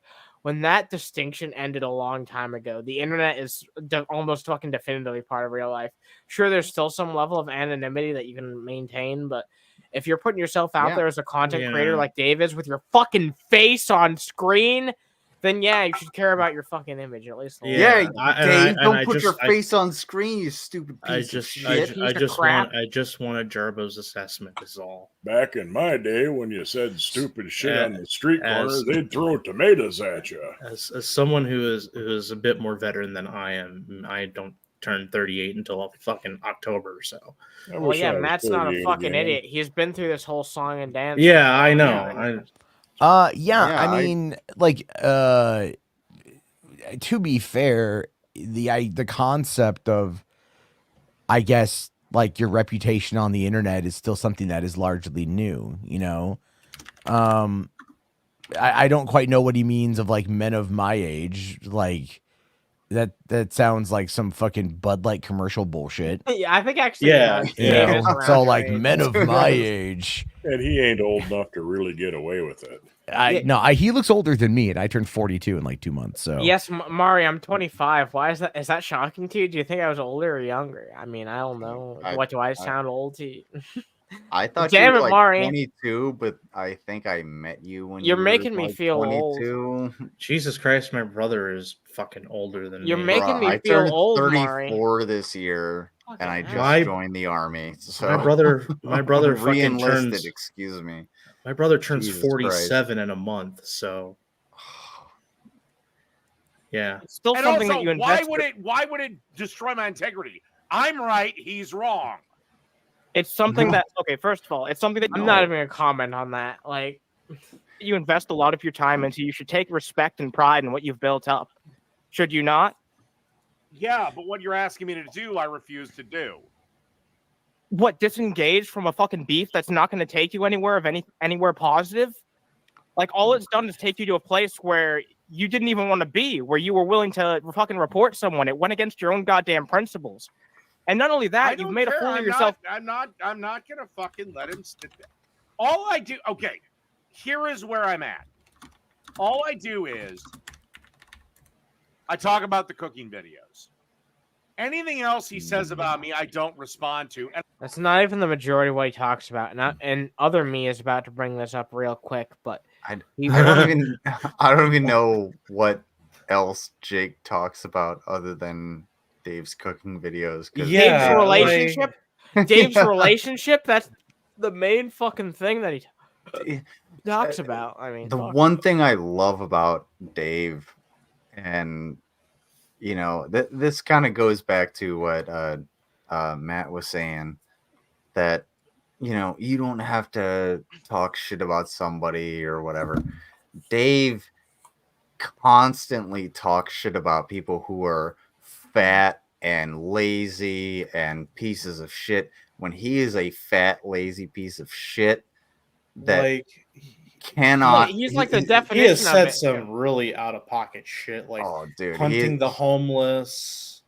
When that distinction ended a long time ago, the internet is almost fucking definitively part of real life. Sure, there's still some level of anonymity that you can maintain, but if you're putting yourself out there as a content creator like Dave is with your fucking face on screen, then yeah, you should care about your fucking image at least. Dave, don't put your face on screen, you stupid piece of shit. I just wanted Jarbo's assessment is all. Back in my day, when you said stupid shit on the street corner, they'd throw tomatoes at you. As someone who is a bit more veteran than I am, I don't turn 38 until fucking October. So, well, yeah, Matt's not a fucking idiot. He's been through this whole song and dance. Yeah, I know. I mean, like, to be fair, the concept of, I guess, like your reputation on the internet is still something that is largely new, you know? I don't quite know what he means of like men of my age. Like that sounds like some fucking Bud Light commercial bullshit. Yeah, I think actually, it's all like men of my age. And he ain't old enough to really get away with it. He looks older than me, and I turned 42 in like 2 months. So yes, Mari, I'm 25. Why is that? Is that shocking to you? Do you think I was older or younger? I mean, I don't know. What do I sound old to you? I thought you were like Mari. 22, but I think I met you when you're you making were me like feel 22. old. Jesus Christ, my brother is fucking older than you're me. making me I feel turned old, 34 Mari. this year, and I just joined the army. So my brother fucking re-enlisted. turns. Excuse me. My brother turns Jesus 47 in a month. So yeah, it's still and something also, that you invest. Why would it destroy my integrity? I'm right. He's wrong. It's something that, okay, first of all, it's something that I'm not even going to comment on that. Like, you invest a lot of your time into, you should take respect and pride in what you've built up. Should you not? Yeah, but what you're asking me to do, I refuse to do. What, disengage from a fucking beef that's not going to take you anywhere anywhere positive? Like, all it's done is take you to a place where you didn't even want to be, where you were willing to fucking report someone. It went against your own goddamn principles. And not only that, you've made a fool of yourself. I'm not gonna fucking let him sit there. All I do, okay, here is where I'm at. All I do is I talk about the cooking videos. Anything else he says about me, I don't respond to. And that's not even the majority of what he talks about. And other me is about to bring this up real quick, but I don't even know what else Jake talks about other than Dave's cooking videos. Dave's relationship. Dave's relationship. That's the main fucking thing that he talks about. I mean, the one thing I love about Dave, and you know, this kind of goes back to what Matt was saying, that you know, you don't have to talk shit about somebody or whatever. Dave constantly talks shit about people who are fat and lazy and pieces of shit, when he is a fat, lazy piece of shit that like cannot. He's like the definition. He has said of it. some really out of pocket shit, like dude, hunting the homeless.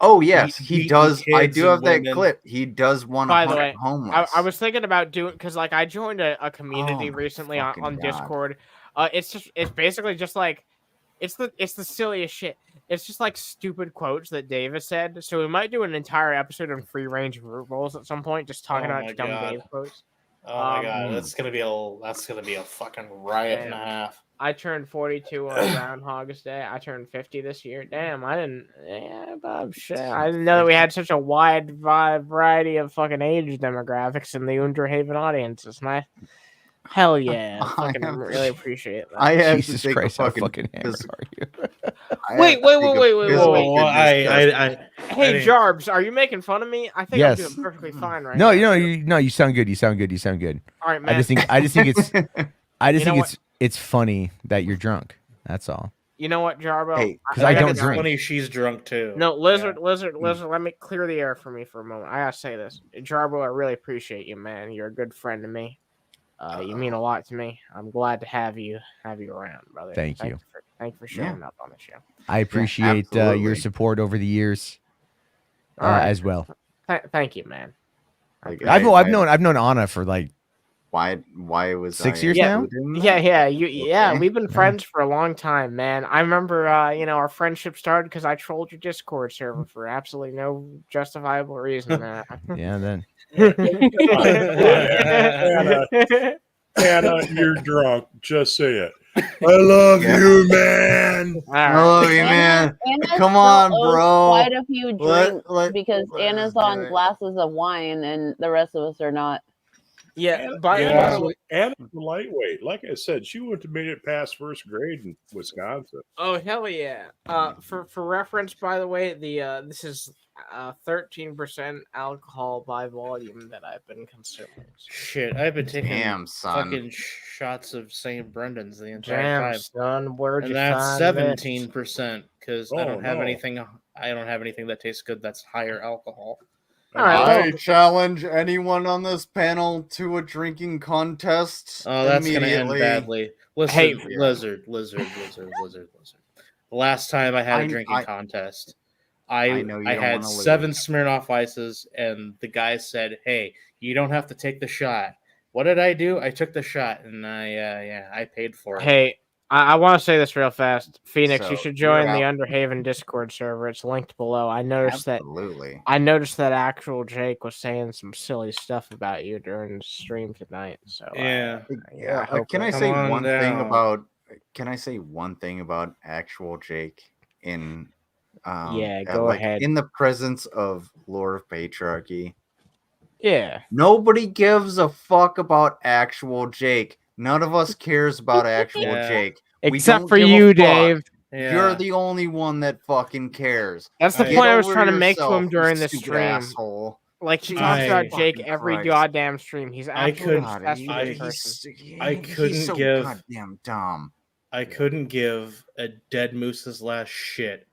Oh yes, he does. I do have that women. clip. He does want to hunt homeless. I was thinking about doing, because like I joined a community recently on Discord. It's basically just like it's the silliest shit. It's just like stupid quotes that Davis said. So we might do an entire episode on free range rules at some point, just talking about dumb Dave quotes. Oh my god, that's gonna be a fucking riot and a half. I turned 42 on Groundhog's Day. I turned 50 this year. Damn, I didn't. Yeah, Bob, shit. I didn't know that we had such a wide variety of fucking age demographics in the Underhaven audience. It's nice. Hell yeah, I fucking really appreciate that. I have Jesus to take Christ, a how fucking hammered are you? Wait. Hey, I Jarbs, are you making fun of me? I think Yes. I'm doing perfectly fine right No, now. you sound good. You sound good. All right, man. I just think it's funny that you're drunk. That's all. You know what, Jarbo? Hey, because I don't drink. Funny, she's drunk too. No, Lizard. Let me clear the air for me for a moment. I gotta say this, Jarbo. I really appreciate you, man. You're a good friend to me. You mean a lot to me. I'm glad to have you around, brother. Thank you. Thank you for showing up on the show. I appreciate your support over the years as well. Thank you, man. Like, I've known Anna for like why was 6 years now? Yeah, we've been friends for a long time, man. I remember our friendship started because I trolled your Discord server for absolutely no justifiable reason. Yeah, then Anna, you're drunk. Just say it. I love you, man. I love you, man. Anna Come on, bro. Quite a few drinks because Anna's on glasses of wine and the rest of us are not. Yeah, Anna's lightweight. Like I said, she wouldn't have made it past first grade in Wisconsin. Oh hell yeah! For reference, by the way, this is 13% alcohol by volume that I've been consuming. Shit, I've been taking son. fucking shots of St. Brendan's the entire time. Son, where'd you that's find 17% because I don't have anything. I don't have anything that tastes good that's higher alcohol. All right, I challenge anyone on this panel to a drinking contest. Oh, that's gonna end badly. Listen, hey, lizard. The last time I had a drinking contest, I had 7 Smirnoff Ices, and the guy said, "Hey, you don't have to take the shot." What did I do? I took the shot, and I paid for it. Hey, I want to say this real fast, Phoenix. You should join the Underhaven Discord server. It's linked below. I noticed that actual Jake was saying some silly stuff about you during the stream tonight. So Can I say one thing about? Can I say one thing about actual Jake in? Go ahead. In the presence of Lord of Patriarchy. Yeah. Nobody gives a fuck about actual Jake. None of us cares about actual Jake. Except for you, Dave. You're the only one that fucking cares. That's the point I was trying to make to him during the stream. Asshole. Like, she talks about Jake every goddamn stream. He's absolutely I couldn't give goddamn dumb. I couldn't give a dead moose's last shit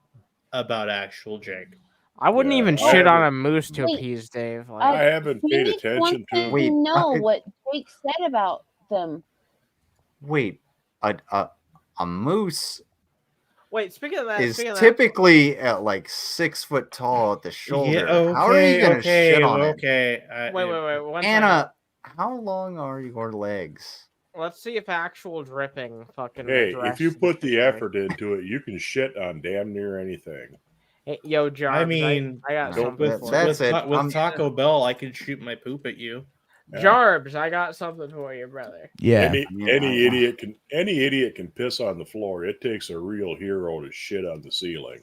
about actual Jake. I wouldn't even shit on a moose to appease Dave. Like, I haven't paid attention to. Wait, know what Jake said about them. Wait, a moose. Wait, speaking of that, is typically at like 6 foot tall at the shoulder. Yeah, okay, how are you gonna shit on it? Wait. Anna, how long are your legs? Let's see if actual dripping fucking. Hey, if you put the effort into it, you can shit on damn near anything. Hey, yo, John. I mean, I got something with Taco Bell, I can shoot my poop at you. Jarbs, I got something for you, brother. Yeah. Any idiot can piss on the floor. It takes a real hero to shit on the ceiling.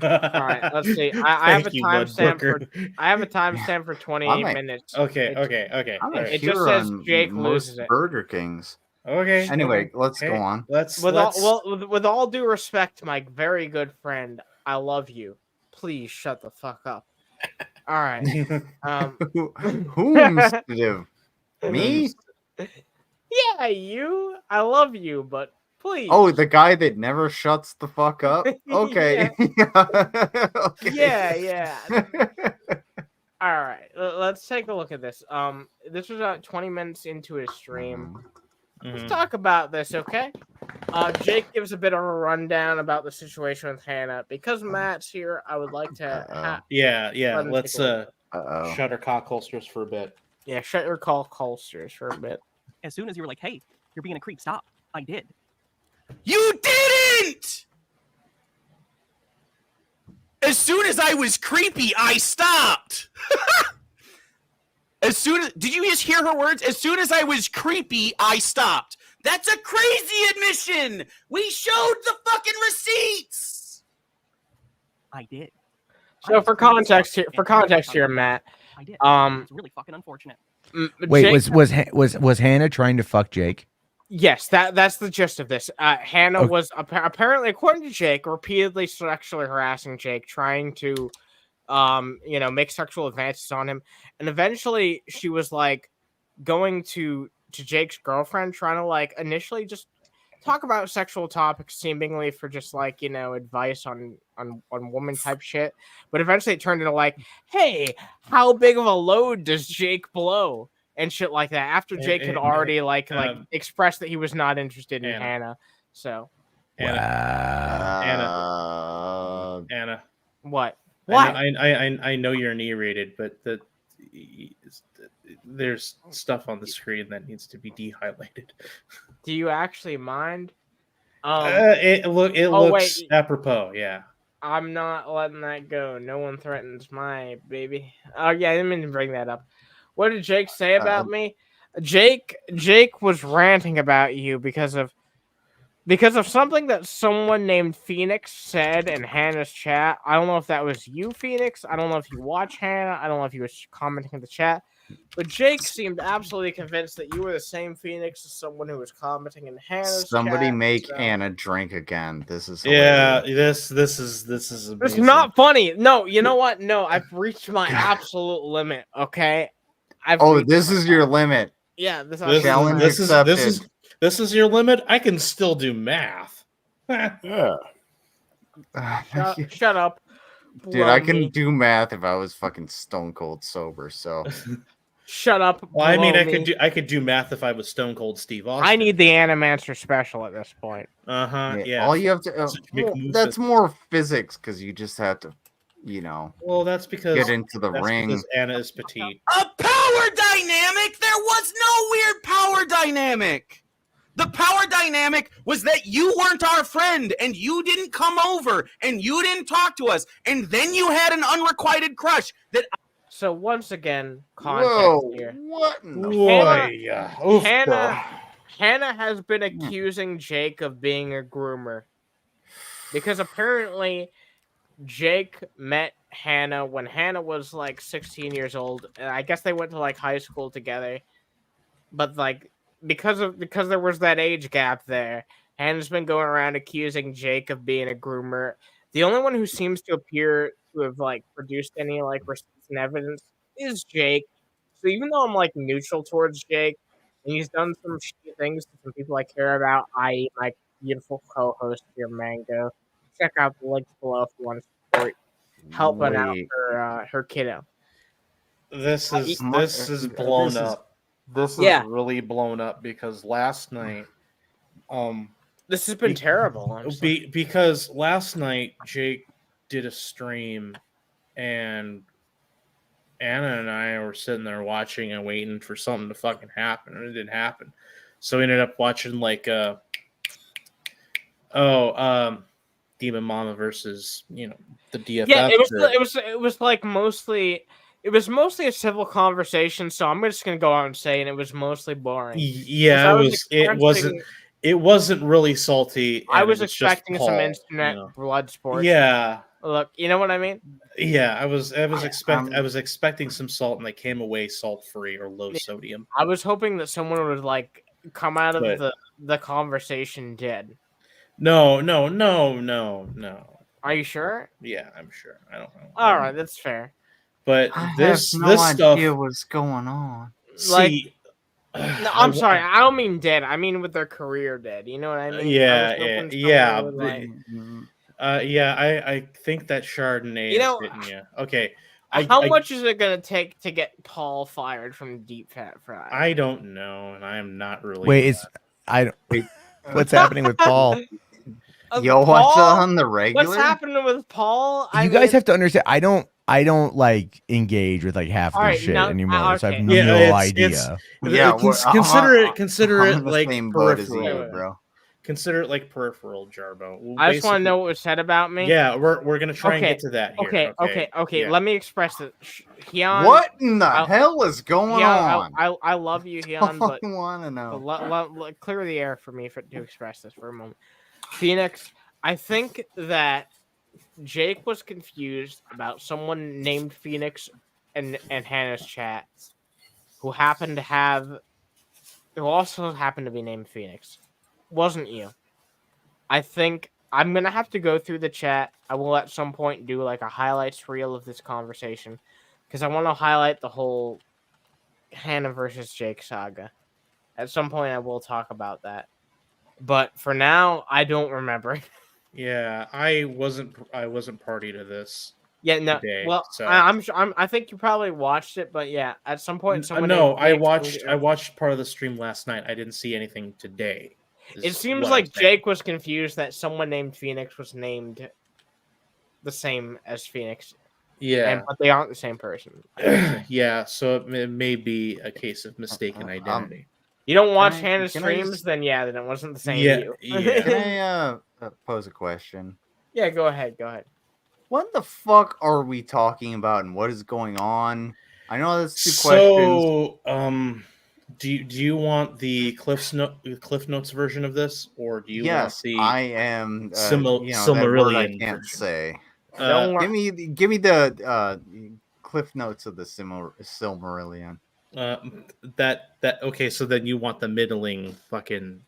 All right, let's see. I have a timestamp for 28 minutes. Okay. It just says Jake loses it. Burger Kings. Okay. Anyway, let's go on. With all due respect to my very good friend, I love you. Please shut the fuck up. All right. Who instead me? Yeah, you. I love you, but please. Oh, the guy that never shuts the fuck up? Okay. Okay. Yeah. All right. Let's take a look at this. This was about 20 minutes into his stream. Let's talk about this, okay? Jake gives a bit of a rundown about the situation with Hannah. Because Matt's here, I would like to... Let's shut our cock holsters for a bit. Yeah, shut your cock holsters for a bit. As soon as you were like, hey, you're being a creep, stop. I did. You didn't! As soon as I was creepy, I stopped. Did you just hear her words? As soon as I was creepy, I stopped. That's a crazy admission. We showed the fucking receipts. I did. So for context here, Matt. I did. It's really fucking unfortunate. Wait, Jake, was Hannah trying to fuck Jake? Yes, that's the gist of this. Hannah was apparently, according to Jake, repeatedly sexually harassing Jake, trying to, make sexual advances on him, and eventually she was like going to Jake's girlfriend, trying to like initially just talk about sexual topics seemingly for just like, advice on woman type shit. But eventually it turned into like, hey, how big of a load does Jake blow? And shit like that. After Jake had already expressed that he was not interested in Hannah. So Anna. What? I know you're inebriated, but there's stuff on the screen that needs to be de-highlighted. Do you actually mind? It looks apropos, yeah. I'm not letting that go. No one threatens my baby. Oh yeah, I didn't mean to bring that up. What did Jake say about me? Jake was ranting about you because of something that someone named Phoenix said in Hannah's chat. I don't know if that was you, Phoenix. I don't know if you watch Hannah. I don't know if you was commenting in the chat. But Jake seemed absolutely convinced that you were the same Phoenix as someone who was commenting in Hannah's Somebody chat. make Anna drink again. This is hilarious. This is amazing. It's not funny. No, you know what? No, I've reached my absolute limit. Okay. This is your limit. Yeah, this is your limit. I can still do math. Yeah. Shut up. Dude, I can do math if I was fucking stone cold sober, so shut up. Well, I mean I could do math if I was stone cold Steve Austin. I need the Animancer special at this point. Yeah. All you have to that's more physics because you just have to, Well, that's because get into the ring. Because Anna is petite. A power dynamic? There was no weird power dynamic. The power dynamic was that you weren't our friend, and you didn't come over, and you didn't talk to us, and then you had an unrequited crush that. So once again, context here. What? Hannah has been accusing Jake of being a groomer because apparently Jake met Hannah when Hannah was like 16 years old. And I guess they went to like high school together, but like because there was that age gap there, Hannah's been going around accusing Jake of being a groomer. The only one who seems to appear to have like produced any like receipts and evidence is Jake. So even though I'm like neutral towards Jake, and he's done some shitty things to some people I care about, i.e. my beautiful co-host here, Mango. Check out the links below if you want to support helping out her kiddo. This is blown up. This is really blown up because last night, this has been terrible. Because last night Jake did a stream, and Anna and I were sitting there watching and waiting for something to fucking happen, and it didn't happen. So we ended up watching like Demon Mama versus the DFF. Yeah, it was like mostly. It was mostly a civil conversation, so I'm just gonna go out and say, and it was mostly boring. Yeah, it wasn't really salty. I was expecting some internet blood sports. Yeah, look, you know what I mean? Yeah, I was expecting some salt, and they came away salt free or low sodium. I was hoping that someone would like come out of the conversation dead. No. Are you sure? Yeah, I'm sure. I don't know. All right, that's fair. But this stuff was going on. Like, no, I'm sorry. I don't mean dead. I mean with their career dead. You know what I mean? Yeah. I think that Chardonnay is hitting you. Okay. How much is it gonna take to get Paul fired from Deep Fat Fry? I don't know, and I am not really. Wait, what's happening with Paul? What's on the regular? What's happening with Paul? You guys have to understand. I don't like engage with like half this shit anymore, so I have no idea. Consider it like peripheral, bro. Consider it like peripheral, Jarbo. I just want to know what was said about me. Yeah, we're gonna try and get to that here. Okay. Yeah. Let me express it. Hyun, what in the hell is going on? I love you, Hyun, but I want to know. Clear the air for me to express this for a moment. Phoenix, I think that Jake was confused about someone named Phoenix and Hannah's chat, who also happened to be named Phoenix. Wasn't you? I think I'm gonna have to go through the chat. I will at some point do like a highlights reel of this conversation because I want to highlight the whole Hannah versus Jake saga. At some point, I will talk about that. But for now, I don't remember. Yeah, I wasn't party to this. Yeah, no. Today, Well, so. I think you probably watched it, but yeah, at some point, someone. No, I watched part of the stream last night. I didn't see anything today. It seems like Jake was confused that someone named Phoenix was named the same as Phoenix. Yeah, but they aren't the same person. Yeah, so it may be a case of mistaken identity. You don't watch Hannah's streams, then then it wasn't the same. Yeah. Can I pose a question? Yeah, go ahead. What the fuck are we talking about, and what is going on? I know that's 2 questions. So, do you want the Cliff Notes version of this, or do you want the? I am Silmarillion. I can't say. Don't give me the Cliff Notes of the Silmarillion. Okay. So then you want the middling fucking.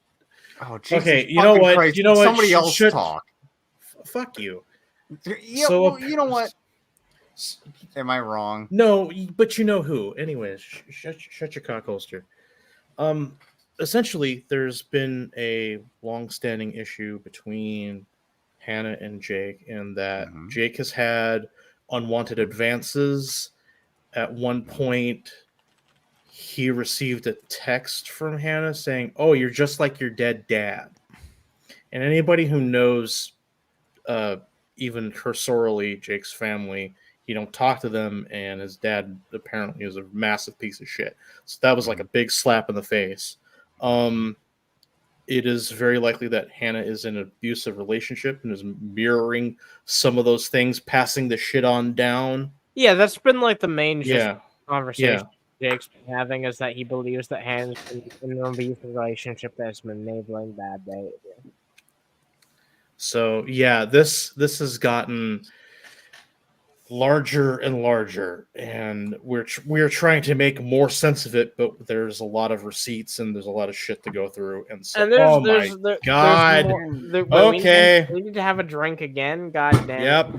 Oh, Jesus okay. You know what? Christ. You know what? Somebody else talk. Fuck you. Yeah, so, well, you know what? Am I wrong? No, but you know who. Anyways, shut your cock holster. Essentially, there's been a long-standing issue between Hannah and Jake, in that Jake has had unwanted advances. At one point, he received a text from Hannah saying, "Oh, you're just like your dead dad." And anybody who knows, even cursorily, Jake's family, you don't talk to them, and his dad apparently is a massive piece of shit. So that was like a big slap in the face. It is very likely that Hannah is in an abusive relationship and is mirroring some of those things, passing the shit on down. Yeah, that's been like the main conversation Jake's been having, is that he believes that Hannah's in an abusive relationship that's been enabling bad behavior. So yeah, this has gotten larger and larger, and we're trying to make more sense of it, but there's a lot of receipts and there's a lot of shit to go through. And so, my God, okay, we need to have a drink again. God damn. Yep.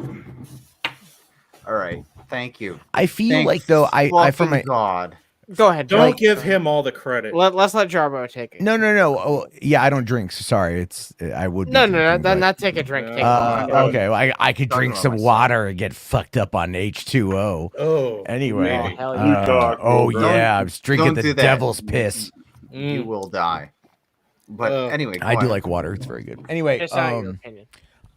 All right. Thank you. I feel like though I from my God. Go ahead. Don't give him all the credit. Let's let Jarbo take it. No. Oh, yeah, I don't drink. So sorry, I would. No, not take a drink. Take okay, well, I could drink some water and get fucked up on H2O. Oh, anyway. Hell yeah, I was drinking the devil's piss. You will die. But anyway, I do like water. It's very good. Anyway,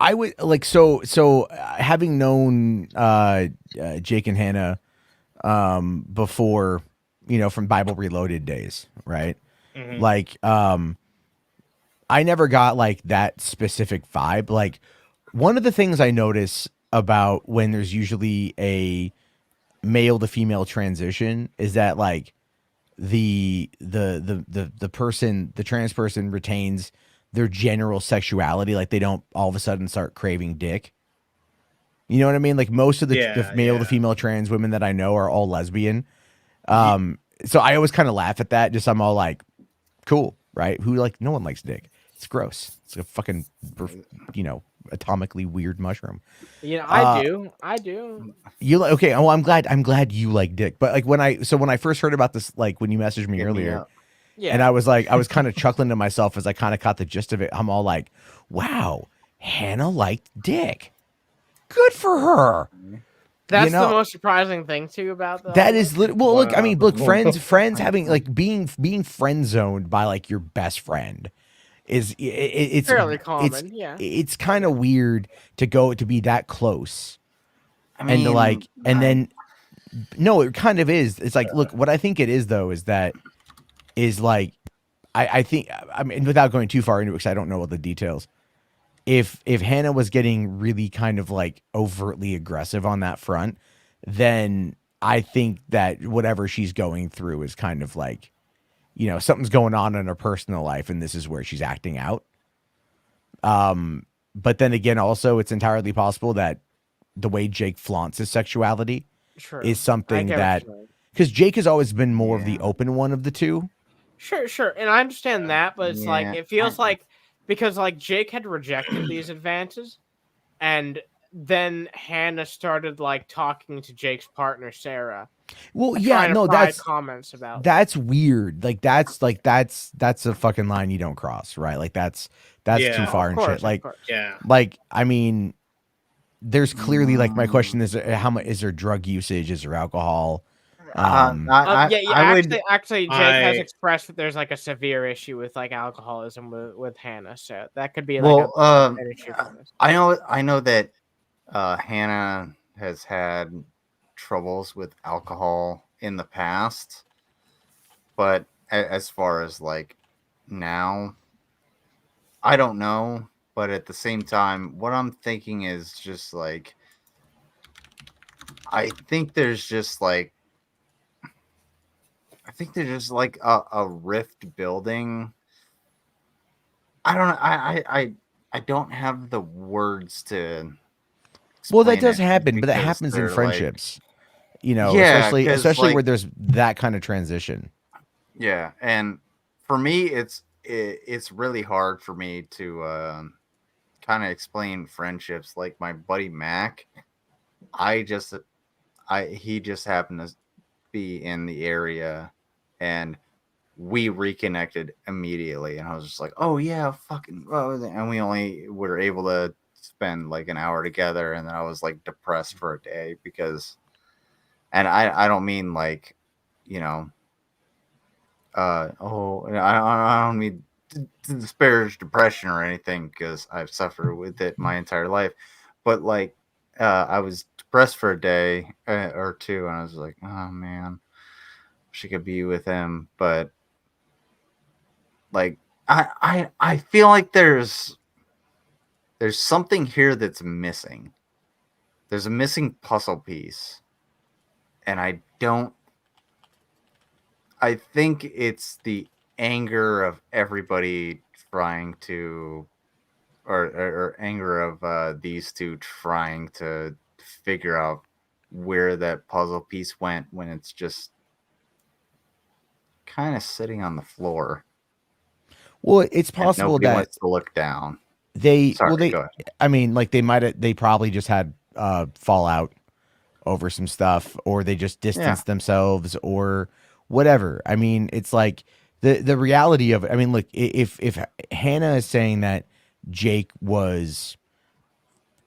I would like so having known Jake and Hannah before, from Bible Reloaded days, right? Mm-hmm. Like I never got like that specific vibe. Like one of the things I notice about when there's usually a male to female transition is that like the person, the trans person, retains their general sexuality. Like they don't all of a sudden start craving dick. You know what I mean? Like most of the male to female trans women that I know are all lesbian. So I always kind of laugh at that. Just I'm all like, cool, right? No one likes dick. It's gross. It's a fucking, atomically weird mushroom. I do. You like? Okay. Well, I'm glad you like dick. But like when I first heard about this, like when you messaged me earlier, and I was kind of chuckling to myself as I kind of caught the gist of it. I'm all like, wow, Hannah liked dick. Good for her. That's the most surprising thing too about that. That is look. I mean, look, friends having like being friend zoned by like your best friend is it's fairly common. It's kind of weird to be that close, and to like, and then no, it kind of is. It's like, look, what I think it is though is like, I think, I mean, without going too far into it, because I don't know all the details. If Hannah was getting really kind of like overtly aggressive on that front, then I think that whatever she's going through is kind of like, something's going on in her personal life, and this is where she's acting out. But then again, also it's entirely possible that the way Jake flaunts his sexuality is something that, because Jake has always been more of the open one of the two. Sure, and I understand that, but it's like it feels like. Because, like, Jake had rejected these advances, and then Hannah started, like, talking to Jake's partner, Sarah, Well, yeah, no, that's comments about that's weird. Like that's a fucking line you don't cross, right? Like that's too far and shit. Like, like I mean, there's clearly like my question is how much is there drug usage? Is there alcohol? Actually, Jake has expressed that there's like a severe issue with like alcoholism with Hannah, so that could be like an issue. I know that Hannah has had troubles with alcohol in the past, but as far as like now, I don't know. But at the same time, what I'm thinking is just like, I think there's just like a rift building. I don't know. I don't have the words to. Well, that does happen, but that happens in friendships. Like, you know, especially like, where there's that kind of transition. Yeah, and for me, it's really hard for me to kind of explain friendships. Like my buddy Mac, he just happened to be in the area, and we reconnected immediately. And I was just like, "Oh yeah, fucking!" And we only were able to spend like an hour together, and then I was like depressed for a day because, and I don't mean like, you know, I don't mean to disparage depression or anything because I've suffered with it my entire life, but like I was depressed for a day or two, and I was like, oh man, she could be with him, but like I feel like there's something here that's missing. There's a missing puzzle piece, and I think it's the anger of everybody trying to, or anger of these two trying to figure out where that puzzle piece went when it's just kind of sitting on the floor. Well, it's possible that wants to look down. I mean, like they probably just had fallout over some stuff, or they just distanced themselves, or whatever. I mean, it's like the reality of it. I mean, look, if Hannah is saying that Jake was,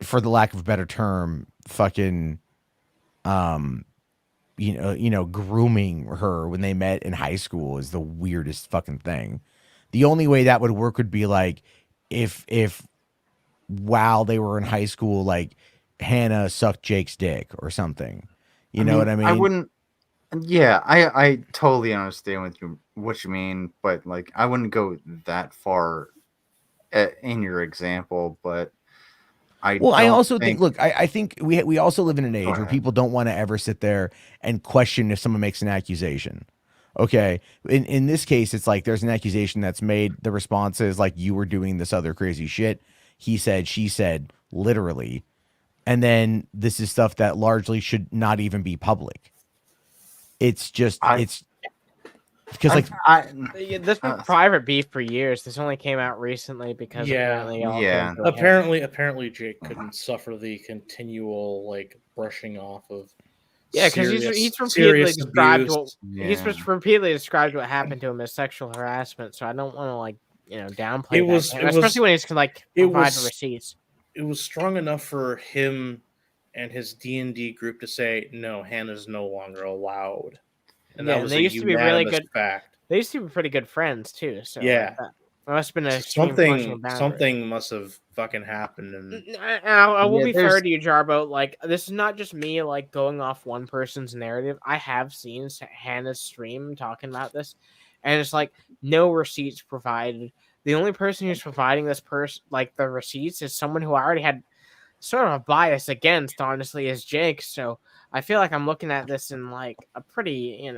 for the lack of a better term, fucking, you know, grooming her when they met in high school is the weirdest fucking thing. The only way that would work would be like if while they were in high school, like Hannah sucked Jake's dick or something. You know what I mean? I wouldn't. Yeah, I totally understand what you mean, but like I wouldn't go that far in your example. But I also think look, I think we also live in an age where people don't want to ever sit there and question if someone makes an accusation. Okay, in this case, it's like there's an accusation that's made. The response is like, you were doing this other crazy shit. He said, she said, literally. And then this is stuff that largely should not even be public. It's just, it's because like there's been private beef for years. This only came out recently because apparently Jake couldn't suffer the continual like brushing off of. Yeah, because he's repeatedly described what happened to him as sexual harassment. So I don't want to like downplay that, especially when he's like providing receipts. It was strong enough for him and his D&D group to say no, Hannah's no longer allowed, and that was they used to be really good. Fact. They used to be pretty good friends too. So yeah, it must have been something must have fucking happened. And I will be fair to you, Jarbo. Like, this is not just me like going off one person's narrative. I have seen Hannah's stream talking about this, and it's like no receipts provided. The only person who's providing this like the receipts is someone who I already had sort of a bias against, honestly, is Jake. So I feel like I'm looking at this in like a pretty,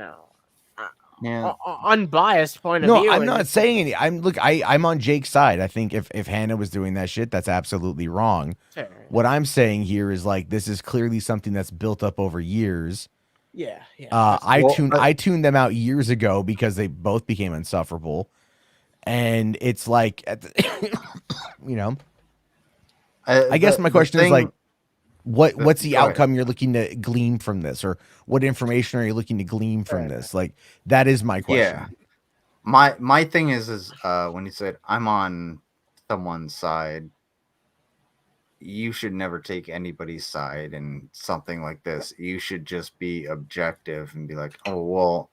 unbiased point of view. No, I'm not saying any. I'm on Jake's side. I think if Hannah was doing that shit, that's absolutely wrong. Sure. What I'm saying here is like this is clearly something that's built up over years. Yeah. I tuned them out years ago because they both became insufferable. And it's like, I guess my question is like, What's the outcome you're looking to glean from this, or what information are you looking to glean from this? Like, that is my question. Yeah. My thing is when he said I'm on someone's side, you should never take anybody's side in something like this. You should just be objective and be like, oh, well,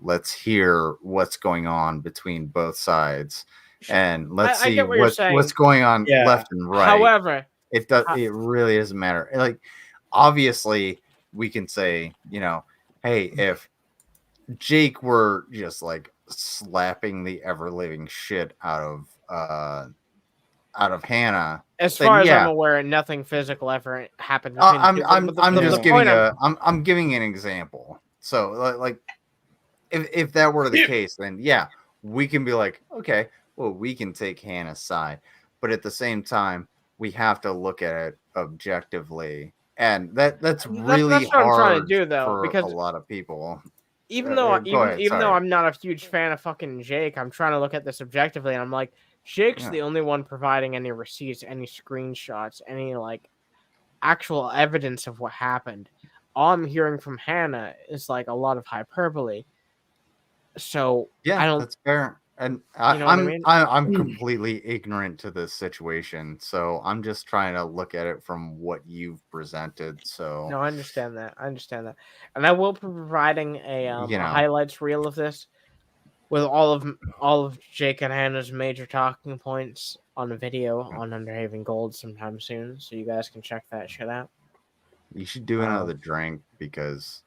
let's hear what's going on between both sides, and let's see what's going on left and right. However, it really doesn't matter. Like, obviously, we can say, hey, if Jake were just like slapping the ever living shit out of Hannah. As far as I'm aware, nothing physical ever happened. I'm giving an example. So like, if that were the case, then yeah, we can be like, okay, well, we can take Hannah's side, but at the same time, we have to look at it objectively, and that's really what hard I'm trying to do, though, for because a lot of people. Even though I'm not a huge fan of fucking Jake, I'm trying to look at this objectively, and I'm like, Jake's the only one providing any receipts, any screenshots, any like actual evidence of what happened. All I'm hearing from Hannah is like a lot of hyperbole. So yeah, that's fair. And I'm completely ignorant to this situation, so I'm just trying to look at it from what you've presented. So no, I understand that, and I will be providing a highlights reel of this with all of Jake and Hannah's major talking points on a video on Underhaven Gold sometime soon, so you guys can check that shit out. You should do another drink because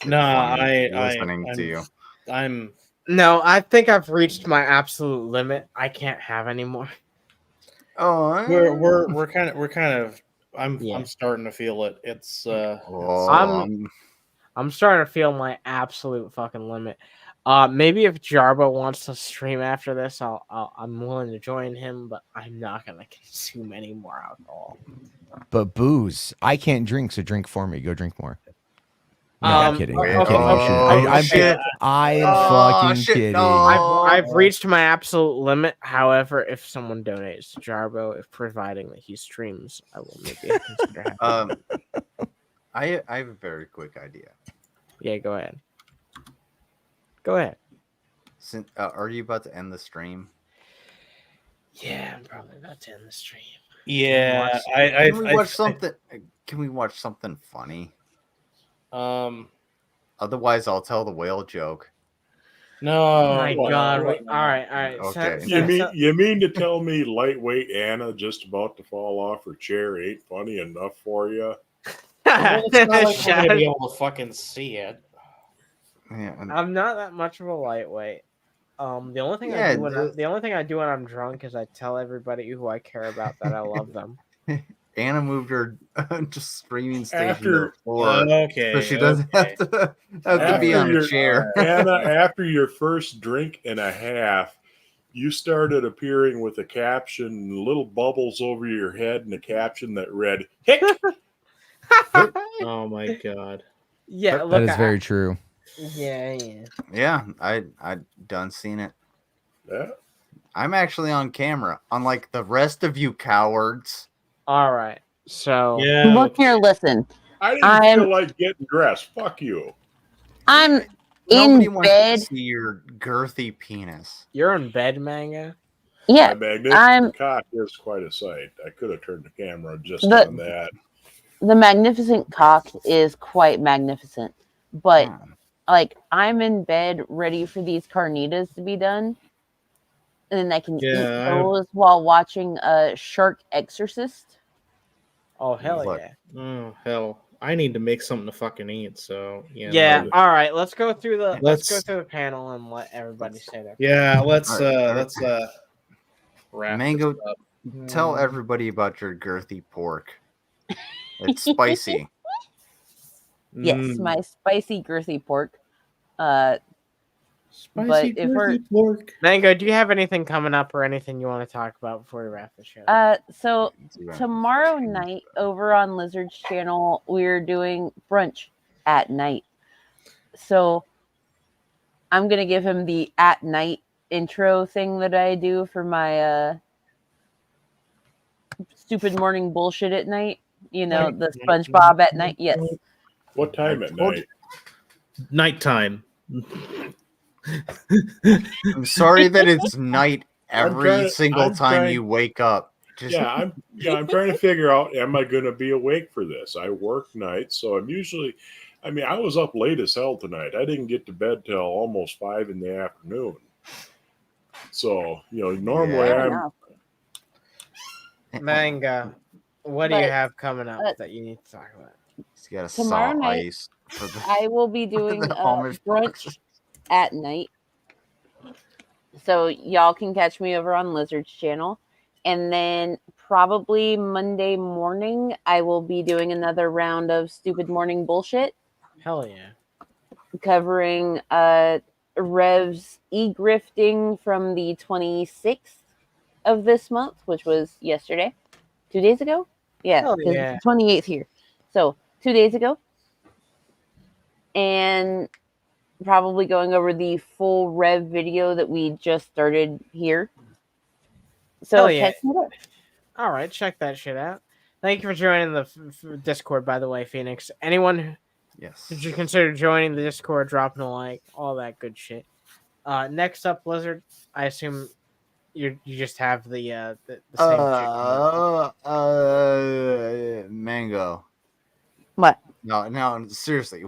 listening to you. No, I think I've reached my absolute limit. I can't have any more. Oh, we're kind of. I'm starting to feel it. It's I'm starting to feel my absolute fucking limit. Maybe if Jarbo wants to stream after this, I'm willing to join him, but I'm not gonna consume any more alcohol. But booze, I can't drink, so drink for me. Go drink more. No, I'm kidding. I'm kidding. I'm fucking kidding. I've reached my absolute limit. However, if someone donates to Jarbo, if providing that he streams, I will maybe consider having. I have a very quick idea. Yeah, go ahead. Go ahead. Are you about to end the stream? Yeah, I'm probably about to end the stream. Yeah, can we watch something? Can we watch something funny? Otherwise, I'll tell the whale joke. No. Oh my God. All right. Okay. You mean to tell me lightweight Anna just about to fall off her chair ain't funny enough for you? Well, it's not like we're gonna be able to fucking see it. Yeah, I'm not that much of a lightweight. The only thing I do when I'm drunk is I tell everybody who I care about that I love them. Anna moved her just streaming station to the floor, so she doesn't have to be on the chair. Anna, after your first drink and a half, you started appearing with a caption, little bubbles over your head, and a caption that read "Hick." Oh my God! Yeah, that is very true. Yeah. I done seen it. Yeah, I'm actually on camera, unlike the rest of you cowards. All right, so look here, listen. I didn't feel like getting dressed. Fuck you. I'm Nobody in wants bed. to see your girthy penis. You're in bed, Manga? Yeah, My magnificent cock is quite a sight. I could have turned the camera just on that. The magnificent cock is quite magnificent, but like I'm in bed ready for these carnitas to be done, and then I can eat those while watching a Shark Exorcist. Oh hell yeah! Oh hell! I need to make something to fucking eat. So yeah. All right, let's go through the panel and let everybody say that. Yeah, let's wrap. Mango, tell everybody about your girthy pork. It's spicy. Yes, my spicy girthy pork. Spicy pork. Mango, do you have anything coming up or anything you want to talk about before we wrap the show? So tomorrow night over on Lizard's channel, we're doing brunch at night. So I'm gonna give him the at night intro thing that I do for my stupid morning bullshit at night. You know, the SpongeBob at night. Yes. What time at night? Nighttime. I'm sorry that it's night every single time you wake up. I'm trying to figure out, am I going to be awake for this? I work nights, so I'm usually, I was up late as hell tonight. I didn't get to bed till almost 5 in the afternoon. So, normally Manga, what do you have coming up that you need to talk about? He's got a Tomorrow saw night, ice. For the, I will be doing Amish brunch at night. So y'all can catch me over on Lizard's channel. And then probably Monday morning, I will be doing another round of Stupid Morning Bullshit. Hell yeah. Covering Rev's e-grifting from the 26th of this month, which was yesterday. 2 days ago? Yeah, because it's the 28th here. So 2 days ago. And probably going over the full Rev video that we just started here. So catch me there. All right, check that shit out. Thank you for joining the Discord, by the way, Phoenix. Anyone did you consider joining the Discord, dropping a like, all that good shit. Next up, Blizzard, I assume you just have the same Mango. What? No, seriously.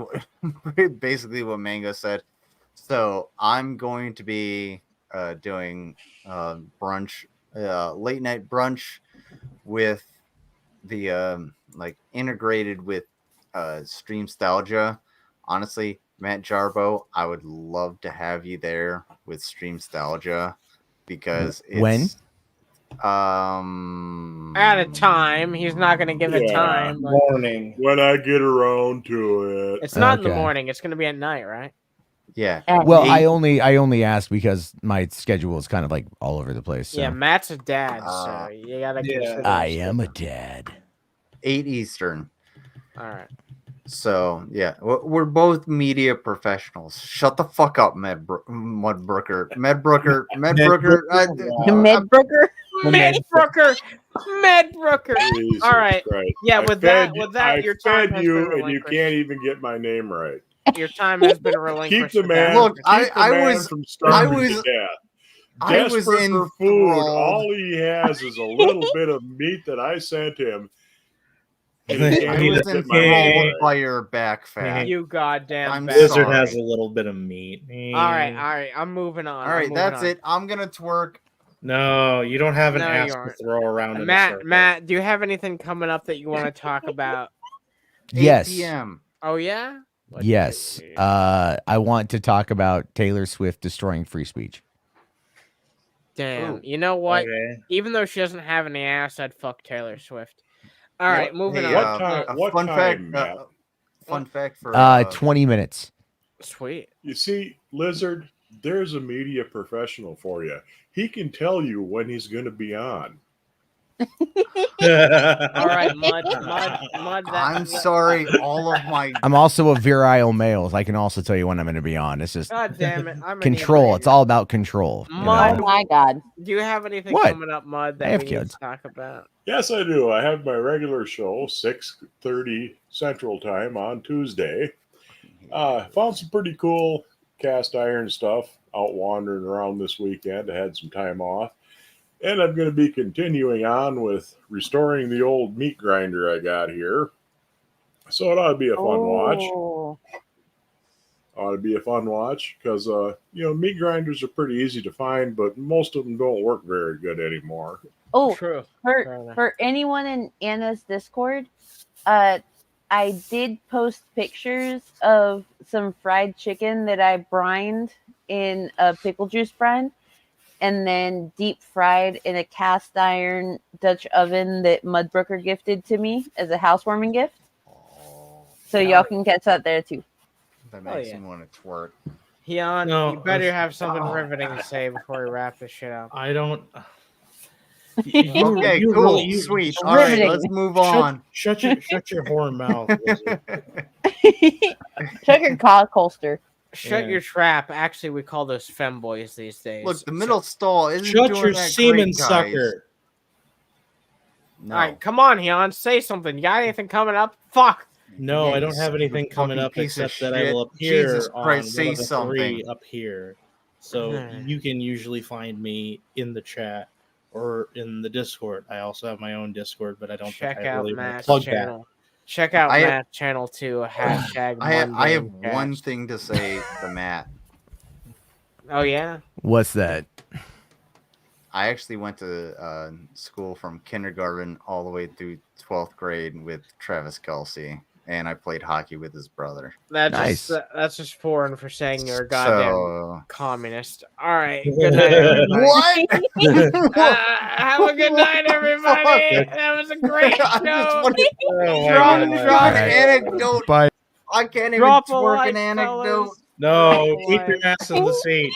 Basically what Mango said. So I'm going to be doing brunch, late night brunch with the integrated with Streamstalgia. Honestly, Matt Jarbo, I would love to have you there with Streamstalgia because it's at a time. He's not going to give a time. But morning when I get around to it. It's not in the morning. It's going to be at night, right? Yeah. Well, I only asked because my schedule is kind of like all over the place. So. Yeah, Matt's a dad, so you gotta consider. I am a dad. 8 Eastern. All right. So yeah, we're both media professionals. Shut the fuck up, Medbrooker. Medbrooker. All right. Yeah, with that, your time fed you, and you can't even get my name right. Your time has been relinquished. Keep the man. Look, I was desperate for food. All he has is a little bit of meat that I sent him. I was enthralled by your back fat. You goddamn Blizzard has a little bit of meat. All right. I'm moving on. All right, that's it. I'm gonna twerk. No, you don't have an ass to throw around. Matt, do you have anything coming up that you want to talk about? Yes. 8 p.m. Oh yeah. Yes. I want to talk about Taylor Swift destroying free speech. Damn. You know what? Okay. Even though she doesn't have any ass, I'd fuck Taylor Swift. All right, moving on. Fun fact for 20 minutes. Sweet. You see, Lizard, there's a media professional for you. He can tell you when he's going to be on. All right, Mud. I'm sorry, all of my. I'm also a virile male. I can also tell you when I'm going to be on. It's just God damn it. control. It's all about control. Mud. Oh my God. Do you have anything What? coming up, Mud, that we need to talk about? Yes, I do. I have my regular show, 6:30 Central Time on Tuesday. Found some pretty cool cast iron stuff out wandering around this weekend. I had some time off. And I'm going to be continuing on with restoring the old meat grinder I got here. So it ought to be a fun watch. Ought to be a fun watch because, meat grinders are pretty easy to find, but most of them don't work very good anymore. Oh, true. For anyone in Anna's Discord, I did post pictures of some fried chicken that I brined in a pickle juice brine and then deep fried in a cast iron Dutch oven that Mudbrooker gifted to me as a housewarming gift. So y'all can catch that there too. That makes me want to twerk. Heon, you better have something riveting to say before we wrap this shit up. I don't. Okay, cool, sweet. All right, let's move on. Shut your whore mouth. Shut your cock holster. Shut your trap. Actually, we call those femboys these days. Look, the middle stall isn't Shut doing your that semen great, guys. sucker. No. All right, come on, Jan, say something. You got anything coming up? Fuck. No, Yeah, I don't have anything coming fucking up piece of except that I shit. will appear Jesus on Christ, one say of the something. 3 up here. So you can usually find me in the chat or in the Discord. I also have my own Discord, but I don't think I really want to plug that. Check out Matt's channel too. Hashtag I have mundane one cast. thing to say to Matt. Oh yeah. What's that? I actually went to school from kindergarten all the way through 12th grade with Travis Kelce, and I played hockey with his brother. That's just foreign for saying you're a goddamn So... communist. All right, good night, everybody. What? Have a good night, everybody. That was a great show. Drop anecdote. Bye. I can't Drop even a twerk like, an anecdote. fellas. No, Drop a keep your like. ass in the seat.